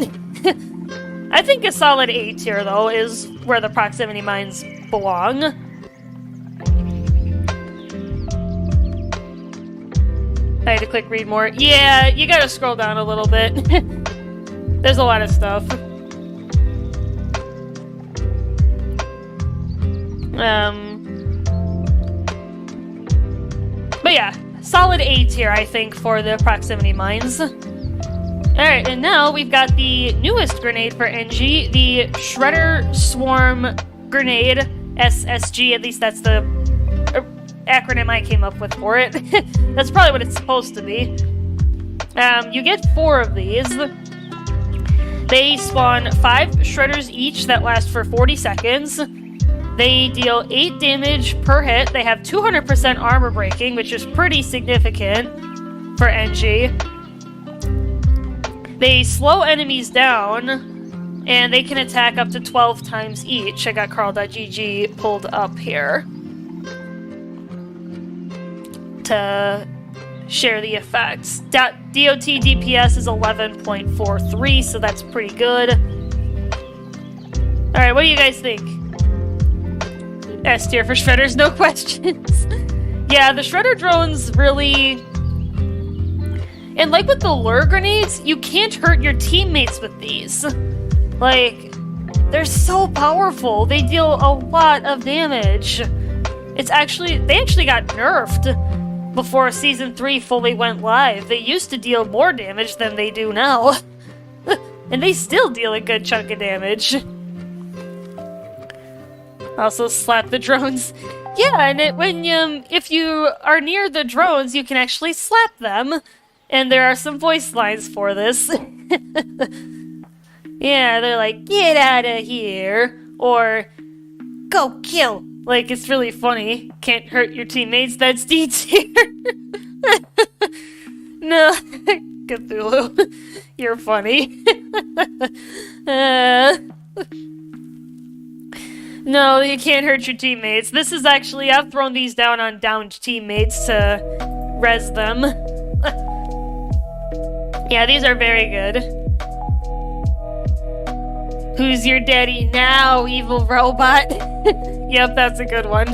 I think a solid A tier, though, is where the proximity mines belong. I had to click read more. Yeah, you gotta scroll down a little bit. There's a lot of stuff. But yeah, solid A tier, I think, for the proximity mines. Alright, and now we've got the newest grenade for NG, the Shredder Swarm Grenade, SSG, at least that's the acronym I came up with for it. That's probably what it's supposed to be. You get 4 of these. They spawn 5 shredders each that last for 40 seconds. They deal 8 damage per hit. They have 200% armor breaking, which is pretty significant for NG. They slow enemies down, and they can attack up to 12 times each. I got Carl.gg pulled up here to share the effects. DOT DPS is 11.43, so that's pretty good. Alright, what do you guys think? S tier for shredders, no questions. Yeah, the shredder drones really... And like with the lure grenades, you can't hurt your teammates with these. Like, they're so powerful. They deal a lot of damage. They actually got nerfed before Season 3 fully went live. They used to deal more damage than they do now. And they still deal a good chunk of damage. Also slap the drones. Yeah, and if you are near the drones, you can actually slap them. And there are some voice lines for this. Yeah, they're like, get out of here, or go kill. Like, it's really funny. Can't hurt your teammates, that's D tier. No, Cthulhu, you're funny. No, you can't hurt your teammates. This is actually, I've thrown these down on downed teammates to res them. Yeah, these are very good. Who's your daddy now, evil robot? Yep, that's a good one.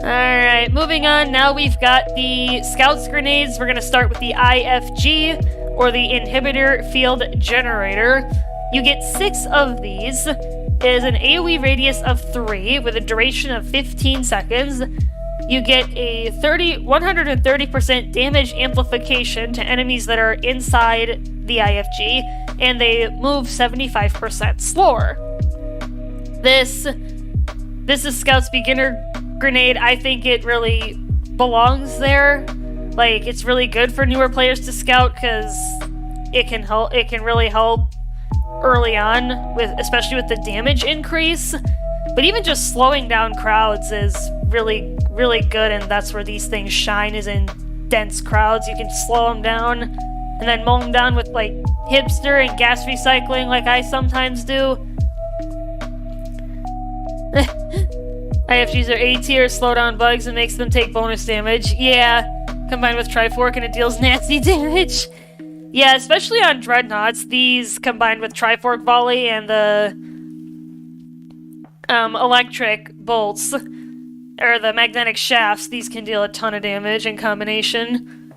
Alright, moving on. Now we've got the Scouts grenades. We're going to start with the IFG, or the Inhibitor Field Generator. You get 6 of these. It is an AoE radius of 3 with a duration of 15 seconds. You get a 130% damage amplification to enemies that are inside the IFG, and they move 75% slower. This is Scout's beginner grenade. I think it really belongs there. Like, it's really good for newer players to scout because it can help. It can really help early on, with especially with the damage increase. But even just slowing down crowds is really, really good, and that's where these things shine, is in dense crowds. You can slow them down, and then mow them down with, like, hipster and gas recycling like I sometimes do. IFGs are A tier, slow down bugs and makes them take bonus damage. Yeah, combined with Trifork and it deals nasty damage. Yeah, especially on Dreadnoughts, these combined with Trifork Volley and the electric bolts, or the magnetic shafts, these can deal a ton of damage in combination.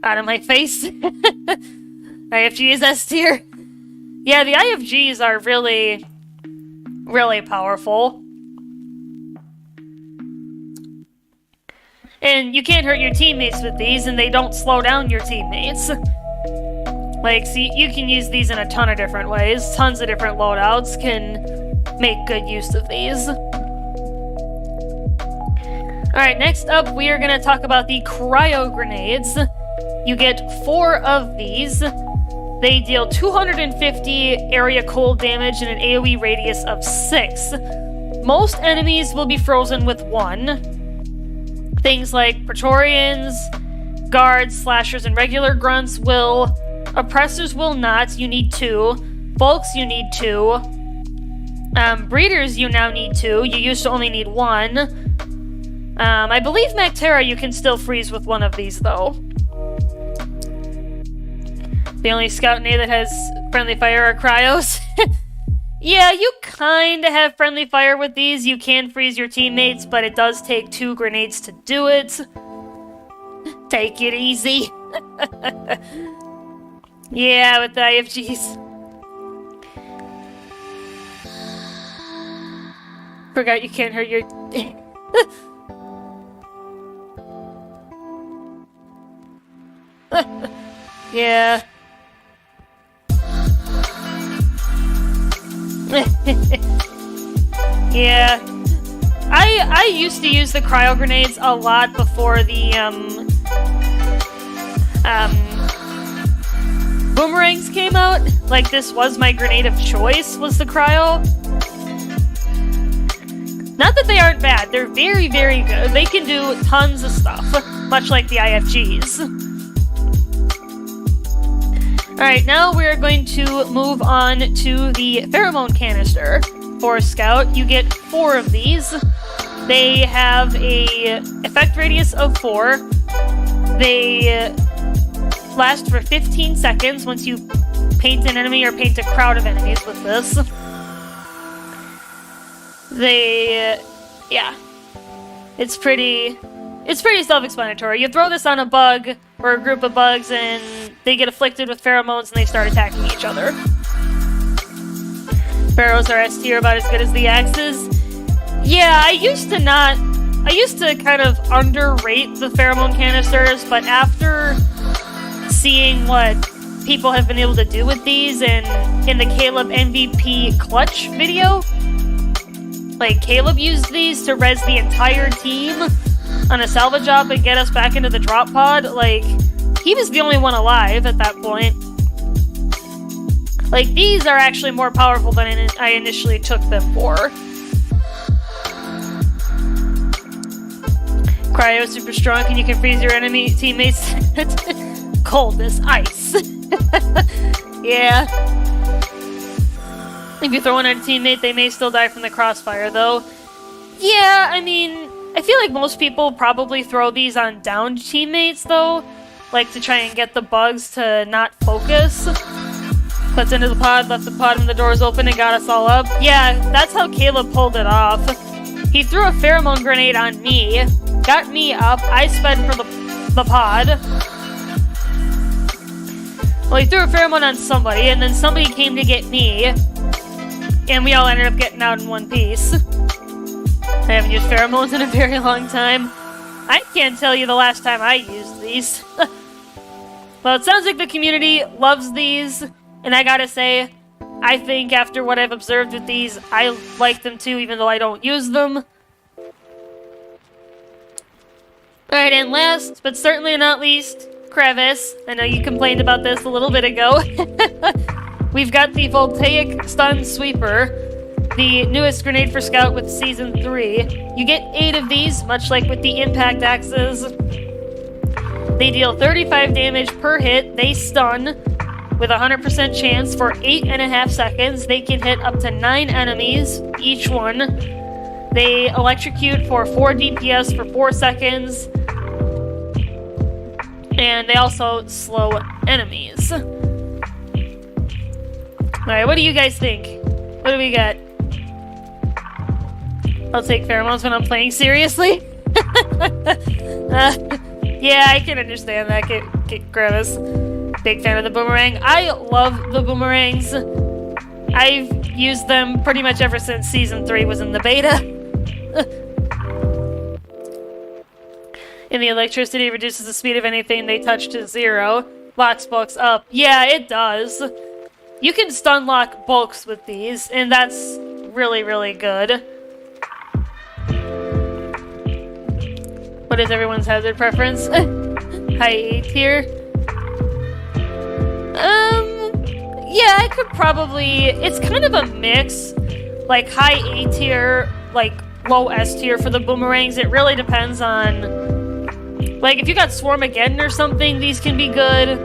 Out of my face. IFG is S tier. Yeah, the IFGs are really, really powerful. And you can't hurt your teammates with these, and they don't slow down your teammates. Like, see, you can use these in a ton of different ways. Tons of different loadouts can make good use of these. Alright, next up, we are going to talk about the cryo grenades. You get 4 of these. They deal 250 area cold damage and an AoE radius of 6. Most enemies will be frozen with 1. Things like Praetorians, Guards, Slashers, and regular Grunts will. Oppressors will not. You need 2. Bulks, you need 2. Breeders, you now need 2. You used to only need 1. I believe Mactera you can still freeze with 1 of these, though. The only scout nade that has friendly fire are cryos. Yeah, you kinda have friendly fire with these. You can freeze your teammates, but it does take 2 grenades to do it. Take it easy. Yeah, with the IFGs. Forgot you can't hurt your... Yeah. Yeah. I used to use the cryo grenades a lot before the boomerangs came out. Like, this was my grenade of choice, was the cryo. Not that they aren't bad, they're very, very good. They can do tons of stuff, much like the IFGs. Alright, now we're going to move on to the pheromone canister. For Scout, you get 4 of these. They have a effect radius of 4. They last for 15 seconds once you paint an enemy or paint a crowd of enemies with this. Yeah. It's pretty self-explanatory. You throw this on a bug or a group of bugs and they get afflicted with pheromones and they start attacking each other. Pharaohs are S tier, about as good as the axes. Yeah, I used to kind of underrate the pheromone canisters, but after seeing what people have been able to do with these and in the Caleb MVP clutch video, like, Caleb used these to res the entire team on a salvage job and get us back into the drop pod. Like, he was the only one alive at that point. Like, these are actually more powerful than I initially took them for. Cryo super strong, and you can freeze your enemy teammates cold as ice. Yeah. If you throw one at a teammate, they may still die from the crossfire, though. Yeah, I mean, I feel like most people probably throw these on downed teammates, though. Like, to try and get the bugs to not focus. Puts into the pod, left the pod when the doors open, and got us all up. Yeah, that's how Caleb pulled it off. He threw a pheromone grenade on me, got me up, I sped for the pod. Well, he threw a pheromone on somebody, and then somebody came to get me, and we all ended up getting out in one piece. I haven't used pheromones in a very long time. I can't tell you the last time I used these. Well, it sounds like the community loves these, and I gotta say, I think after what I've observed with these, I like them too, even though I don't use them. Alright, and last, but certainly not least, Crevice. I know you complained about this a little bit ago. We've got the Voltaic Stun Sweeper, the newest grenade for Scout with Season 3. You get 8 of these, much like with the Impact Axes. They deal 35 damage per hit. They stun with a 100% chance for 8.5 seconds. They can hit up to 9 enemies, each one. They electrocute for 4 DPS for 4 seconds. And they also slow enemies. Alright, what do you guys think? What do we got? I'll take pheromones when I'm playing seriously. Yeah, I can understand that, Gravis. Big fan of the boomerang. I love the boomerangs. I've used them pretty much ever since Season 3 was in the beta. And the electricity reduces the speed of anything they touch to 0. Locks bulks up. Yeah, it does. You can stun lock bulks with these, and that's really, really good. What is everyone's hazard preference? High A tier? Yeah, I could probably... It's kind of a mix. Like, high A tier, like, low S tier for the boomerangs. It really depends on... Like, if you got Swarmageddon or something, these can be good.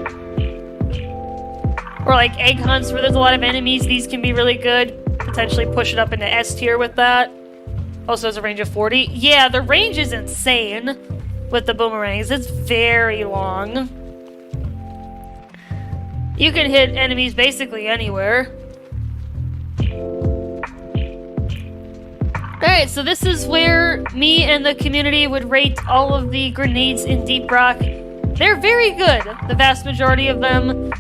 Or, like, Egg Hunts where there's a lot of enemies, these can be really good. Potentially push it up into S tier with that. Also has a range of 40. Yeah, the range is insane with the boomerangs. It's very long. You can hit enemies basically anywhere. Alright, so this is where me and the community would rate all of the grenades in Deep Rock. They're very good, the vast majority of them.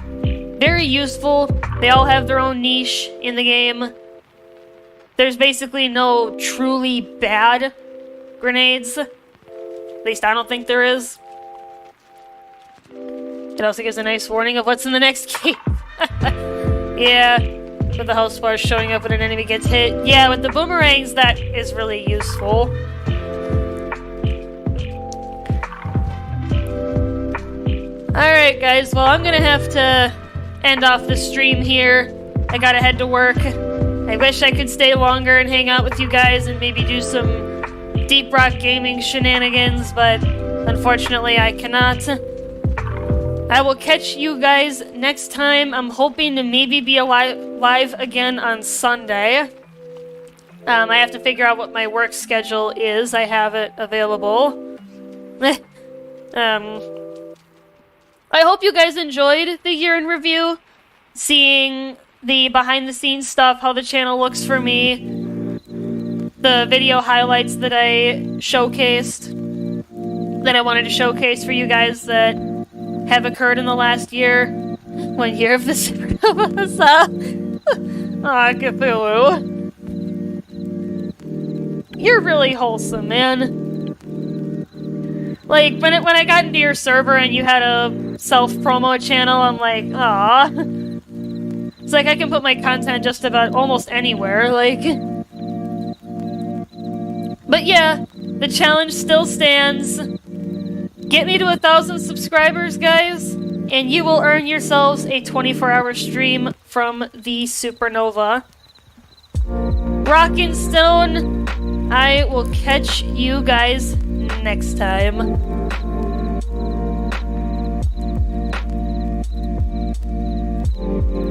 Very useful. They all have their own niche in the game. There's basically no truly bad grenades. At least I don't think there is. It also gives a nice warning of what's in the next game. Yeah, with the health bars showing up when an enemy gets hit. Yeah, with the boomerangs, that is really useful. Alright guys, well I'm gonna have to end off the stream here. I gotta head to work. I wish I could stay longer and hang out with you guys and maybe do some Deep Rock gaming shenanigans, but unfortunately I cannot. I will catch you guys next time. I'm hoping to maybe be live again on Sunday. I have to figure out what my work schedule is. I have it available. I hope you guys enjoyed the year in review. Seeing the behind-the-scenes stuff, how the channel looks for me. The video highlights that I showcased. That I wanted to showcase for you guys that have occurred in the last year. 1 year of the Supernova. Aw, Cthulhu. You're really wholesome, man. Like, when I got into your server and you had a self-promo channel, I'm like, aw. It's like I can put my content just about almost anywhere, like... But yeah, the challenge still stands. Get me to 1,000 subscribers, guys, and you will earn yourselves a 24-hour stream from the Supernova. Rockin' Stone, I will catch you guys next time.